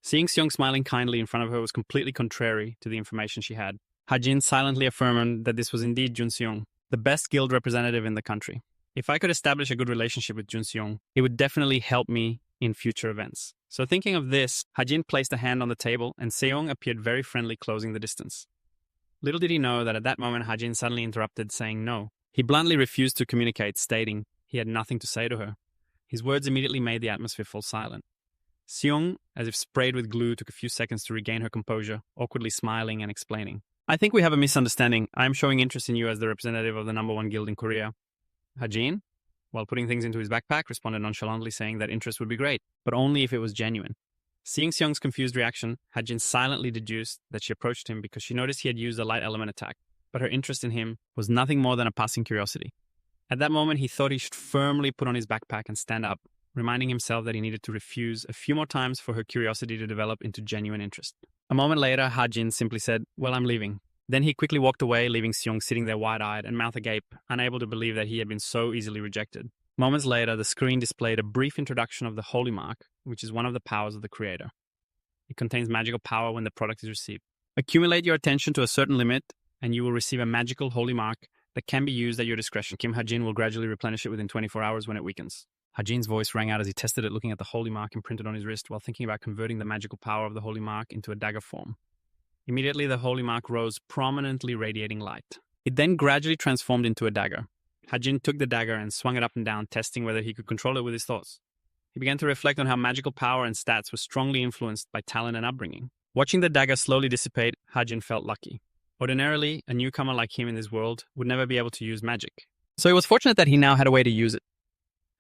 [SPEAKER 1] Seeing Seung smiling kindly in front of her was completely contrary to the information she had. Hajin silently affirmed that this was indeed Jun Seung, the best guild representative in the country. If I could establish a good relationship with Jun Seung, it would definitely help me in future events. So thinking of this, Hajin placed a hand on the table and Seung appeared very friendly, closing the distance. Little did he know that at that moment Hajin suddenly interrupted, saying no. He bluntly refused to communicate, stating he had nothing to say to her. His words immediately made the atmosphere fall silent. Seung, as if sprayed with glue, took a few seconds to regain her composure, awkwardly smiling and explaining. "I think we have a misunderstanding. I am showing interest in you as the representative of the #1 guild in Korea." Hajin, while putting things into his backpack, responded nonchalantly, saying that interest would be great, but only if it was genuine. Seeing Seung's confused reaction, Hajin silently deduced that she approached him because she noticed he had used a light element attack, but her interest in him was nothing more than a passing curiosity. At that moment, he thought he should firmly put on his backpack and stand up, reminding himself that he needed to refuse a few more times for her curiosity to develop into genuine interest. A moment later, Hajin simply said, "Well, I'm leaving." Then he quickly walked away, leaving Seung sitting there wide-eyed and mouth agape, unable to believe that he had been so easily rejected. Moments later, the screen displayed a brief introduction of the Holy Mark, which is one of the powers of the creator. It contains magical power when the product is received. Accumulate your attention to a certain limit, and you will receive a magical Holy Mark that can be used at your discretion. Kim Hajin will gradually replenish it within 24 hours when it weakens. Hajin's voice rang out as he tested it, looking at the Holy Mark imprinted on his wrist while thinking about converting the magical power of the Holy Mark into a dagger form. Immediately, the Holy Mark rose, prominently radiating light. It then gradually transformed into a dagger. Hajin took the dagger and swung it up and down, testing whether he could control it with his thoughts. He began to reflect on how magical power and stats were strongly influenced by talent and upbringing. Watching the dagger slowly dissipate, Hajin felt lucky. Ordinarily, a newcomer like him in this world would never be able to use magic. So it was fortunate that he now had a way to use it.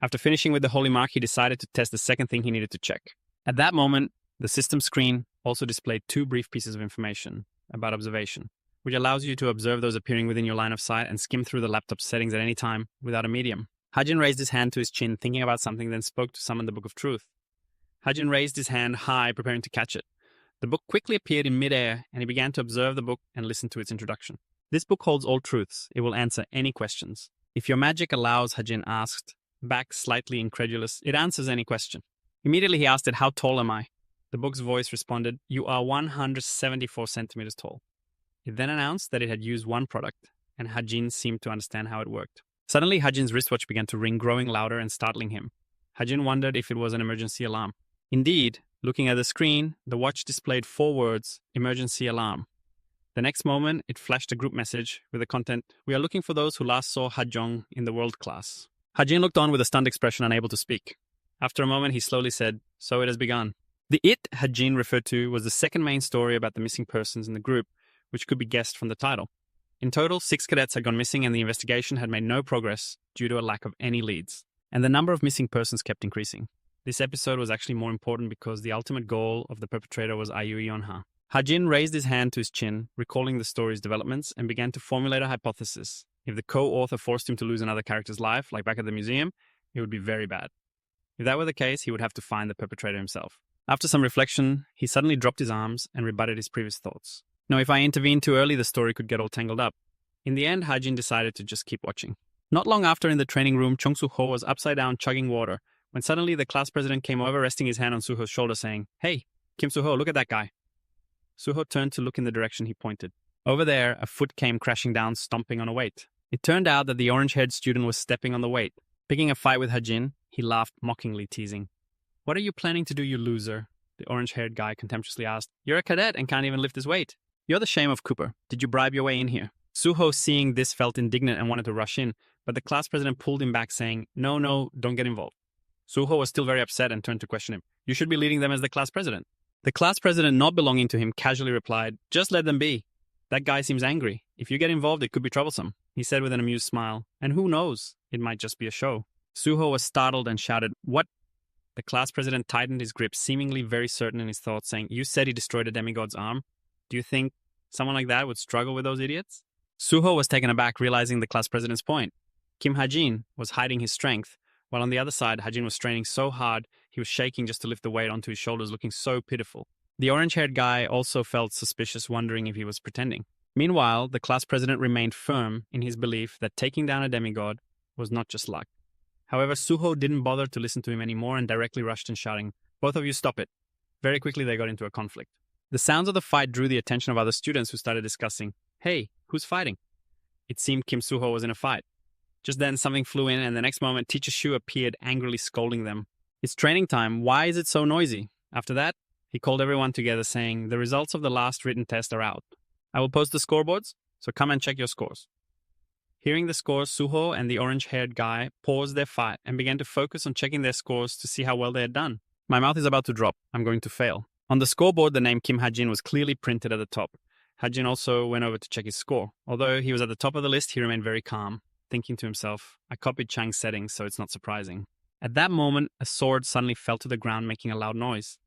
[SPEAKER 1] After finishing with the Holy Mark, he decided to test the second thing he needed to check. At that moment, the system screen also displayed 2 brief pieces of information about observation, which allows you to observe those appearing within your line of sight and skim through the laptop's settings at any time without a medium. Hajin raised his hand to his chin, thinking about something, then spoke to summon the Book of Truth. Hajin raised his hand high, preparing to catch it. The book quickly appeared in midair, and he began to observe the book and listen to its introduction. "This book holds all truths. It will answer any questions. If your magic allows," Hajin asked, back slightly incredulous, "it answers any question." Immediately he asked it, "How tall am I?" The book's voice responded, "You are 174 centimeters tall." It then announced that it had used one product, and Hajin seemed to understand how it worked. Suddenly, Hajin's wristwatch began to ring, growing louder and startling him. Hajin wondered if it was an emergency alarm. Indeed, looking at the screen, the watch displayed 4 words, "Emergency Alarm." The next moment, it flashed a group message with the content, "We are looking for those who last saw Hajong in the world class." Hajin looked on with a stunned expression, unable to speak. After a moment, he slowly said, "So it has begun." The "it" Hajin referred to was the second main story about the missing persons in the group, which could be guessed from the title. In total, 6 cadets had gone missing and the investigation had made no progress due to a lack of any leads. And the number of missing persons kept increasing. This episode was actually more important because the ultimate goal of the perpetrator was Ayui Yonha. Hajin raised his hand to his chin, recalling the story's developments, and began to formulate a hypothesis. If the co-author forced him to lose another character's life, like back at the museum, it would be very bad. If that were the case, he would have to find the perpetrator himself. After some reflection, he suddenly dropped his arms and rebutted his previous thoughts. No, if I intervened too early, the story could get all tangled up. In the end, Hajin decided to just keep watching. Not long after, in the training room, Chong Soo-ho was upside down chugging water, when suddenly the class president came over, resting his hand on Soo-ho's shoulder, saying, "Hey, Kim Soo-ho, look at that guy." Soo-ho turned to look in the direction he pointed. Over there, a foot came crashing down, stomping on a weight. It turned out that the orange-haired student was stepping on the weight. Picking a fight with Hajin, he laughed mockingly, teasing. "What are you planning to do, you loser?" the orange-haired guy contemptuously asked. "You're a cadet and can't even lift his weight. You're the shame of Cooper. Did you bribe your way in here?" Soo-ho, seeing this, felt indignant and wanted to rush in, but the class president pulled him back, saying, No, don't get involved." Soo-ho was still very upset and turned to question him. "You should be leading them as the class president." The class president, not belonging to him, casually replied, "Just let them be. That guy seems angry. If you get involved, it could be troublesome," he said with an amused smile. "And who knows? It might just be a show." Soo-ho was startled and shouted, "What?" The class president tightened his grip, seemingly very certain in his thoughts, saying, "You said he destroyed a demigod's arm. Do you think someone like that would struggle with those idiots?" Soo-ho was taken aback, realizing the class president's point. Kim Hajin was hiding his strength, while on the other side, Hajin was straining so hard he was shaking just to lift the weight onto his shoulders, looking so pitiful. The orange-haired guy also felt suspicious, wondering if he was pretending. Meanwhile, the class president remained firm in his belief that taking down a demigod was not just luck. However, Soo-ho didn't bother to listen to him anymore and directly rushed in, shouting, "Both of you stop it." Very quickly, they got into a conflict. The sounds of the fight drew the attention of other students who started discussing, "Hey, who's fighting?" It seemed Kim Soo-ho was in a fight. Just then, something flew in, and the next moment, Teacher Shu appeared, angrily scolding them. "It's training time. Why is it so noisy?" After that, he called everyone together, saying, "The results of the last written test are out. I will post the scoreboards, so come and check your scores." Hearing the scores, Soo-ho and the orange-haired guy paused their fight and began to focus on checking their scores to see how well they had done. "My mouth is about to drop. I'm going to fail." On the scoreboard, the name Kim Hajin was clearly printed at the top. Hajin also went over to check his score. Although he was at the top of the list, he remained very calm, thinking to himself, "I copied Chang's settings, so it's not surprising." At that moment, a sword suddenly fell to the ground, making a loud noise.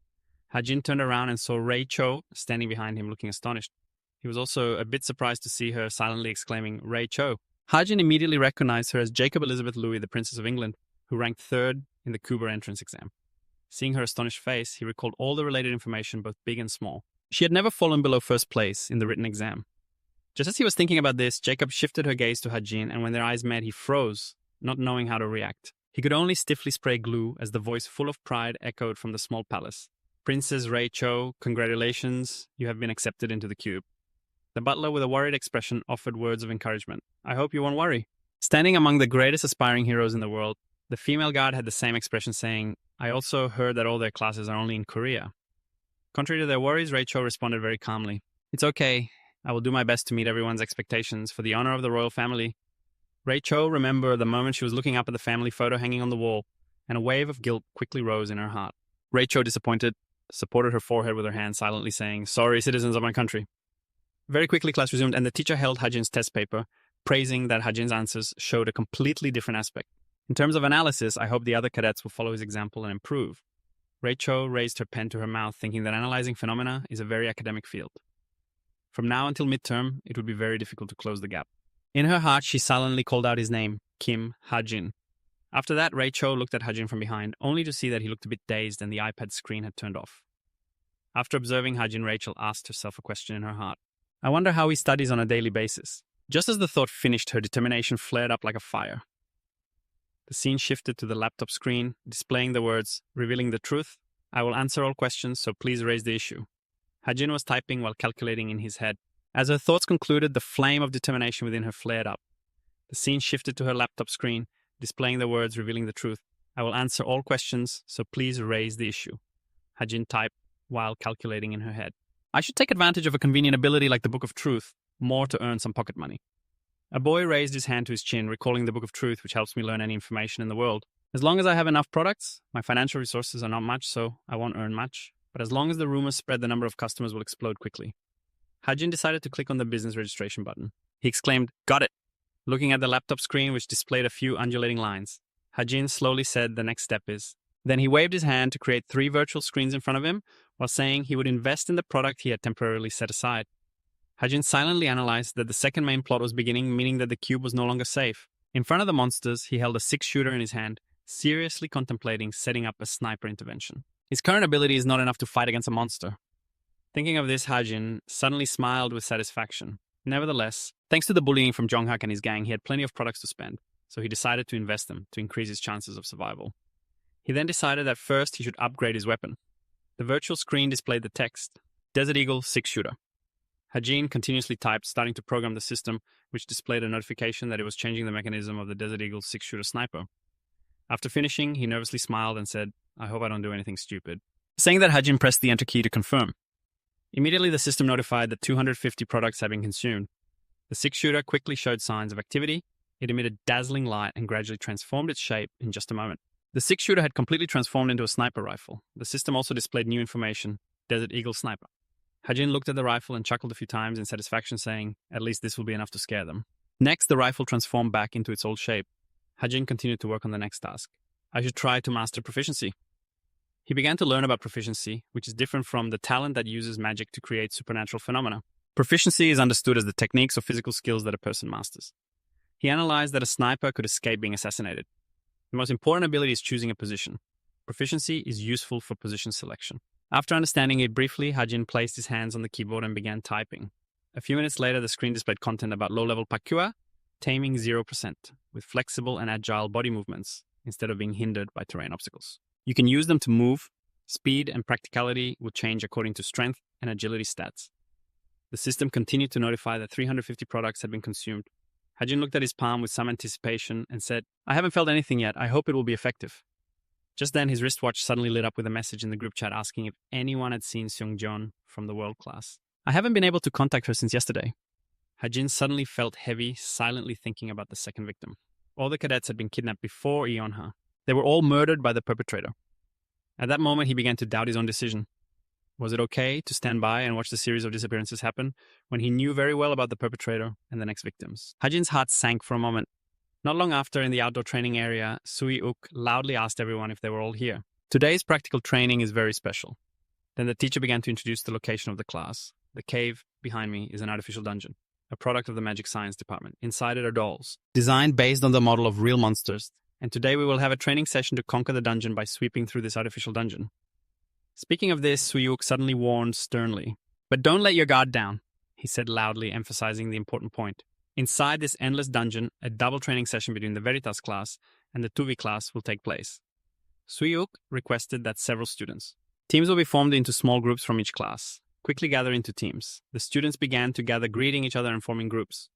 [SPEAKER 1] Hajin turned around and saw Rei Cho standing behind him, looking astonished. He was also a bit surprised to see her, silently exclaiming, "Rei Cho." Hajin immediately recognized her as Jacob Elizabeth Louis, the Princess of England, who ranked 3rd in the Cooper entrance exam. Seeing her astonished face, he recalled all the related information, both big and small. She had never fallen below 1st place in the written exam. Just as he was thinking about this, Jacob shifted her gaze to Hajin, and when their eyes met, he froze, not knowing how to react. He could only stiffly spray glue as the voice full of pride echoed from the small palace. "Princess Rei Cho, congratulations, you have been accepted into the cube." The butler, with a worried expression, offered words of encouragement. "I hope you won't worry." Standing among the greatest aspiring heroes in the world, the female guard had the same expression, saying, "I also heard that all their classes are only in Korea." Contrary to their worries, Rei Cho responded very calmly, "It's okay. I will do my best to meet everyone's expectations for the honor of the royal family." Rei Cho remembered the moment she was looking up at the family photo hanging on the wall, and a wave of guilt quickly rose in her heart. Rei Cho, disappointed, supported her forehead with her hand, silently saying, "Sorry, citizens of my country." Very quickly, class resumed, and the teacher held Hajin's test paper, praising that Hajin's answers showed a completely different aspect. "In terms of analysis, I hope the other cadets will follow his example and improve." Rei Cho raised her pen to her mouth, thinking that analyzing phenomena is a very academic field. From now until midterm, it would be very difficult to close the gap. In her heart, she silently called out his name, Kim Hajin. After that, Rei Cho looked at Hajin from behind, only to see that he looked a bit dazed and the iPad screen had turned off. After observing Hajin, Rachel asked herself a question in her heart. "I wonder how he studies on a daily basis." Just as the thought finished, her determination flared up like a fire. The scene shifted to the laptop screen, displaying the words, "Revealing the truth. I will answer all questions, so please raise the issue." Hajin was typing while calculating in his head. As her thoughts concluded, the flame of determination within her flared up. The scene shifted to her laptop screen, displaying the words, "Revealing the truth. I will answer all questions, so please raise the issue." Hajin typed while calculating in her head. I should take advantage of a convenient ability like the Book of Truth more to earn some pocket money. A boy raised his hand to his chin, recalling the Book of Truth, which helps me learn any information in the world. As long as I have enough products, my financial resources are not much, so I won't earn much. But as long as the rumors spread, the number of customers will explode quickly. Hajin decided to click on the business registration button. He exclaimed, "Got it!" looking at the laptop screen, which displayed a few undulating lines. Hajin slowly said the next step is. Then he waved his hand to create 3 virtual screens in front of him, while saying he would invest in the product he had temporarily set aside. Hajin silently analyzed that the second main plot was beginning, meaning that the cube was no longer safe. In front of the monsters, he held a 6-shooter in his hand, seriously contemplating setting up a sniper intervention. His current ability is not enough to fight against a monster. Thinking of this, Hajin suddenly smiled with satisfaction. Nevertheless, thanks to the bullying from Jonghak and his gang, he had plenty of products to spend, so he decided to invest them to increase his chances of survival. He then decided that first he should upgrade his weapon. The virtual screen displayed the text, Desert Eagle 6-shooter. Hajin continuously typed, starting to program the system, which displayed a notification that it was changing the mechanism of the Desert Eagle 6-shooter sniper. After finishing, he nervously smiled and said, "I hope I don't do anything stupid." Saying that, Hajin pressed the enter key to confirm. Immediately, the system notified that 250 products had been consumed. The 6-shooter quickly showed signs of activity. It emitted dazzling light and gradually transformed its shape in just a moment. The 6-shooter had completely transformed into a sniper rifle. The system also displayed new information, Desert Eagle Sniper. Hajin looked at the rifle and chuckled a few times in satisfaction, saying, "At least this will be enough to scare them." Next, the rifle transformed back into its old shape. Hajin continued to work on the next task. I should try to master proficiency. He began to learn about proficiency, which is different from the talent that uses magic to create supernatural phenomena. Proficiency is understood as the techniques or physical skills that a person masters. He analyzed that a sniper could escape being assassinated. The most important ability is choosing a position. Proficiency is useful for position selection. After understanding it briefly, Hajin placed his hands on the keyboard and began typing. A few minutes later, the screen displayed content about low-level Pakua, taming 0%, with flexible and agile body movements, instead of being hindered by terrain obstacles. You can use them to move. Speed and practicality will change according to strength and agility stats. The system continued to notify that 350 products had been consumed. Hajin looked at his palm with some anticipation and said, "I haven't felt anything yet. I hope it will be effective." Just then, his wristwatch suddenly lit up with a message in the group chat asking if anyone had seen Seungjeon from the world class. "I haven't been able to contact her since yesterday." Hajin suddenly felt heavy, silently thinking about the second victim. All the cadets had been kidnapped before Yeonha. They were all murdered by the perpetrator. At that moment, he began to doubt his own decision. Was it okay to stand by and watch the series of disappearances happen when he knew very well about the perpetrator and the next victims? Hajin's heart sank for a moment. Not long after, in the outdoor training area, Sui-uk loudly asked everyone if they were all here. "Today's practical training is very special." Then the teacher began to introduce the location of the class. The cave behind me is an artificial dungeon, a product of the magic science department. Inside it are dolls, designed based on the model of real monsters. And today we will have a training session to conquer the dungeon by sweeping through this artificial dungeon. Speaking of this, Suyuk suddenly warned sternly. "But don't let your guard down," he said loudly, emphasizing the important point. Inside this endless dungeon, a double training session between the Veritas class and the Tuvi class will take place. Suyuk requested that several students. Teams will be formed into small groups from each class. Quickly gather into teams. The students began to gather, greeting each other and forming groups.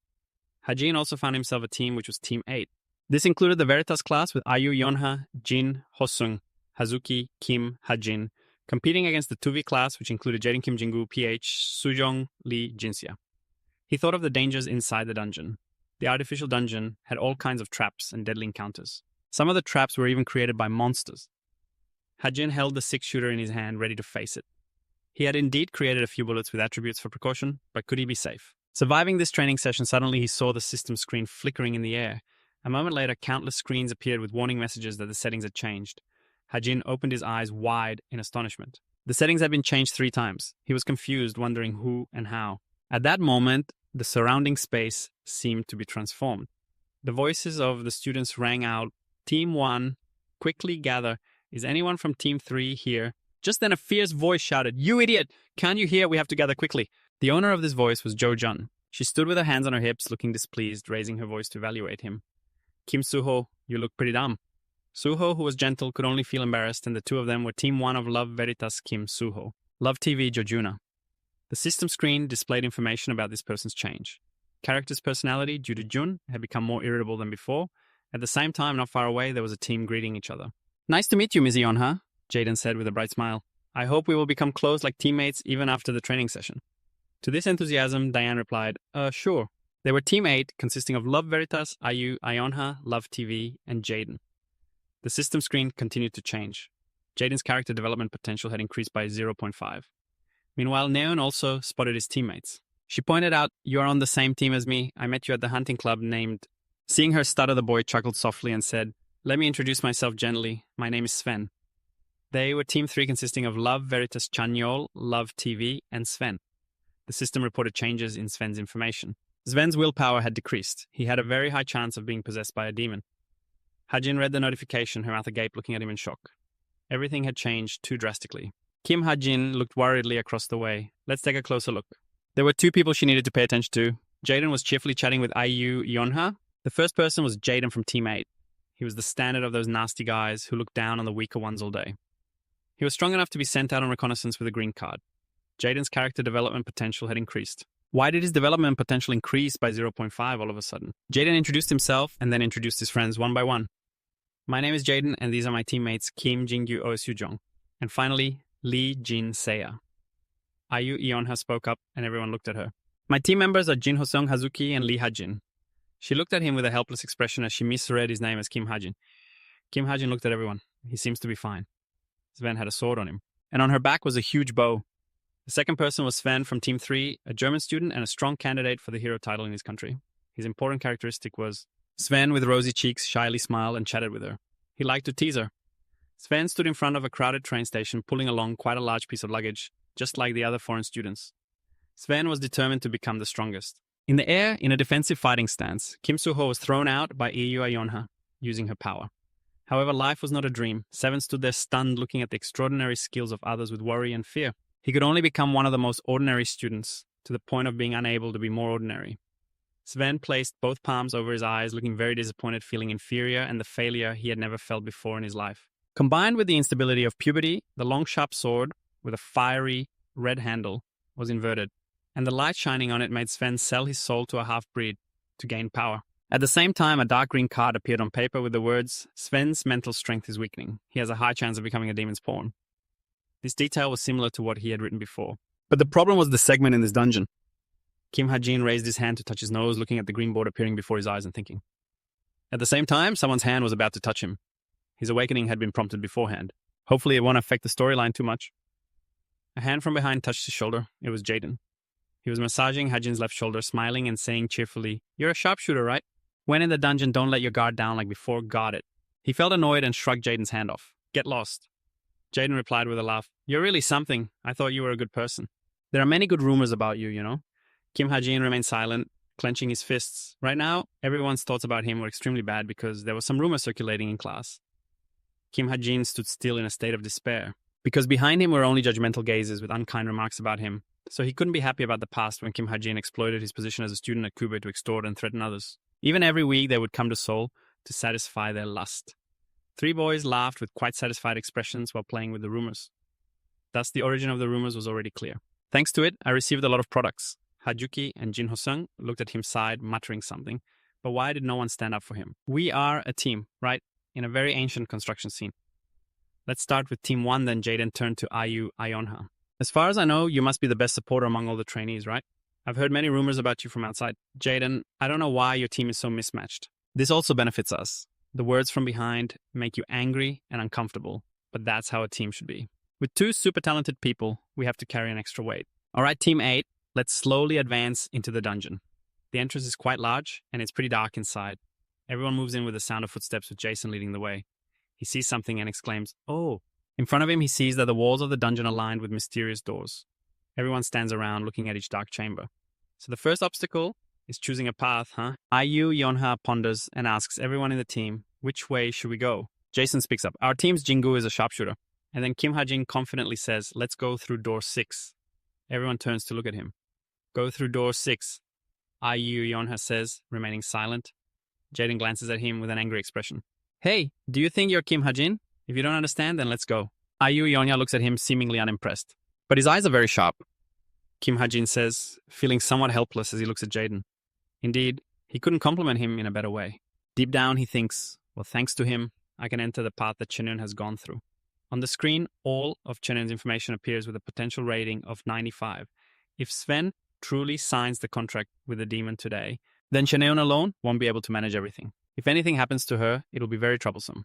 [SPEAKER 1] Hajin also found himself a team which was Team 8. This included the Veritas class with Ayu Yeonha, Jin, Hosung, Hazuki, Kim, Hajin, competing against the Tuvi class, which included Jaden Kim Jingu, PH, Sujong, Lee, Jinsia. He thought of the dangers inside the dungeon. The artificial dungeon had all kinds of traps and deadly encounters. Some of the traps were even created by monsters. Hajin held the 6-shooter in his hand, ready to face it. He had indeed created a few bullets with attributes for precaution, but could he be safe? Surviving this training session, suddenly he saw the system screen flickering in the air. A moment later, countless screens appeared with warning messages that the settings had changed. Hajin opened his eyes wide in astonishment. The settings had been changed 3 times. He was confused, wondering who and how. At that moment, the surrounding space seemed to be transformed. The voices of the students rang out, "Team 1, quickly gather. Is anyone from Team 3 here?" Just then a fierce voice shouted, "You idiot! Can't you hear? We have to gather quickly." The owner of this voice was Jo Jun. She stood with her hands on her hips, looking displeased, raising her voice to evaluate him. "Kim Suho, you look pretty dumb." Suho, who was gentle, could only feel embarrassed, and the two of them were Team 1 of Love Veritas Kim Suho. Love TV Jojuna. The system screen displayed information about this person's change. Character's personality, due to Jun, had become more irritable than before. At the same time, not far away, there was a team greeting each other. "Nice to meet you, Miss Yeonha," Jaden said with a bright smile. I hope we will become close like teammates even after the training session. To this enthusiasm, Diane replied, sure. They were Team 8, consisting of Love Veritas, IU, Ionha, Love TV, and Jaden. The system screen continued to change. Jaden's character development potential had increased by 0.5. Meanwhile, Neon also spotted his teammates. She pointed out, "You are on the same team as me. I met you at the hunting club named..." Seeing her stutter, the boy chuckled softly and said, "Let me introduce myself gently. My name is Sven." They were Team 3 consisting of Love Veritas Chanyol, Love TV, and Sven. The system reported changes in Sven's information. Sven's willpower had decreased. He had a very high chance of being possessed by a demon. Hajin read the notification, her mouth agape, looking at him in shock. Everything had changed too drastically. Kim Hajin looked worriedly across the way. Let's take a closer look. There were two people she needed to pay attention to. Jaden was cheerfully chatting with IU Yonha. The first person was Jaden from Team 8. He was the standard of those nasty guys who looked down on the weaker ones all day. He was strong enough to be sent out on reconnaissance with a green card. Jaden's character development potential had increased. Why did his development potential increase by 0.5 all of a sudden? Jaden introduced himself and then introduced his friends one by one. My name is Jaden, and these are my teammates Kim Jingyu Oesu-jong. And finally, Lee Jin Seiya. Ayu Ionha spoke up, and everyone looked at her. My team members are Jin Hosung Hazuki and Lee Hajin. She looked at him with a helpless expression as she misread his name as Kim Hajin. Kim Hajin looked at everyone. He seems to be fine. Sven had a sword on him, and on her back was a huge bow. The second person was Sven from Team 3, a German student and a strong candidate for the hero title in his country. His important characteristic was Sven, with rosy cheeks, shyly smiled and chatted with her. He liked to tease her. Sven stood in front of a crowded train station, pulling along quite a large piece of luggage, just like the other foreign students. Sven was determined to become the strongest. In the air, in a defensive fighting stance, Kim Soo-ho was thrown out by Iyu Ayonha, using her power. However, life was not a dream. Sven stood there stunned, looking at the extraordinary skills of others with worry and fear. He could only become one of the most ordinary students, to the point of being unable to be more ordinary. Sven placed both palms over his eyes, looking very disappointed, feeling inferior and the failure he had never felt before in his life. Combined with the instability of puberty, the long sharp sword, with a fiery red handle, was inverted, and the light shining on it made Sven sell his soul to a half-breed to gain power. At the same time, a dark green card appeared on paper with the words, "Sven's mental strength is weakening. He has a high chance of becoming a demon's pawn." This detail was similar to what he had written before. But the problem was the segment in this dungeon. Kim Hajin raised his hand to touch his nose, looking at the green board appearing before his eyes and thinking. At the same time, someone's hand was about to touch him. His awakening had been prompted beforehand. Hopefully it won't affect the storyline too much. A hand from behind touched his shoulder. It was Jaden. He was massaging Hajin's left shoulder, smiling and saying cheerfully, "You're a sharpshooter, right? When in the dungeon, don't let your guard down like before, got it." He felt annoyed and shrugged Jaden's hand off. "Get lost." Jaden replied with a laugh, "You're really something. I thought you were a good person. There are many good rumors about you, you know." Kim Hajin remained silent, clenching his fists. Right now, everyone's thoughts about him were extremely bad because there was some rumor circulating in class. Kim Hajin stood still in a state of despair, because behind him were only judgmental gazes with unkind remarks about him, so he couldn't be happy about the past when Kim Hajin exploited his position as a student at Kube to extort and threaten others. Even every week they would come to Seoul to satisfy their lust. Three boys laughed with quite satisfied expressions while playing with the rumors. Thus, the origin of the rumors was already clear. Thanks to it, I received a lot of products. Hajuki and Jin Hosung looked at him side, muttering something. But why did no one stand up for him? We are a team, right? In a very ancient construction scene. Let's start with Team 1, then Jaden turned to Ayu Ayonha. As far as I know, you must be the best supporter among all the trainees, right? I've heard many rumors about you from outside. Jaden, I don't know why your team is so mismatched. This also benefits us. The words from behind make you angry and uncomfortable, but that's how a team should be. With two super talented people, we have to carry an extra weight. All right, Team 8, let's slowly advance into the dungeon. The entrance is quite large, and it's pretty dark inside. Everyone moves in with the sound of footsteps, with Jason leading the way. He sees something and exclaims, "Oh!" In front of him, he sees that the walls of the dungeon are lined with mysterious doors. Everyone stands around looking at each dark chamber. So the first obstacle is choosing a path, huh? Ayu Yonha ponders and asks everyone in the team, which way should we go? Jason speaks up, our team's Jingu is a sharpshooter. And then Kim Hajin confidently says, let's go through door 6. Everyone turns to look at him. Go through door 6. Ayu Yonha says, remaining silent. Jaden glances at him with an angry expression. Hey, do you think you're Kim Hajin? If you don't understand, then let's go. Ayu Yonha looks at him seemingly unimpressed. But his eyes are very sharp. Kim Hajin says, feeling somewhat helpless as he looks at Jaden. Indeed, he couldn't compliment him in a better way. Deep down, he thinks, well, thanks to him, I can enter the path that Chenun has gone through. On the screen, all of Chenen's information appears with a potential rating of 95. If Sven truly signs the contract with the demon today, then Cheneon alone won't be able to manage everything. If anything happens to her, it'll be very troublesome.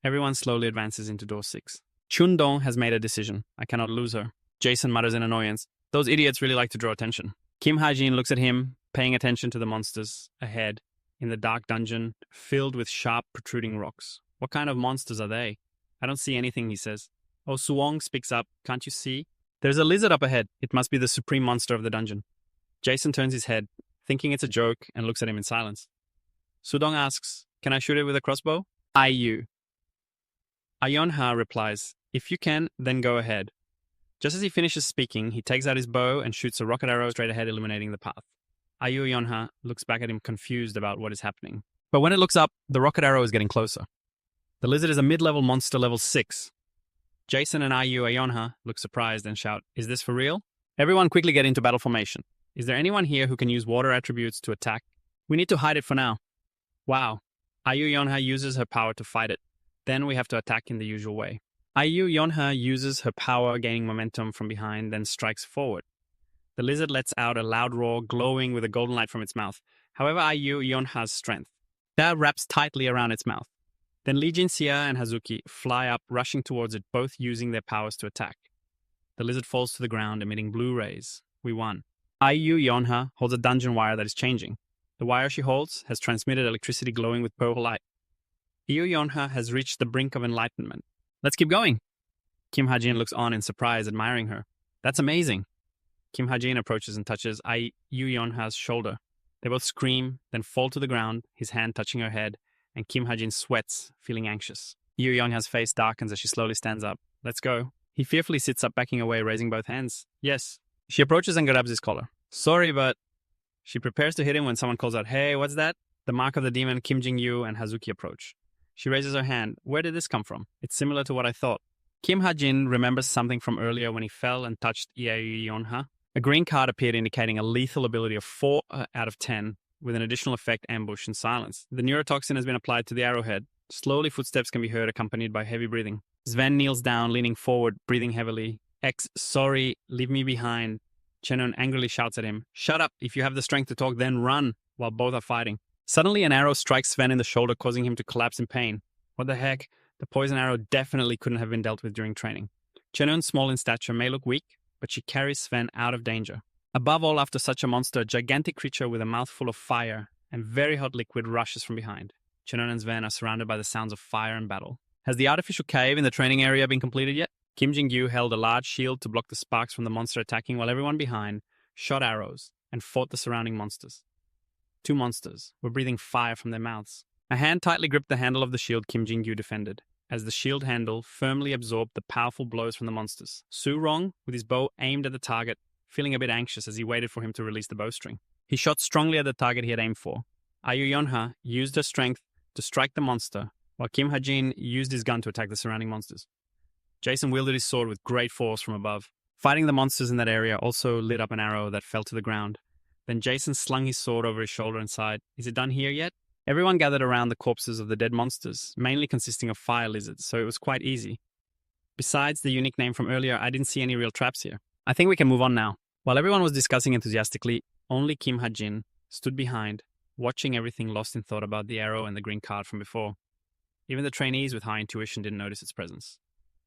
[SPEAKER 1] Everyone slowly advances into door 6. Chun-dong has made a decision. I cannot lose her. Jason mutters in annoyance. Those idiots really like to draw attention. Kim Ha-jin looks at him, paying attention to the monsters ahead in the dark dungeon filled with sharp, protruding rocks. What kind of monsters are they? I don't see anything, he says. Oh, Suong speaks up. Can't you see? There's a lizard up ahead. It must be the supreme monster of the dungeon. Jason turns his head, thinking it's a joke, and looks at him in silence. Sudong asks, can I shoot it with a crossbow? IU. Ayonha replies, if you can, then go ahead. Just as he finishes speaking, he takes out his bow and shoots a rocket arrow straight ahead, illuminating the path. Ayu Yonha looks back at him confused about what is happening. But when it looks up, the rocket arrow is getting closer. The lizard is a mid-level monster level 6. Jason and Ayu Ayonha look surprised and shout, is this for real? Everyone quickly get into battle formation. Is there anyone here who can use water attributes to attack? We need to hide it for now. Wow. Ayu Yonha uses her power to fight it. Then we have to attack in the usual way. Ayu Yonha uses her power, gaining momentum from behind, then strikes forward. The lizard lets out a loud roar, glowing with a golden light from its mouth. However, Ayu Yonha's strength. That wraps tightly around its mouth. Then Lee Jin-sia and Hazuki fly up, rushing towards it, both using their powers to attack. The lizard falls to the ground, emitting blue rays. We won. Ayu Yonha holds a dungeon wire that is changing. The wire she holds has transmitted electricity glowing with purple light. Ayu Yonha has reached the brink of enlightenment. Let's keep going. Kim Ha-jin looks on in surprise, admiring her. That's amazing. Kim Ha-jin approaches and touches Ayu Yonha's shoulder. They both scream, then fall to the ground, his hand touching her head, and Kim Ha-jin sweats, feeling anxious. Ayu Yonha's face darkens as she slowly stands up. Let's go. He fearfully sits up, backing away, raising both hands. Yes. She approaches and grabs his collar. Sorry, but... She prepares to hit him when someone calls out, hey, what's that? The mark of the demon, Kim Jin-yu and Hazuki approach. She raises her hand. Where did this come from? It's similar to what I thought. Kim Ha-jin remembers something from earlier when he fell and touched Ayu Yonha. A green card appeared indicating a lethal ability of 4 out of 10, with an additional effect, ambush and silence. The neurotoxin has been applied to the arrowhead. Slowly, footsteps can be heard, accompanied by heavy breathing. Sven kneels down, leaning forward, breathing heavily. Sorry, leave me behind. Chenon angrily shouts at him. Shut up. If you have the strength to talk, then run, while both are fighting. Suddenly, an arrow strikes Sven in the shoulder, causing him to collapse in pain. What the heck? The poison arrow definitely couldn't have been dealt with during training. Chenon, small in stature, may look weak, but she carries Sven out of danger. Above all, after such a monster, a gigantic creature with a mouth full of fire and very hot liquid rushes from behind. Chenon and Sven are surrounded by the sounds of fire and battle. Has the artificial cave in the training area been completed yet? Kim Jin-gyu held a large shield to block the sparks from the monster attacking, while everyone behind shot arrows and fought the surrounding monsters. 2 monsters were breathing fire from their mouths. A hand tightly gripped the handle of the shield Kim Jin-gyu defended, as the shield handle firmly absorbed the powerful blows from the monsters. Su Rong, with his bow aimed at the target, feeling a bit anxious as he waited for him to release the bowstring. He shot strongly at the target he had aimed for. Ayu Yonha used her strength to strike the monster, while Kim Ha-jin used his gun to attack the surrounding monsters. Jason wielded his sword with great force from above. Fighting the monsters in that area also lit up an arrow that fell to the ground. Then Jason slung his sword over his shoulder and sighed, is it done here yet? Everyone gathered around the corpses of the dead monsters, mainly consisting of fire lizards, so it was quite easy. Besides the unique name from earlier, I didn't see any real traps here. I think we can move on now. While everyone was discussing enthusiastically, only Kim Ha-jin stood behind, watching everything, lost in thought about the arrow and the green card from before. Even the trainees with high intuition didn't notice its presence.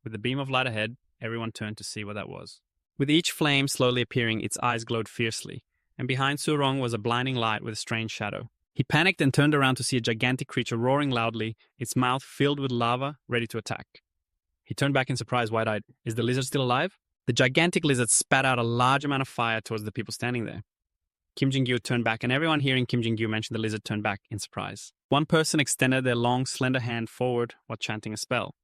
[SPEAKER 1] With the beam of light ahead, everyone turned to see what that was. With each flame slowly appearing, its eyes glowed fiercely, and behind Su Rong was a blinding light with a strange shadow. He panicked and turned around to see a gigantic creature roaring loudly, its mouth filled with lava, ready to attack. He turned back in surprise, wide-eyed. Is the lizard still alive? The gigantic lizard spat out a large amount of fire towards the people standing there. Kim Jin-gyu turned back, and everyone hearing Kim Jin-gyu mention the lizard turned back in surprise. One person extended their long, slender hand forward while chanting a spell.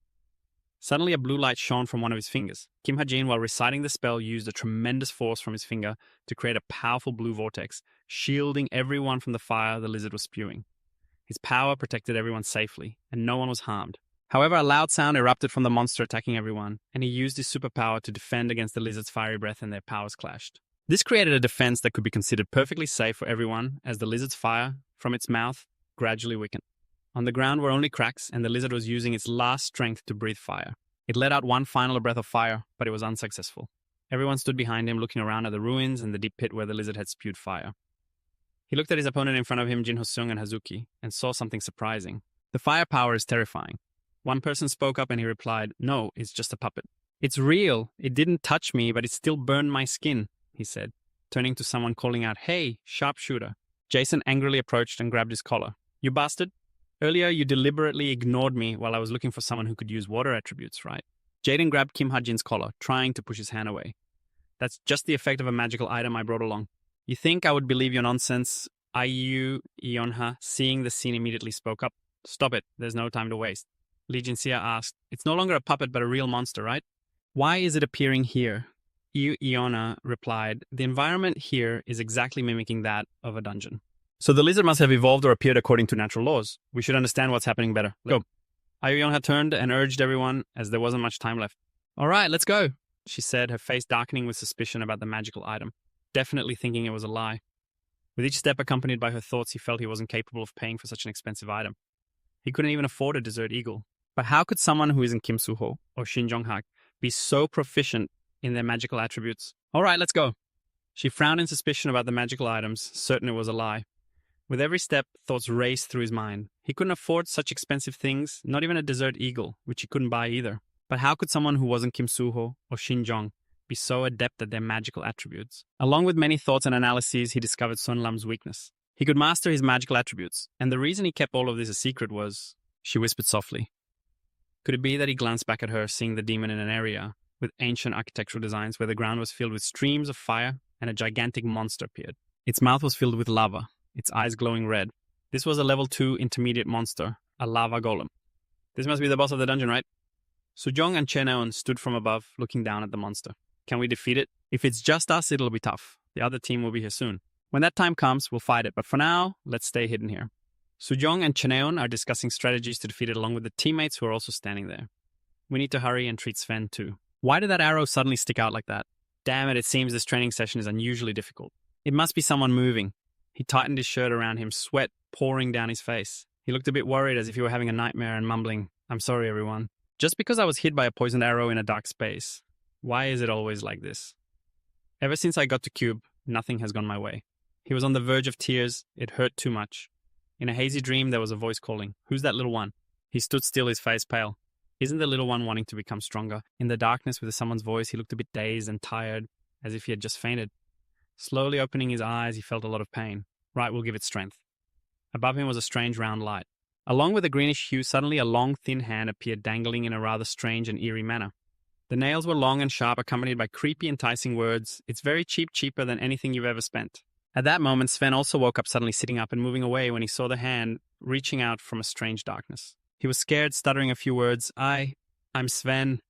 [SPEAKER 1] Suddenly, a blue light shone from one of his fingers. Kim Ha-jin, while reciting the spell, used a tremendous force from his finger to create a powerful blue vortex, shielding everyone from the fire the lizard was spewing. His power protected everyone safely, and no one was harmed. However, a loud sound erupted from the monster attacking everyone, and he used his superpower to defend against the lizard's fiery breath, and their powers clashed. This created a defense that could be considered perfectly safe for everyone, as the lizard's fire from its mouth gradually weakened. On the ground were only cracks, and the lizard was using its last strength to breathe fire. It let out one final breath of fire, but it was unsuccessful. Everyone stood behind him, looking around at the ruins and the deep pit where the lizard had spewed fire. He looked at his opponent in front of him, Jin Ho-seung and Hazuki, and saw something surprising. The firepower is terrifying. One person spoke up and he replied, "No, it's just a puppet." "It's real. It didn't touch me, but it still burned my skin," he said, turning to someone calling out, "Hey, sharpshooter." Jason angrily approached and grabbed his collar. "You bastard. Earlier you deliberately ignored me while I was looking for someone who could use water attributes, right?" Jaden grabbed Kim Ha-jin's collar, trying to push his hand away. "That's just the effect of a magical item I brought along. You think I would believe your nonsense?" Ayu Yeonha, seeing the scene, immediately spoke up. "Stop it. There's no time to waste." Lee Jin-sia asked, "It's no longer a puppet but a real monster, right?" "Why is it appearing here?" Ayu Yeonha replied, "The environment here is exactly mimicking that of a dungeon. So the lizard must have evolved or appeared according to natural laws. We should understand what's happening better. Go." Ayu Yeonha turned and urged everyone as there wasn't much time left. "All right, let's go," she said, her face darkening with suspicion about the magical item, definitely thinking it was a lie. With each step accompanied by her thoughts, he felt he wasn't capable of paying for such an expensive item. He couldn't even afford a desert eagle. But how could someone who isn't Kim Soo-ho or Shin Jong-hak be so proficient in their magical attributes? "All right, let's go." She frowned in suspicion about the magical items, certain it was a lie. With every step, thoughts raced through his mind. He couldn't afford such expensive things, not even a desert eagle, which he couldn't buy either. But how could someone who wasn't Kim Soo-ho or Shin Jong be so adept at their magical attributes? Along with many thoughts and analyses, he discovered Sun Lam's weakness. He could master his magical attributes, and the reason he kept all of this a secret was... She whispered softly. Could it be that he glanced back at her, seeing the demon in an area with ancient architectural designs where the ground was filled with streams of fire and a gigantic monster appeared? Its mouth was filled with lava, its eyes glowing red. This was a level 2 intermediate monster, a lava golem. This must be the boss of the dungeon, right? Soo-jong and Cheon stood from above, looking down at the monster. Can we defeat it? If it's just us, it'll be tough. The other team will be here soon. When that time comes, we'll fight it, but for now, let's stay hidden here. Soo-jong and Cheon are discussing strategies to defeat it along with the teammates who are also standing there. We need to hurry and treat Sven too. Why did that arrow suddenly stick out like that? Damn it seems this training session is unusually difficult. It must be someone moving. He tightened his shirt around him, sweat pouring down his face. He looked a bit worried as if he were having a nightmare and mumbling, "I'm sorry everyone. Just because I was hit by a poisoned arrow in a dark space. Why is it always like this? Ever since I got to Cube, nothing has gone my way." He was on the verge of tears. It hurt too much. In a hazy dream, there was a voice calling, "Who's that little one?" He stood still, his face pale. Isn't the little one wanting to become stronger? In the darkness with someone's voice, he looked a bit dazed and tired, as if he had just fainted. Slowly opening his eyes, he felt a lot of pain. Right will give it strength. Above him was a strange round light. Along with the greenish hue, suddenly a long, thin hand appeared dangling in a rather strange and eerie manner. The nails were long and sharp, accompanied by creepy, enticing words. "It's very cheap, cheaper than anything you've ever spent." At that moment, Sven also woke up, suddenly sitting up and moving away when he saw the hand reaching out from a strange darkness. He was scared, stuttering a few words. I'm Sven."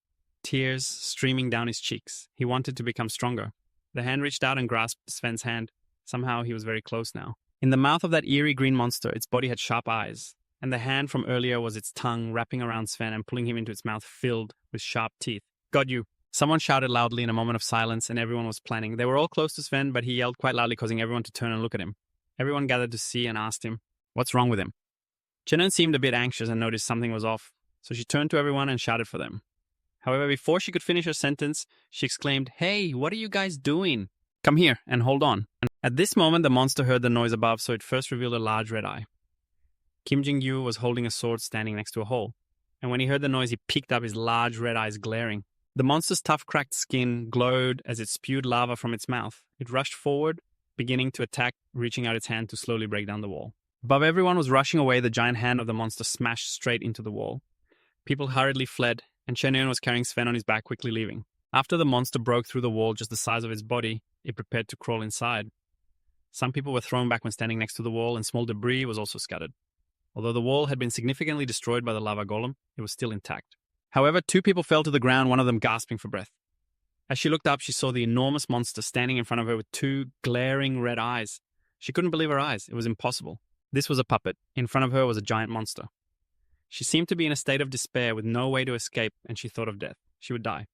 [SPEAKER 1] Tears streaming down his cheeks. He wanted to become stronger. The hand reached out and grasped Sven's hand. Somehow he was very close now. In the mouth of that eerie green monster, its body had sharp eyes, and the hand from earlier was its tongue wrapping around Sven and pulling him into its mouth filled with sharp teeth. "Got you." Someone shouted loudly in a moment of silence, and everyone was planning. They were all close to Sven, but he yelled quite loudly, causing everyone to turn and look at him. Everyone gathered to see and asked him, "What's wrong with him?" Cheon seemed a bit anxious and noticed something was off, so she turned to everyone and shouted for them. However, before she could finish her sentence, she exclaimed, "Hey, what are you guys doing? Come here and hold on." At this moment, the monster heard the noise above, so it first revealed a large red eye. Kim Jin-yu was holding a sword standing next to a hole, and when he heard the noise, he picked up, his large red eyes glaring. The monster's tough, cracked skin glowed as it spewed lava from its mouth. It rushed forward, beginning to attack, reaching out its hand to slowly break down the wall. Above everyone was rushing away, the giant hand of the monster smashed straight into the wall. People hurriedly fled, and Cheon was carrying Sven on his back, quickly leaving. After the monster broke through the wall just the size of its body, it prepared to crawl inside. Some people were thrown back when standing next to the wall, and small debris was also scattered. Although the wall had been significantly destroyed by the lava golem, it was still intact. However, 2 people fell to the ground, one of them gasping for breath. As she looked up, she saw the enormous monster standing in front of her with 2 glaring red eyes. She couldn't believe her eyes. It was impossible. This was a puppet. In front of her was a giant monster. She seemed to be in a state of despair with no way to escape, and she thought of death. She would die.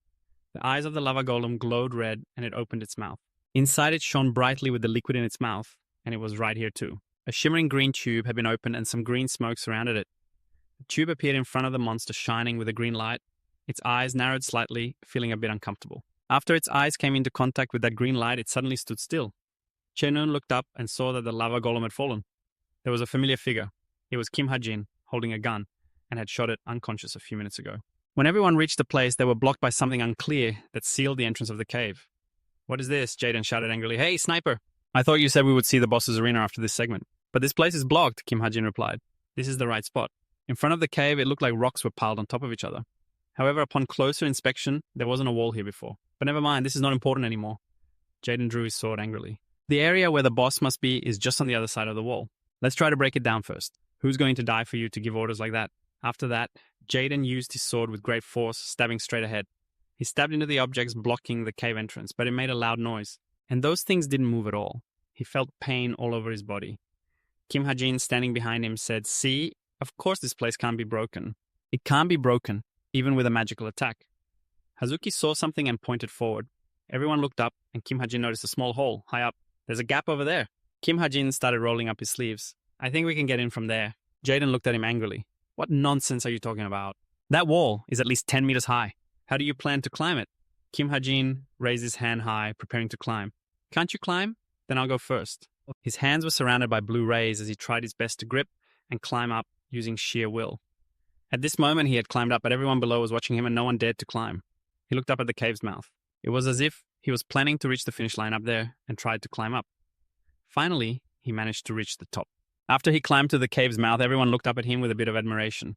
[SPEAKER 1] The eyes of the lava golem glowed red, and it opened its mouth. Inside it shone brightly with the liquid in its mouth, and it was right here too. A shimmering green tube had been opened, and some green smoke surrounded it. The tube appeared in front of the monster, shining with a green light. Its eyes narrowed slightly, feeling a bit uncomfortable. After its eyes came into contact with that green light, it suddenly stood still. Chenun looked up and saw that the lava golem had fallen. There was a familiar figure. It was Kim Ha-jin, holding a gun, and had shot it unconscious a few minutes ago. When everyone reached the place, they were blocked by something unclear that sealed the entrance of the cave. "What is this?" Jaden shouted angrily. "Hey, sniper! I thought you said we would see the boss's arena after this segment." "But this place is blocked," Kim Ha-jin replied. "This is the right spot." In front of the cave, it looked like rocks were piled on top of each other. However, upon closer inspection, there wasn't a wall here before. "But never mind, this is not important anymore." Jaden drew his sword angrily. "The area where the boss must be is just on the other side of the wall. Let's try to break it down first. Who's going to die for you to give orders like that?" After that, Jaden used his sword with great force, stabbing straight ahead. He stabbed into the objects blocking the cave entrance, but it made a loud noise. And those things didn't move at all. He felt pain all over his body. Kim Ha-jin, standing behind him, said, "See, of course this place can't be broken. It can't be broken, even with a magical attack." Hazuki saw something and pointed forward. Everyone looked up, and Kim Ha-jin noticed a small hole, high up. "There's a gap over there." Kim Ha-jin started rolling up his sleeves. "I think we can get in from there." Jaden looked at him angrily. "What nonsense are you talking about? That wall is at least 10 meters high. How do you plan to climb it?" Kim Ha-jin raised his hand high, preparing to climb. "Can't you climb? Then I'll go first." His hands were surrounded by blue rays as he tried his best to grip and climb up using sheer will. At this moment, he had climbed up, but everyone below was watching him and no one dared to climb. He looked up at the cave's mouth. It was as if he was planning to reach the finish line up there and tried to climb up. Finally, he managed to reach the top. After he climbed to the cave's mouth, everyone looked up at him with a bit of admiration.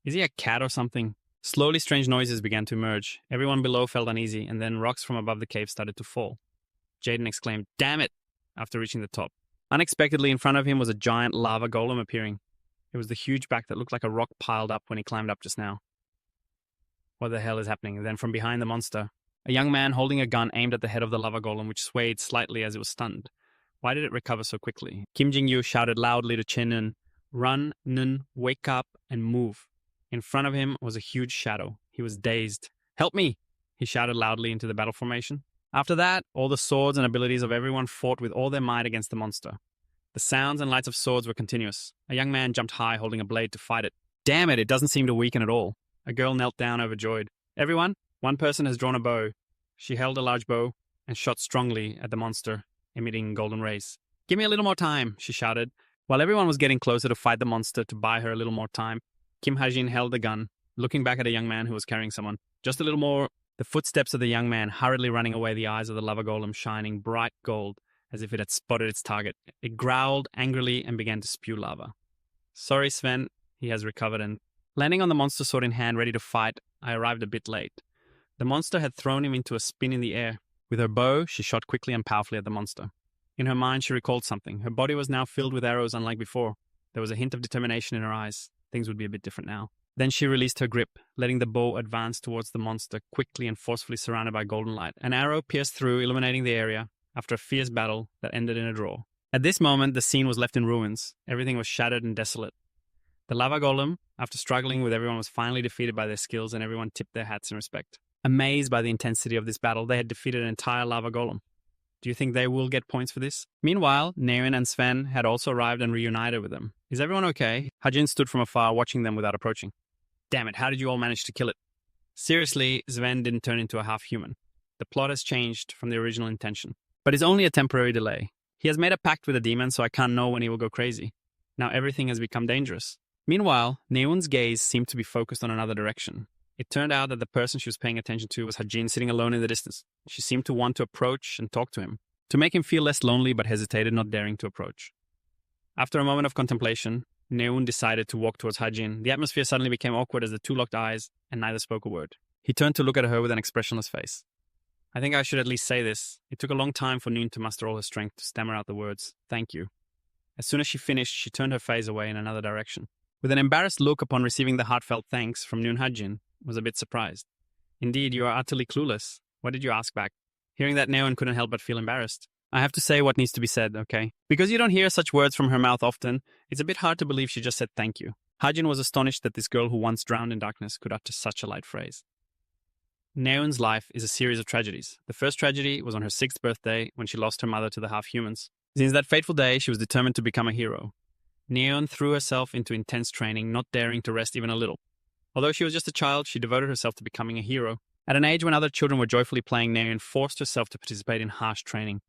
[SPEAKER 1] Is he a cat or something? Slowly, strange noises began to emerge. Everyone below felt uneasy, and then rocks from above the cave started to fall. Jaden exclaimed, "Damn it!" after reaching the top. Unexpectedly, in front of him was a giant lava golem appearing. It was the huge back that looked like a rock piled up when he climbed up just now. What the hell is happening? And then from behind the monster, a young man holding a gun aimed at the head of the lava golem, which swayed slightly as it was stunned. Why did it recover so quickly? Kim Jin-yu shouted loudly to Chen-nun, "Run, Nun, wake up, and move." In front of him was a huge shadow. He was dazed. "Help me!" he shouted loudly into the battle formation. After that, all the swords and abilities of everyone fought with all their might against the monster. The sounds and lights of swords were continuous. A young man jumped high, holding a blade to fight it. "Damn it, it doesn't seem to weaken at all." A girl knelt down, overjoyed. "Everyone, one person has drawn a bow." She held a large bow and shot strongly at the monster, emitting golden rays. "Give me a little more time," she shouted. While everyone was getting closer to fight the monster to buy her a little more time, Kim Ha-jin held the gun, looking back at a young man who was carrying someone. "Just a little more." The footsteps of the young man hurriedly running away, the eyes of the lava golem shining bright gold as if it had spotted its target. It growled angrily and began to spew lava. "Sorry, Sven," he has recovered, and landing on the monster sword in hand, ready to fight, I arrived a bit late. The monster had thrown him into a spin in the air. With her bow, she shot quickly and powerfully at the monster. In her mind, she recalled something. Her body was now filled with arrows, unlike before. There was a hint of determination in her eyes. Things would be a bit different now. Then she released her grip, letting the bow advance towards the monster, quickly and forcefully surrounded by golden light. An arrow pierced through, illuminating the area, after a fierce battle that ended in a draw. At this moment, the scene was left in ruins. Everything was shattered and desolate. The lava golem, after struggling with everyone, was finally defeated by their skills, and everyone tipped their hats in respect. Amazed by the intensity of this battle, they had defeated an entire lava golem. Do you think they will get points for this? Meanwhile, Neon and Sven had also arrived and reunited with them. Is everyone okay? Ha-jin stood from afar, watching them without approaching. "Damn it, how did you all manage to kill it?" Seriously, Sven didn't turn into a half-human. The plot has changed from the original intention. But it's only a temporary delay. He has made a pact with a demon, so I can't know when he will go crazy. Now everything has become dangerous. Meanwhile, Neon's gaze seemed to be focused on another direction. It turned out that the person she was paying attention to was Ha-jin, sitting alone in the distance. She seemed to want to approach and talk to him, to make him feel less lonely, but hesitated, not daring to approach. After a moment of contemplation, Neon decided to walk towards Ha-jin. The atmosphere suddenly became awkward as the two locked eyes, and neither spoke a word. He turned to look at her with an expressionless face. I think I should at least say this. It took a long time for Noon to muster all her strength to stammer out the words, "Thank you." As soon as she finished, she turned her face away in another direction. With an embarrassed look upon receiving the heartfelt thanks from Noon, Ha-jin was a bit surprised. "Indeed, you are utterly clueless. What did you ask back?" Hearing that, Neon couldn't help but feel embarrassed. "I have to say what needs to be said, okay? Because you don't hear such words from her mouth often, it's a bit hard to believe she just said thank you." Ha-jin was astonished that this girl who once drowned in darkness could utter such a light phrase. Neon's life is a series of tragedies. The first tragedy was on her 6th birthday when she lost her mother to the half-humans. Since that fateful day, she was determined to become a hero. Neon threw herself into intense training, not daring to rest even a little. Although she was just a child, she devoted herself to becoming a hero. At an age when other children were joyfully playing, Naeun forced herself to participate in harsh training.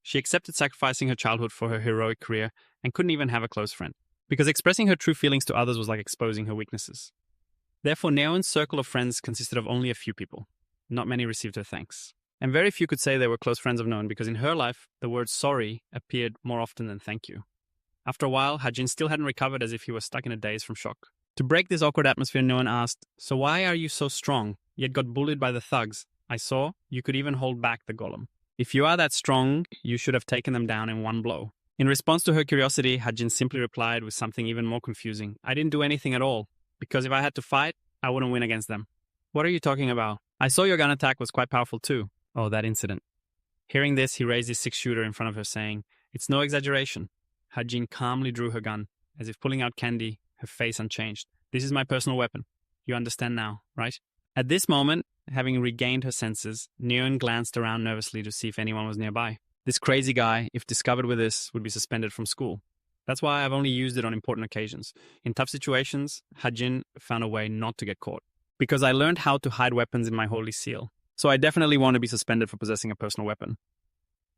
[SPEAKER 1] She accepted sacrificing her childhood for her heroic career and couldn't even have a close friend, because expressing her true feelings to others was like exposing her weaknesses. Therefore, Naeun's circle of friends consisted of only a few people. Not many received her thanks. And very few could say they were close friends of Naeun, because in her life, the word sorry appeared more often than thank you. After a while, Hajin still hadn't recovered, as if he was stuck in a daze from shock. To break this awkward atmosphere, Naeun asked, "So why are you so strong, yet got bullied by the thugs? I saw you could even hold back the golem. If you are that strong, you should have taken them down in one blow." In response to her curiosity, Hajin simply replied with something even more confusing. "I didn't do anything at all, because if I had to fight, I wouldn't win against them." "What are you talking about? I saw your gun attack was quite powerful too." "Oh, that incident." Hearing this, he raised his six-shooter in front of her, saying, "It's no exaggeration." Hajin calmly drew her gun, as if pulling out candy, her face unchanged. "This is my personal weapon. You understand now, right?" At this moment, having regained her senses, Naeun glanced around nervously to see if anyone was nearby. This crazy guy, if discovered with this, would be suspended from school. That's why I've only used it on important occasions. In tough situations, Hajin found a way not to get caught. Because I learned how to hide weapons in my holy seal. So I definitely want to be suspended for possessing a personal weapon.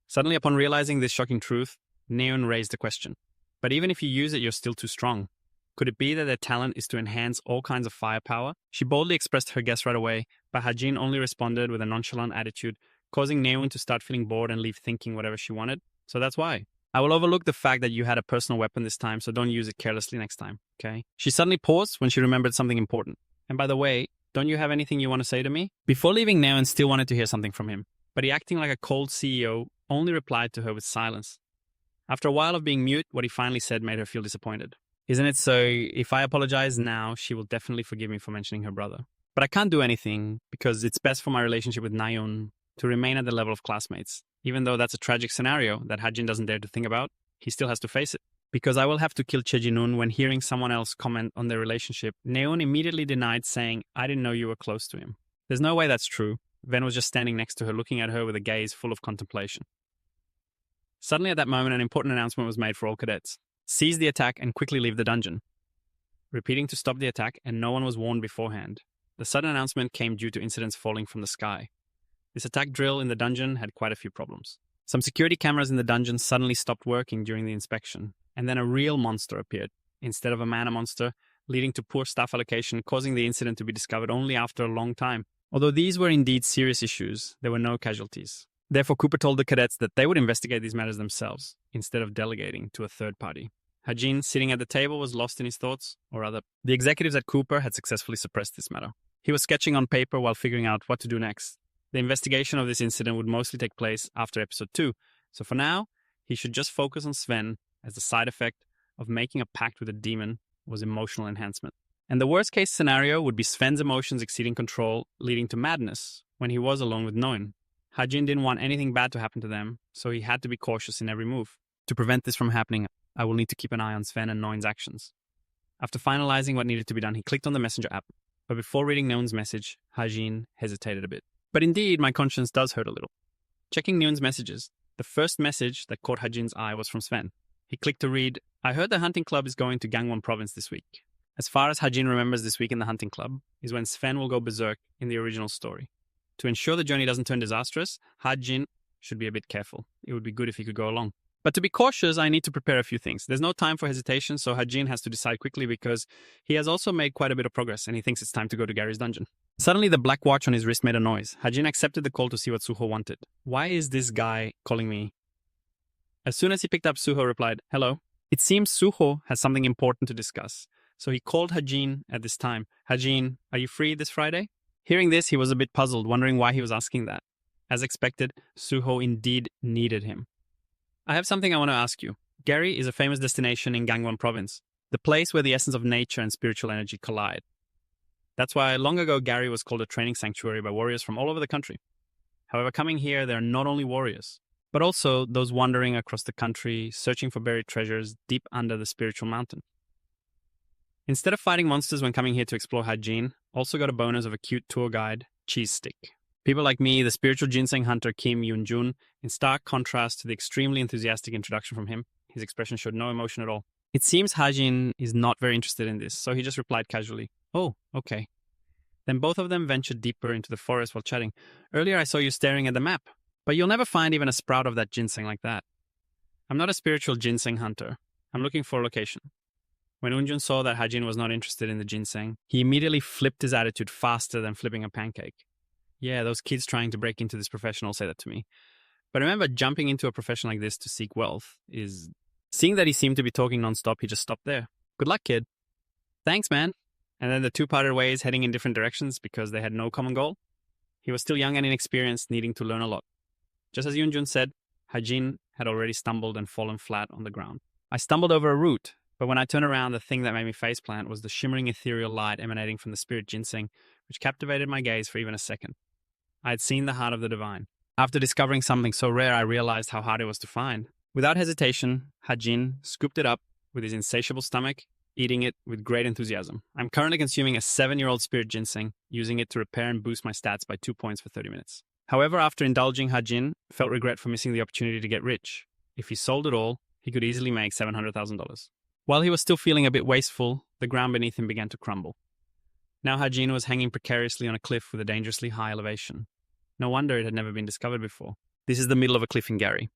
[SPEAKER 1] Suddenly, upon realizing this shocking truth, Naeun raised a question. "But even if you use it, you're still too strong. Could it be that their talent is to enhance all kinds of firepower?" She boldly expressed her guess right away, but Hajin only responded with a nonchalant attitude, causing Naeun to start feeling bored and leave thinking whatever she wanted. "So that's why. I will overlook the fact that you had a personal weapon this time, so don't use it carelessly next time, okay?" She suddenly paused when she remembered something important. "And by the way, don't you have anything you want to say to me?" Before leaving, Naeun still wanted to hear something from him, but he, acting like a cold CEO, only replied to her with silence. After a while of being mute, what he finally said made her feel disappointed. "Isn't it so if I apologize now, she will definitely forgive me for mentioning her brother. But I can't do anything because it's best for my relationship with Naeun to remain at the level of classmates. Even though that's a tragic scenario that Hajin doesn't dare to think about, he still has to face it. Because I will have to kill Chejinun." When hearing someone else comment on their relationship, Naeun immediately denied, saying, "I didn't know you were close to him." There's no way that's true. Ven was just standing next to her, looking at her with a gaze full of contemplation. Suddenly at that moment, an important announcement was made for all cadets. "Seize the attack and quickly leave the dungeon." Repeating to stop the attack, and no one was warned beforehand. The sudden announcement came due to incidents falling from the sky. This attack drill in the dungeon had quite a few problems. Some security cameras in the dungeon suddenly stopped working during the inspection, and then a real monster appeared, instead of a mana monster, leading to poor staff allocation, causing the incident to be discovered only after a long time. Although these were indeed serious issues, there were no casualties. Therefore, Cooper told the cadets that they would investigate these matters themselves, instead of delegating to a third party. Hajin, sitting at the table, was lost in his thoughts, or rather, the executives at Cooper had successfully suppressed this matter. He was sketching on paper while figuring out what to do next. The investigation of this incident would mostly take place after episode 2, so for now, he should just focus on Sven, as the side effect of making a pact with a demon was emotional enhancement. And the worst case scenario would be Sven's emotions exceeding control, leading to madness when he was alone with Noin. Hajin didn't want anything bad to happen to them, so he had to be cautious in every move. To prevent this from happening, I will need to keep an eye on Sven and Noin's actions. After finalizing what needed to be done, he clicked on the messenger app, but before reading Noin's message, Hajin hesitated a bit. But indeed, my conscience does hurt a little. Checking Noin's messages, the first message that caught Hajin's eye was from Sven. He clicked to read, "I heard the hunting club is going to Gangwon province this week." As far as Hajin remembers, this week in the hunting club is when Sven will go berserk in the original story. To ensure the journey doesn't turn disastrous, Hajin should be a bit careful. It would be good if he could go along. But to be cautious, I need to prepare a few things. There's no time for hesitation, so Hajin has to decide quickly because he has also made quite a bit of progress and he thinks it's time to go to Gary's dungeon. Suddenly, the black watch on his wrist made a noise. Hajin accepted the call to see what Suho wanted. "Why is this guy calling me?" As soon as he picked up, Suho replied, "Hello." It seems Suho has something important to discuss, so he called Hajin at this time. "Hajin, are you free this Friday?" Hearing this, he was a bit puzzled, wondering why he was asking that. As expected, Suho indeed needed him. "I have something I want to ask you. Gary is a famous destination in Gangwon province, the place where the essence of nature and spiritual energy collide. That's why long ago Gary was called a training sanctuary by warriors from all over the country. However, coming here, there are not only warriors, but also those wandering across the country, searching for buried treasures deep under the spiritual mountain. Instead of fighting monsters when coming here to explore, Hajin also got a bonus of a cute tour guide, Cheese Stick. People like me, the spiritual ginseng hunter Kim Yoon-jun, in stark contrast to the extremely enthusiastic introduction from him, his expression showed no emotion at all. It seems Hajin is not very interested in this, so he just replied casually, Oh, okay. Then both of them ventured deeper into the forest while chatting. Earlier I saw you staring at the map, but you'll never find even a sprout of that ginseng like that. I'm not a spiritual ginseng hunter. I'm looking for a location. When Unjun saw that Hajin was not interested in the ginseng, he immediately flipped his attitude faster than flipping a pancake. Yeah, those kids trying to break into this profession all say that to me. But remember, jumping into a profession like this to seek wealth is... Seeing that he seemed to be talking nonstop, he just stopped there. Good luck, kid. Thanks, man. And then the two parted ways, heading in different directions because they had no common goal. He was still young and inexperienced, needing to learn a lot. Just as Yunjun said, Hajin had already stumbled and fallen flat on the ground. I stumbled over a root, but when I turned around, the thing that made me faceplant was the shimmering ethereal light emanating from the spirit ginseng, which captivated my gaze for even a second. I had seen the heart of the divine. After discovering something so rare, I realized how hard it was to find. Without hesitation, Hajin scooped it up with his insatiable stomach, eating it with great enthusiasm. I'm currently consuming a 7-year-old spirit ginseng, using it to repair and boost my stats by 2 points for 30 minutes. However, after indulging, Hajin felt regret for missing the opportunity to get rich. If he sold it all, he could easily make $700,000. While he was still feeling a bit wasteful, the ground beneath him began to crumble. Now Hajin was hanging precariously on a cliff with a dangerously high elevation. No wonder it had never been discovered before. This is the middle of a cliff in Gary.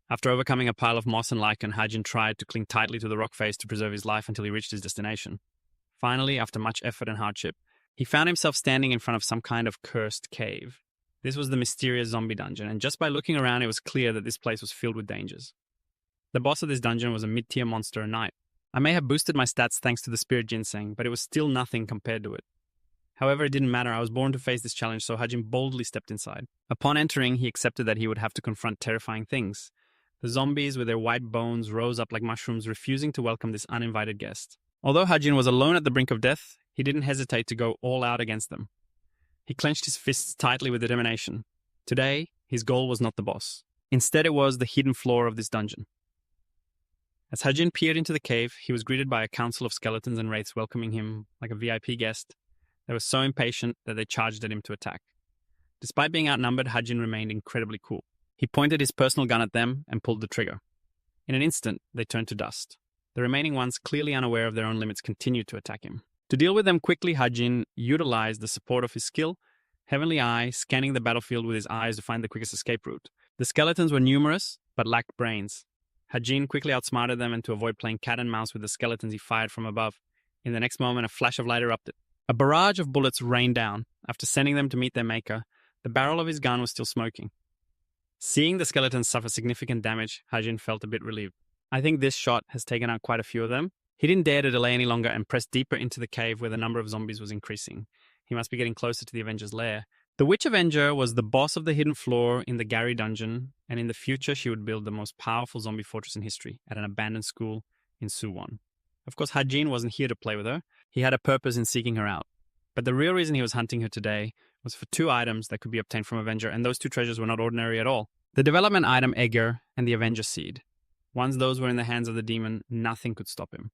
[SPEAKER 1] After overcoming a pile of moss and lichen, Hajin tried to cling tightly to the rock face to preserve his life until he reached his destination. Finally, after much effort and hardship, he found himself standing in front of some kind of cursed cave. This was the mysterious zombie dungeon, and just by looking around, it was clear that this place was filled with dangers. The boss of this dungeon was a mid-tier monster knight. I may have boosted my stats thanks to the spirit ginseng, but it was still nothing compared to it. However, it didn't matter. I was born to face this challenge, so Hajin boldly stepped inside. Upon entering, he accepted that he would have to confront terrifying things. The zombies with their white bones rose up like mushrooms, refusing to welcome this uninvited guest. Although Hajin was alone at the brink of death, he didn't hesitate to go all out against them. He clenched his fists tightly with determination. Today, his goal was not the boss. Instead, it was the hidden floor of this dungeon. As Hajin peered into the cave, he was greeted by a council of skeletons and wraiths welcoming him like a VIP guest. They were so impatient that they charged at him to attack. Despite being outnumbered, Hajin remained incredibly cool. He pointed his personal gun at them and pulled the trigger. In an instant, they turned to dust. The remaining ones, clearly unaware of their own limits, continued to attack him. To deal with them quickly, Hajin utilized the support of his skill, Heavenly Eye, scanning the battlefield with his eyes to find the quickest escape route. The skeletons were numerous, but lacked brains. Hajin quickly outsmarted them, and to avoid playing cat and mouse with the skeletons, he fired from above. In the next moment, a flash of light erupted. A barrage of bullets rained down. After sending them to meet their maker, the barrel of his gun was still smoking. Seeing the skeletons suffer significant damage, Hajin felt a bit relieved. I think this shot has taken out quite a few of them. He didn't dare to delay any longer and pressed deeper into the cave where the number of zombies was increasing. He must be getting closer to the Avenger's lair. The Witch Avenger was the boss of the hidden floor in the Gary dungeon, and in the future she would build the most powerful zombie fortress in history at an abandoned school in Suwon. Of course, Hajin wasn't here to play with her. He had a purpose in seeking her out. But the real reason he was hunting her today was for 2 items that could be obtained from Avenger, and those 2 treasures were not ordinary at all. The development item Egger and the Avenger Seed. Once those were in the hands of the demon, nothing could stop him.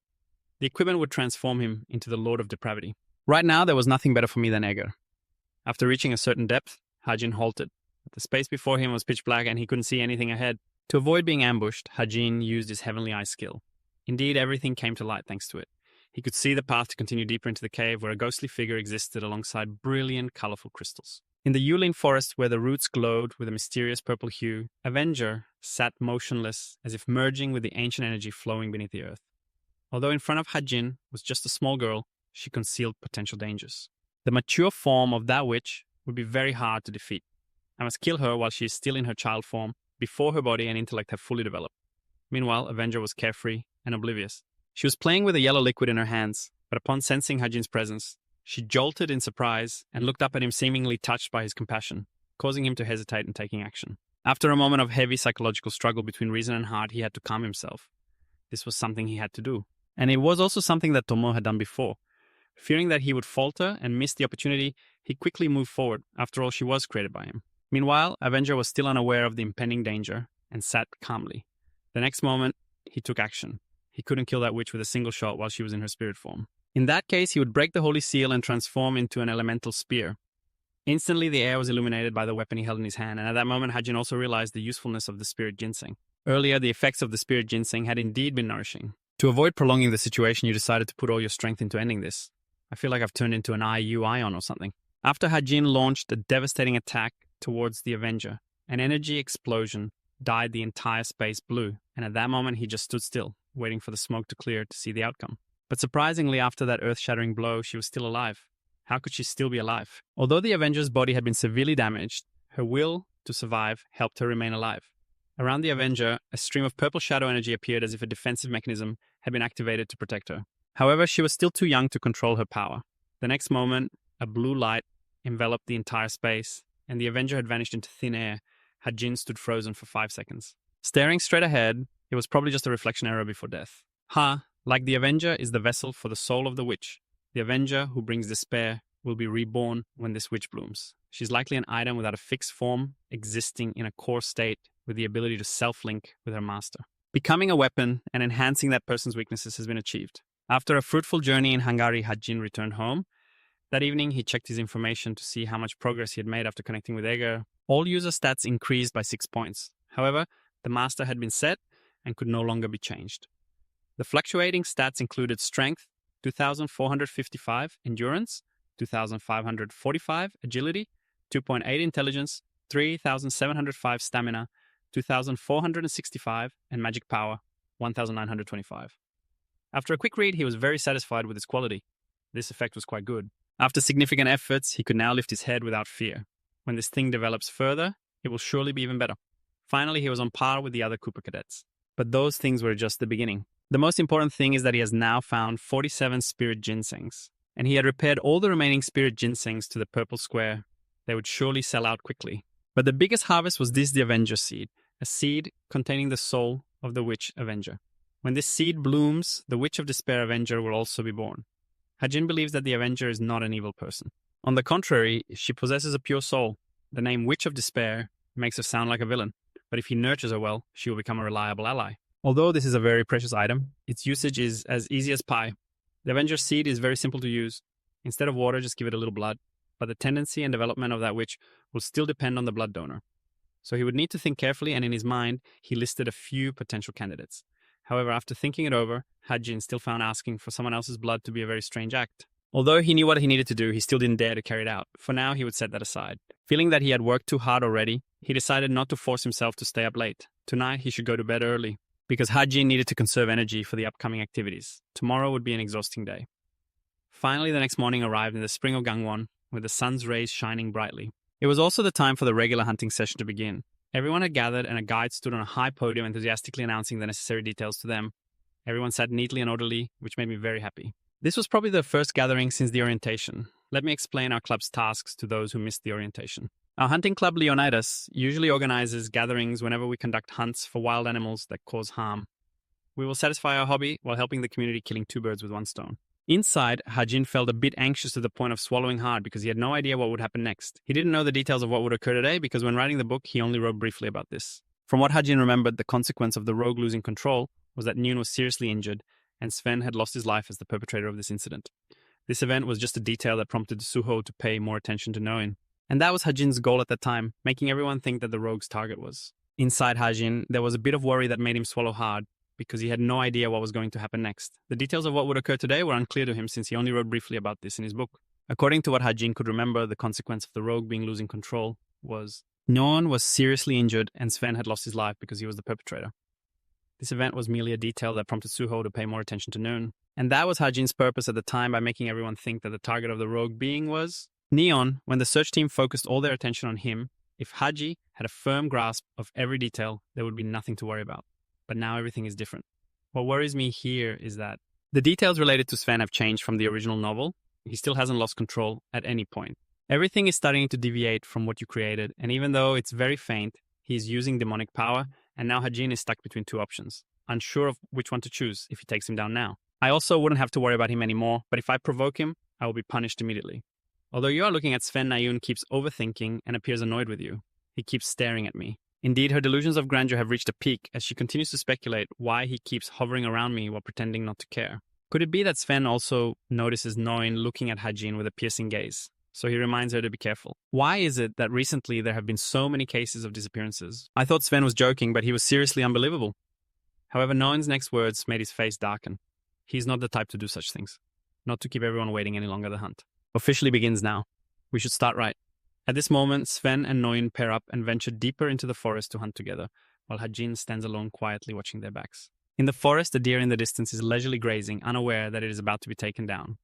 [SPEAKER 1] The equipment would transform him into the Lord of Depravity. Right now, there was nothing better for me than Egger. After reaching a certain depth, Hajin halted. The space before him was pitch black and he couldn't see anything ahead. To avoid being ambushed, Hajin used his Heavenly Eye skill. Indeed, everything came to light thanks to it. He could see the path to continue deeper into the cave where a ghostly figure existed alongside brilliant, colorful crystals. In the Yulin forest where the roots glowed with a mysterious purple hue, Avenger sat motionless as if merging with the ancient energy flowing beneath the earth. Although in front of Hajin was just a small girl, she concealed potential dangers. The mature form of that witch would be very hard to defeat. I must kill her while she is still in her child form, before her body and intellect have fully developed. Meanwhile, Avenger was carefree and oblivious. She was playing with a yellow liquid in her hands, but upon sensing Hajin's presence, she jolted in surprise and looked up at him seemingly touched by his compassion, causing him to hesitate in taking action. After a moment of heavy psychological struggle between reason and heart, he had to calm himself. This was something he had to do. And it was also something that Tomo had done before. Fearing that he would falter and miss the opportunity, he quickly moved forward. After all, she was created by him. Meanwhile, Avenger was still unaware of the impending danger and sat calmly. The next moment, he took action. He couldn't kill that witch with a single shot while she was in her spirit form. In that case, he would break the holy seal and transform into an elemental spear. Instantly, the air was illuminated by the weapon he held in his hand, and at that moment, Hajin also realized the usefulness of the spirit ginseng. Earlier, the effects of the spirit ginseng had indeed been nourishing. To avoid prolonging the situation, you decided to put all your strength into ending this. I feel like I've turned into an IU Ion or something. After Hajin launched a devastating attack towards the Avenger, an energy explosion dyed the entire space blue, and at that moment he just stood still, waiting for the smoke to clear to see the outcome. But surprisingly, after that earth-shattering blow, she was still alive. How could she still be alive? Although the Avenger's body had been severely damaged, her will to survive helped her remain alive. Around the Avenger, a stream of purple shadow energy appeared as if a defensive mechanism had been activated to protect her. However, she was still too young to control her power. The next moment, a blue light enveloped the entire space, and the Avenger had vanished into thin air. Hajin stood frozen for 5 seconds. Staring straight ahead, it was probably just a reflection error before death. Like the Avenger is the vessel for the soul of the witch. The Avenger who brings despair will be reborn when this witch blooms. She's likely an item without a fixed form, existing in a core state with the ability to self-link with her master. Becoming a weapon and enhancing that person's weaknesses has been achieved. After a fruitful journey in Hungary, Hajin returned home. That evening, he checked his information to see how much progress he had made after connecting with Egger. All user stats increased by 6 points. However, the master had been set and could no longer be changed. The fluctuating stats included strength, 2,455, endurance, 2,545, agility, 2.8 intelligence, 3,705 stamina, 2,465, and magic power, 1,925. After a quick read, he was very satisfied with its quality. This effect was quite good. After significant efforts, he could now lift his head without fear. When this thing develops further, it will surely be even better. Finally, he was on par with the other Cooper cadets. But those things were just the beginning. The most important thing is that he has now found 47 spirit ginsengs, and he had repaired all the remaining spirit ginsengs to the purple square. They would surely sell out quickly. But the biggest harvest was the Avenger seed, a seed containing the soul of the Witch Avenger. When this seed blooms, the Witch of Despair Avenger will also be born. Hajin believes that the Avenger is not an evil person. On the contrary, she possesses a pure soul. The name Witch of Despair makes her sound like a villain, but if he nurtures her well, she will become a reliable ally. Although this is a very precious item, its usage is as easy as pie. The Avenger seed is very simple to use. Instead of water, just give it a little blood, but the tendency and development of that witch will still depend on the blood donor. So he would need to think carefully, and in his mind, he listed a few potential candidates. However, after thinking it over, Hajin still found asking for someone else's blood to be a very strange act. Although he knew what he needed to do, he still didn't dare to carry it out. For now, he would set that aside. Feeling that he had worked too hard already, he decided not to force himself to stay up late. Tonight, he should go to bed early, because Hajin needed to conserve energy for the upcoming activities. Tomorrow would be an exhausting day. Finally, the next morning arrived in the spring of Gangwon, with the sun's rays shining brightly. It was also the time for the regular hunting session to begin. Everyone had gathered, and a guide stood on a high podium enthusiastically announcing the necessary details to them. Everyone sat neatly and orderly, which made me very happy. This was probably the first gathering since the orientation. Let me explain our club's tasks to those who missed the orientation. Our hunting club Leonidas usually organizes gatherings whenever we conduct hunts for wild animals that cause harm. We will satisfy our hobby while helping the community, killing 2 birds with 1 stone. Inside, Hajin felt a bit anxious to the point of swallowing hard because he had no idea what would happen next. He didn't know the details of what would occur today because when writing the book, he only wrote briefly about this. From what Hajin remembered, the consequence of the rogue losing control was that Noon was seriously injured, and Sven had lost his life as the perpetrator of this incident. This event was just a detail that prompted Suho to pay more attention to Noin. And that was Hajin's goal at that time, making everyone think that the rogue's target was. Inside Hajin, there was a bit of worry that made him swallow hard, because he had no idea what was going to happen next. The details of what would occur today were unclear to him since he only wrote briefly about this in his book. According to what Hajin could remember, the consequence of the rogue being losing control was Noon was seriously injured and Sven had lost his life because he was the perpetrator. This event was merely a detail that prompted Suho to pay more attention to Noon. And that was Hajin's purpose at the time by making everyone think that the target of the rogue being was Neon. When the search team focused all their attention on him, if Haji had a firm grasp of every detail, there would be nothing to worry about. But now everything is different. What worries me here is that the details related to Sven have changed from the original novel. He still hasn't lost control at any point. Everything is starting to deviate from what you created, and even though it's very faint, he's using demonic power, and now Hajin is stuck between 2 options, unsure of which one to choose if he takes him down now. I also wouldn't have to worry about him anymore, but if I provoke him, I will be punished immediately. Although you are looking at Sven, Nayun keeps overthinking and appears annoyed with you. He keeps staring at me. Indeed, her delusions of grandeur have reached a peak as she continues to speculate why he keeps hovering around me while pretending not to care. Could it be that Sven also notices Noin looking at Hajin with a piercing gaze, so he reminds her to be careful? Why is it that recently there have been so many cases of disappearances? I thought Sven was joking, but he was seriously unbelievable. However, Noin's next words made his face darken. He's not the type to do such things. not to keep everyone waiting any longer. The hunt officially begins now. We should start right. At this moment, Sven and Noin pair up and venture deeper into the forest to hunt together, while Hajin stands alone quietly watching their backs. In the forest, a deer in the distance is leisurely grazing, unaware that it is about to be taken down.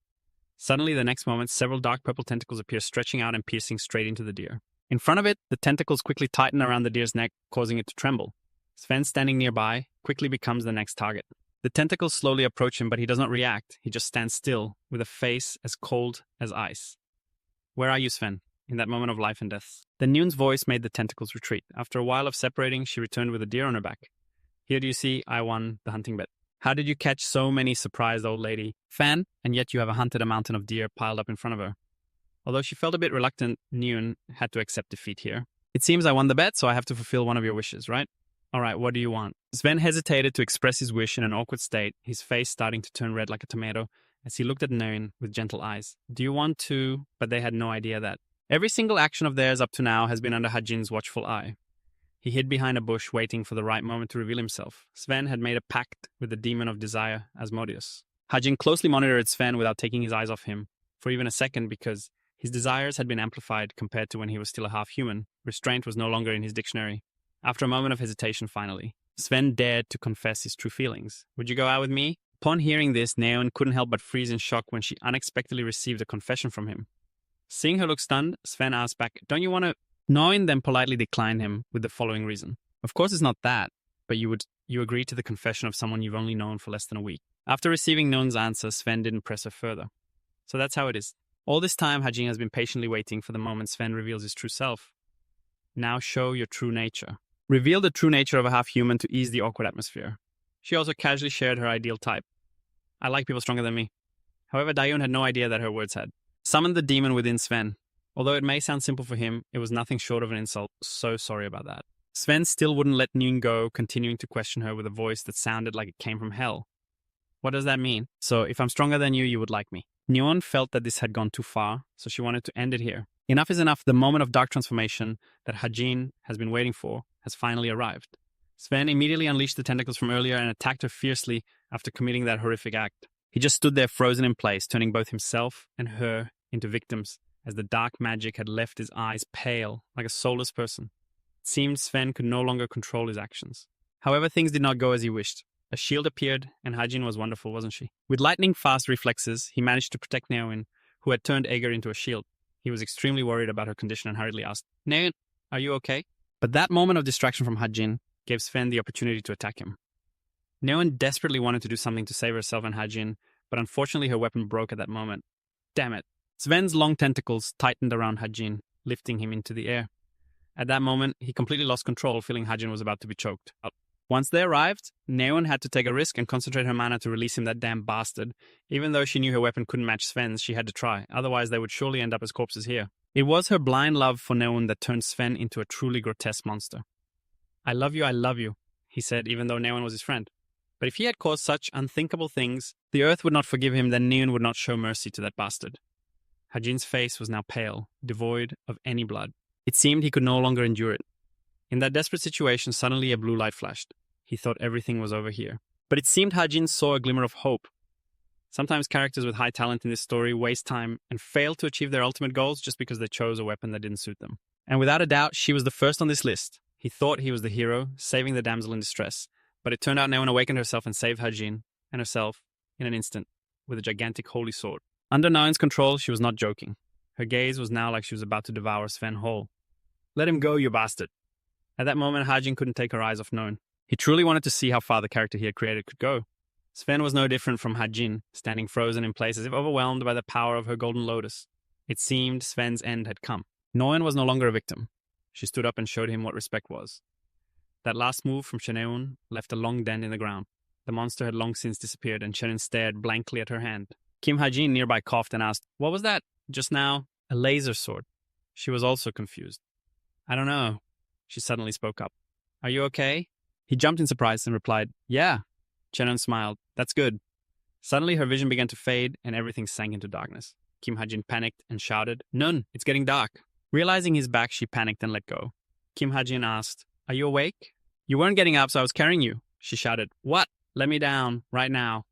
[SPEAKER 1] Suddenly, the next moment, several dark purple tentacles appear, stretching out and piercing straight into the deer. In front of it, the tentacles quickly tighten around the deer's neck, causing it to tremble. Sven, standing nearby, quickly becomes the next target. The tentacles slowly approach him, but he does not react. He just stands still, with a face as cold as ice. Where are you, Sven? In that moment of life and death. The Noon's voice made the tentacles retreat. After a while of separating, she returned with a deer on her back. Here do you see, I won the hunting bet. How did you catch so many, surprised old lady? Fan, and yet you have hunted a mountain of deer piled up in front of her. Although she felt a bit reluctant, Noon had to accept defeat here. It seems I won the bet, so I have to fulfill one of your wishes, right? Alright, what do you want? Sven hesitated to express his wish in an awkward state, his face starting to turn red like a tomato, as he looked at Noon with gentle eyes. Do you want to... But they had no idea that. Every single action of theirs up to now has been under Hajin's watchful eye. He hid behind a bush, waiting for the right moment to reveal himself. Sven had made a pact with the demon of desire, Asmodeus. Hajin closely monitored Sven without taking his eyes off him, for even a second, because his desires had been amplified compared to when he was still a half-human. Restraint was no longer in his dictionary. After a moment of hesitation, finally, Sven dared to confess his true feelings. Would you go out with me? Upon hearing this, Neon couldn't help but freeze in shock when she unexpectedly received a confession from him. Seeing her look stunned, Sven asked back, don't you want to... Noin then politely declined him with the following reason. Of course it's not that, but you agree to the confession of someone you've only known for less than a week. After receiving Noin's answer, Sven didn't press her further. So that's how it is. All this time, Hajin has been patiently waiting for the moment Sven reveals his true self. Now show your true nature. Reveal the true nature of a half-human to ease the awkward atmosphere. She also casually shared her ideal type. I like people stronger than me. However, Dayun had no idea that her words had. Summoned the demon within Sven. Although it may sound simple for him, it was nothing short of an insult. So sorry about that. Sven still wouldn't let Noon go, continuing to question her with a voice that sounded like it came from hell. What does that mean? So, if I'm stronger than you, you would like me. Noon felt that this had gone too far, so she wanted to end it here. Enough is enough. The moment of dark transformation that Hajin has been waiting for has finally arrived. Sven immediately unleashed the tentacles from earlier and attacked her fiercely after committing that horrific act. He just stood there frozen in place, turning both himself and her into victims, as the dark magic had left his eyes pale, like a soulless person. It seemed Sven could no longer control his actions. However, things did not go as he wished. A shield appeared, and Hajin was wonderful, wasn't she? With lightning-fast reflexes, he managed to protect Neoin, who had turned Aegir into a shield. He was extremely worried about her condition and hurriedly asked, Neoin, are you okay? But that moment of distraction from Hajin gave Sven the opportunity to attack him. Neoin desperately wanted to do something to save herself and Hajin, but unfortunately her weapon broke at that moment. Damn it. Sven's long tentacles tightened around Hajin, lifting him into the air. At that moment, he completely lost control, feeling Hajin was about to be choked. Once they arrived, Neon had to take a risk and concentrate her mana to release him, that damn bastard. Even though she knew her weapon couldn't match Sven's, she had to try, otherwise they would surely end up as corpses here. It was her blind love for Neon that turned Sven into a truly grotesque monster. I love you, he said, even though Neon was his friend. But if he had caused such unthinkable things, the earth would not forgive him, then Neon would not show mercy to that bastard. Hajin's face was now pale, devoid of any blood. It seemed he could no longer endure it. In that desperate situation, suddenly a blue light flashed. He thought everything was over here. But it seemed Hajin saw a glimmer of hope. Sometimes characters with high talent in this story waste time and fail to achieve their ultimate goals just because they chose a weapon that didn't suit them. And without a doubt, she was the first on this list. He thought he was the hero, saving the damsel in distress. But it turned out Neon awakened herself and saved Hajin and herself in an instant with a gigantic holy sword. Under Naoin's control, she was not joking. Her gaze was now like she was about to devour Sven whole. Let him go, you bastard. At that moment, Hajin couldn't take her eyes off Noin. He truly wanted to see how far the character he had created could go. Sven was no different from Hajin, standing frozen in place as if overwhelmed by the power of her golden lotus. It seemed Sven's end had come. Noin was no longer a victim. She stood up and showed him what respect was. That last move from Cheneun left a long dent in the ground. The monster had long since disappeared, and Cheneun stared blankly at her hand. Kim Hajin nearby coughed and asked, what was that? Just now? A laser sword. She was also confused. I don't know. She suddenly spoke up. Are you okay? He jumped in surprise and replied, yeah. Cheneun smiled. That's good. Suddenly her vision began to fade and everything sank into darkness. Kim Hajin panicked and shouted, Nun, it's getting dark. Realizing his back, she panicked and let go. Kim Hajin asked, are you awake? You weren't getting up, so I was carrying you. She shouted, what? Let me down, right now.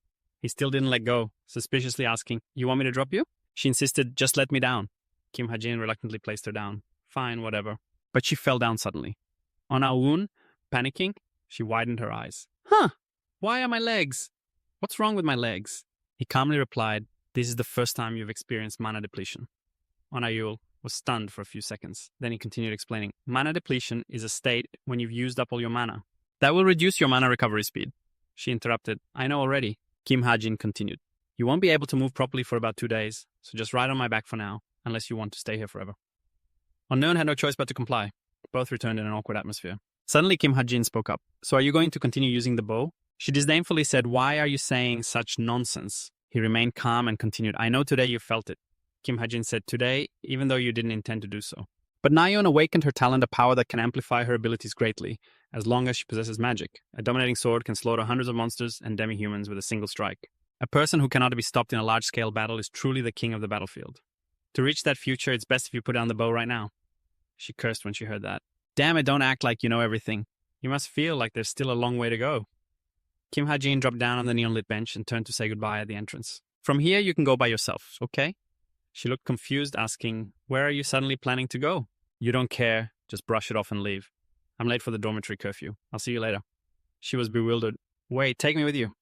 [SPEAKER 1] He still didn't let go, suspiciously asking, "You want me to drop you?" She insisted, "Just let me down." Kim Ha-jin reluctantly placed her down. "Fine, whatever." But she fell down suddenly. On Ah-woon, panicking, she widened her eyes. "Huh, why are my legs? What's wrong with my legs?" He calmly replied, "This is the first time you've experienced mana depletion." On Ah-yul was stunned for a few seconds. Then he continued explaining, "Mana depletion is a state when you've used up all your mana. That will reduce your mana recovery speed." She interrupted, "I know already." Kim Ha-jin continued, "You won't be able to move properly for about 2 days, so just ride on my back for now, unless you want to stay here forever." Unknown had no choice but to comply. Both returned in an awkward atmosphere. Suddenly, Kim Ha-jin spoke up. "So are you going to continue using the bow?" She disdainfully said, "Why are you saying such nonsense?" He remained calm and continued, "I know today you felt it." Kim Ha-jin said, "Today, even though you didn't intend to do so." But Nayeon awakened her talent, a power that can amplify her abilities greatly, as long as she possesses magic. A dominating sword can slaughter hundreds of monsters and demi-humans with a single strike. A person who cannot be stopped in a large-scale battle is truly the king of the battlefield. To reach that future, it's best if you put down the bow right now. She cursed when she heard that. "Damn it, don't act like you know everything. You must feel like there's still a long way to go." Kim Ha-jin dropped down on the neon-lit bench and turned to say goodbye at the entrance. "From here, you can go by yourself, okay?" She looked confused, asking, "Where are you suddenly planning to go?" "You don't care. Just brush it off and leave. I'm late for the dormitory curfew. I'll see you later." She was bewildered. "Wait, take me with you."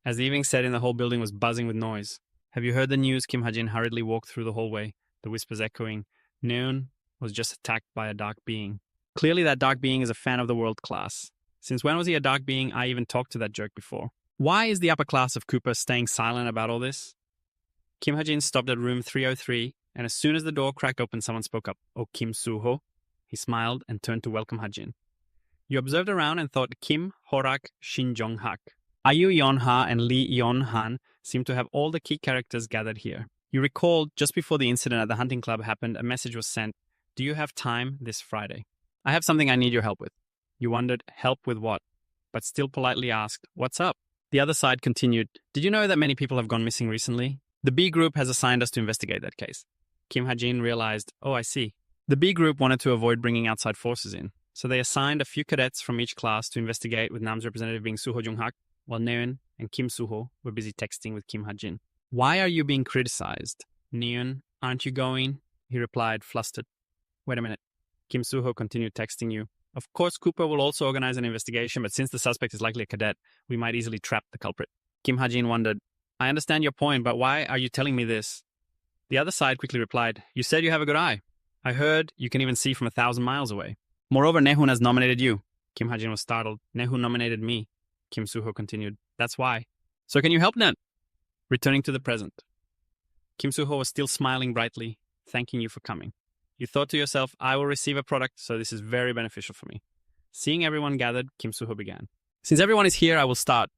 [SPEAKER 1] As the evening set in, the whole building was buzzing with noise. "Have you heard the news?" Kim Ha-jin hurriedly walked through the hallway, the whispers echoing. Noon was just attacked by a dark being. Clearly that dark being is a fan of the world class. Since when was he a dark being? I even talked to that jerk before. Why is the upper class of Cooper staying silent about all this? Kim Ha-jin stopped at room 303, and as soon as the door cracked open, someone spoke up. "Oh, Kim Soo-ho." He smiled and turned to welcome Ha-jin. You observed around and thought Kim, Horak, Shin Jong-hak. Ayu Yeon-ha and Lee Yeon-han seemed to have all the key characters gathered here. You recalled, just before the incident at the hunting club happened, a message was sent. "Do you have time this Friday? I have something I need your help with." You wondered, help with what? But still politely asked, "What's up?" The other side continued, "Did you know that many people have gone missing recently? The B group has assigned us to investigate that case." Kim Ha-jin realized, "Oh, I see." The B group wanted to avoid bringing outside forces in, so they assigned a few cadets from each class to investigate, with Nam's representative being Soo-ho Jung-hak, while Neon and Kim Soo-ho were busy texting with Kim Ha-jin. "Why are you being criticized?" "Neon, aren't you going?" he replied, flustered. "Wait a minute." Kim Soo-ho continued texting you. "Of course, Cooper will also organize an investigation, but since the suspect is likely a cadet, we might easily trap the culprit." Kim Ha-jin wondered, "I understand your point, but why are you telling me this?" The other side quickly replied, "You said you have a good eye. I heard you can even see from 1,000 miles away. Moreover, Nehun has nominated you." Kim Ha-jin was startled. "Nehun nominated me." Kim Soo-ho continued, "That's why. So can you help then?" Returning to the present. Kim Soo-ho was still smiling brightly, thanking you for coming. You thought to yourself, "I will receive a product, so this is very beneficial for me." Seeing everyone gathered, Kim Soo-ho began. "Since everyone is here, I will start.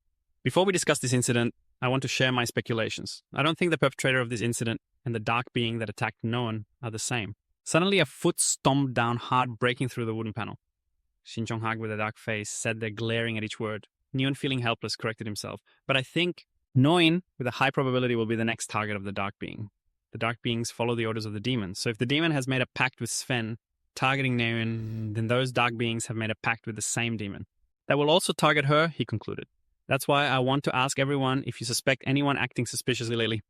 [SPEAKER 1] Before we discuss this incident, I want to share my speculations. I don't think the perpetrator of this incident and the dark being that attacked Noan are the same." Suddenly, a foot stomped down hard, breaking through the wooden panel. Shin Jong-hak, with a dark face, sat there glaring at each word. Neon, feeling helpless, corrected himself. "But I think Noin, with a high probability, will be the next target of the dark being. The dark beings follow the orders of the demon. So if the demon has made a pact with Sven, targeting Neon, then those dark beings have made a pact with the same demon. That will also target her," he concluded. "That's why I want to ask everyone if you suspect anyone acting suspiciously lately."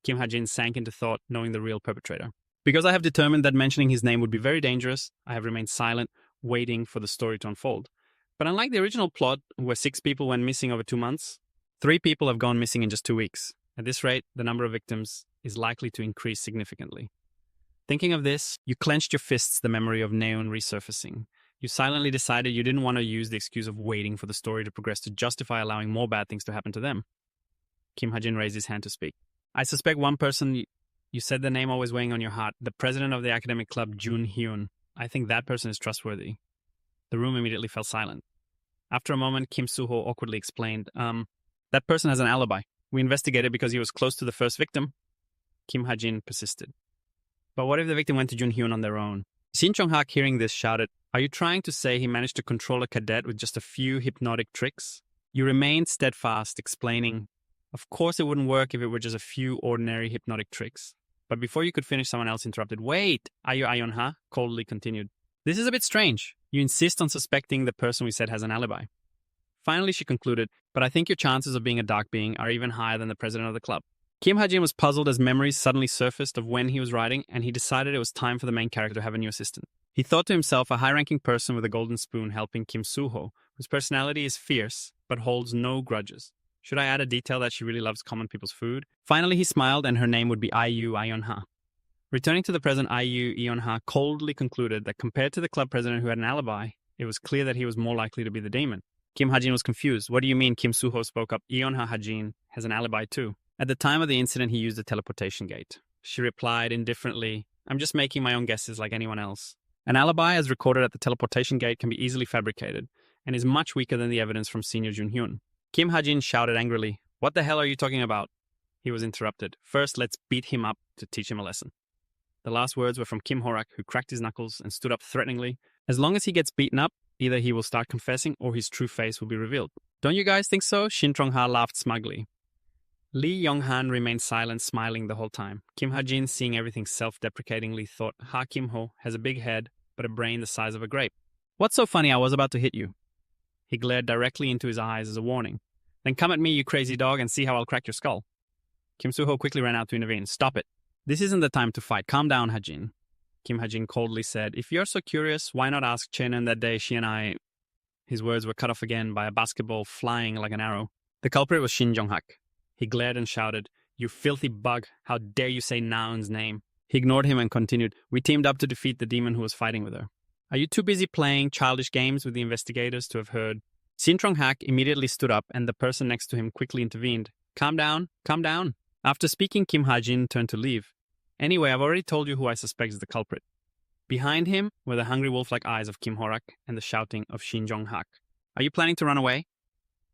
[SPEAKER 1] Kim Ha-jin sank into thought, knowing the real perpetrator. "Because I have determined that mentioning his name would be very dangerous, I have remained silent, waiting for the story to unfold. But unlike the original plot, where 6 people went missing over 2 months, 3 people have gone missing in just 2 weeks. At this rate, the number of victims is likely to increase significantly." Thinking of this, you clenched your fists, the memory of Neon resurfacing. You silently decided you didn't want to use the excuse of waiting for the story to progress to justify allowing more bad things to happen to them. Kim Ha-jin raised his hand to speak. "I suspect one person, you said the name always weighing on your heart, the president of the academic club, Jun Hyun. I think that person is trustworthy." The room immediately fell silent. After a moment, Kim Soo-ho awkwardly explained, "That person has an alibi. We investigated because he was close to the first victim." Kim Ha-jin persisted. "But what if the victim went to Jun Hyun on their own?" Shin Jong-hak, hearing this, shouted, "Are you trying to say he managed to control a cadet with just a few hypnotic tricks?" You remained steadfast, explaining, "Of course it wouldn't work if it were just a few ordinary hypnotic tricks." But before you could finish, someone else interrupted. "Wait, Ayu Ayon-ha," coldly continued. "This is a bit strange. You insist on suspecting the person we said has an alibi." Finally, she concluded, "But I think your chances of being a dark being are even higher than the president of the club." Kim Ha-jin was puzzled as memories suddenly surfaced of when he was writing, and he decided it was time for the main character to have a new assistant. He thought to himself, a high-ranking person with a golden spoon helping Kim Soo-ho, whose personality is fierce but holds no grudges. Should I add a detail that she really loves common people's food? Finally, he smiled, and her name would be IU Yeon-ha. Returning to the present, IU Yeon-ha coldly concluded that compared to the club president who had an alibi, it was clear that he was more likely to be the demon. Kim Ha-jin was confused. What do you mean? Kim Soo-ho spoke up. Yeon-ha Ha-jin has an alibi too. At the time of the incident, he used the teleportation gate. She replied indifferently, I'm just making my own guesses like anyone else. An alibi as recorded at the teleportation gate can be easily fabricated and is much weaker than the evidence from senior Jun-hyun. Kim Ha-jin shouted angrily, What the hell are you talking about? He was interrupted. First, let's beat him up to teach him a lesson. The last words were from Kim Horak, who cracked his knuckles and stood up threateningly. As long as he gets beaten up, either he will start confessing or his true face will be revealed. Don't you guys think so? Shin Trong-ha laughed smugly. Lee Yong-han remained silent, smiling the whole time. Kim Ha-jin, seeing everything self-deprecatingly, thought, Ha Kim-ho has a big head, but a brain the size of a grape. What's so funny? I was about to hit you. He glared directly into his eyes as a warning. Then come at me, you crazy dog, and see how I'll crack your skull. Kim Soo-ho quickly ran out to intervene. Stop it. This isn't the time to fight. Calm down, Ha-jin. Kim Ha-jin coldly said, If you're so curious, why not ask Chen-en that day she and I... His words were cut off again by a basketball flying like an arrow. The culprit was Shin Jong-hak. He glared and shouted, You filthy bug, how dare you say Naeun's name? He ignored him and continued, We teamed up to defeat the demon who was fighting with her. Are you too busy playing childish games with the investigators to have heard? Shin Trong-hak immediately stood up and the person next to him quickly intervened. Calm down, calm down. After speaking, Kim Ha-jin turned to leave. Anyway, I've already told you who I suspect is the culprit. Behind him were the hungry wolf-like eyes of Kim Horak and the shouting of Shin Jong-hak. Are you planning to run away?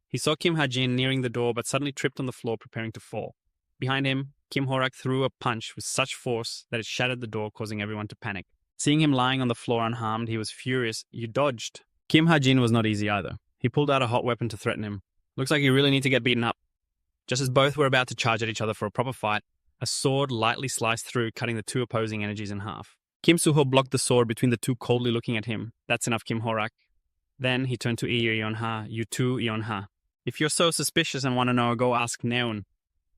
[SPEAKER 1] He saw Kim Ha-jin nearing the door but suddenly tripped on the floor preparing to fall. Behind him, Kim Horak threw a punch with such force that it shattered the door, causing everyone to panic. Seeing him lying on the floor unharmed, he was furious. You dodged. Kim Ha-jin was not easy either. He pulled out a hot weapon to threaten him. Looks like you really need to get beaten up. Just as both were about to charge at each other for a proper fight, a sword lightly sliced through, cutting the two opposing energies in half. Kim Soo-ho blocked the sword between the two, coldly looking at him. That's enough, Kim Horak. Then he turned to Yeon-ha. You too, Yeon-ha. If you're so suspicious and want to know, go ask Naeun.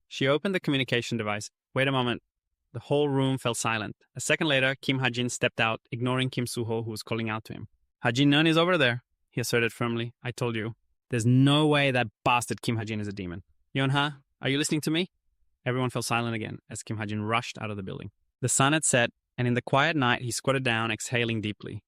[SPEAKER 1] She opened the communication device. Wait a moment. The whole room fell silent. A second later, Kim Ha-jin stepped out, ignoring Kim Soo-ho, who was calling out to him. Ha-jin Naeun is over there, he asserted firmly. I told you. There's no way that bastard Kim Ha-jin is a demon. Yeon-ha, are you listening to me? Everyone fell silent again as Kim Ha-jin rushed out of the building. The sun had set, and in the quiet night, he squatted down, exhaling deeply.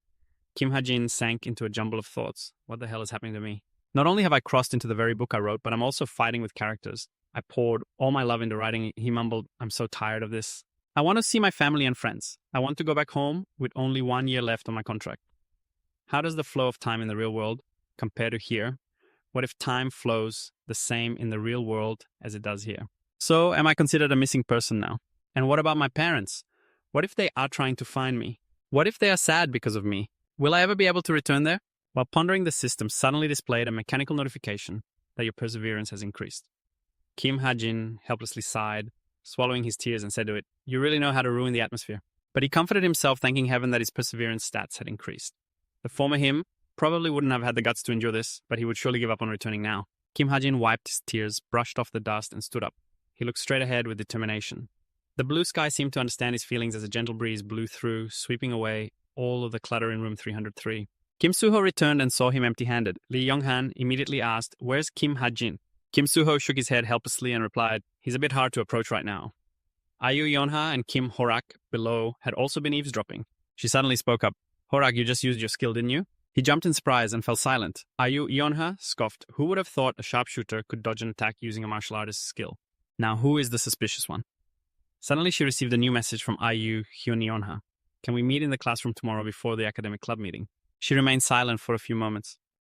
[SPEAKER 1] Kim Ha-jin sank into a jumble of thoughts. What the hell is happening to me? Not only have I crossed into the very book I wrote, but I'm also fighting with characters. I poured all my love into writing. He mumbled, I'm so tired of this. I want to see my family and friends. I want to go back home with only 1 year left on my contract. How does the flow of time in the real world compare to here? What if time flows the same in the real world as it does here? So, am I considered a missing person now? And what about my parents? What if they are trying to find me? What if they are sad because of me? Will I ever be able to return there? While pondering, the system suddenly displayed a mechanical notification that your perseverance has increased. Kim Ha-jin helplessly sighed, swallowing his tears, and said to it, You really know how to ruin the atmosphere. But he comforted himself, thanking heaven that his perseverance stats had increased. The former him probably wouldn't have had the guts to endure this, but he would surely give up on returning now. Kim Ha-jin wiped his tears, brushed off the dust, and stood up. He looked straight ahead with determination. The blue sky seemed to understand his feelings as a gentle breeze blew through, sweeping away all of the clutter in room 303. Kim Soo-ho returned and saw him empty-handed. Lee Yong-han immediately asked, Where's Kim Ha-jin? Kim Soo-ho shook his head helplessly and replied, He's a bit hard to approach right now. Ayu Yeon-ha and Kim Horak below had also been eavesdropping. She suddenly spoke up. Horak, you just used your skill, didn't you? He jumped in surprise and fell silent. Ayu Yeon-ha scoffed. Who would have thought a sharpshooter could dodge an attack using a martial artist's skill? Now, who is the suspicious one? Suddenly, she received a new message from Ayu Yeon-ha. Can we meet in the classroom tomorrow before the academic club meeting? She remained silent for a few moments.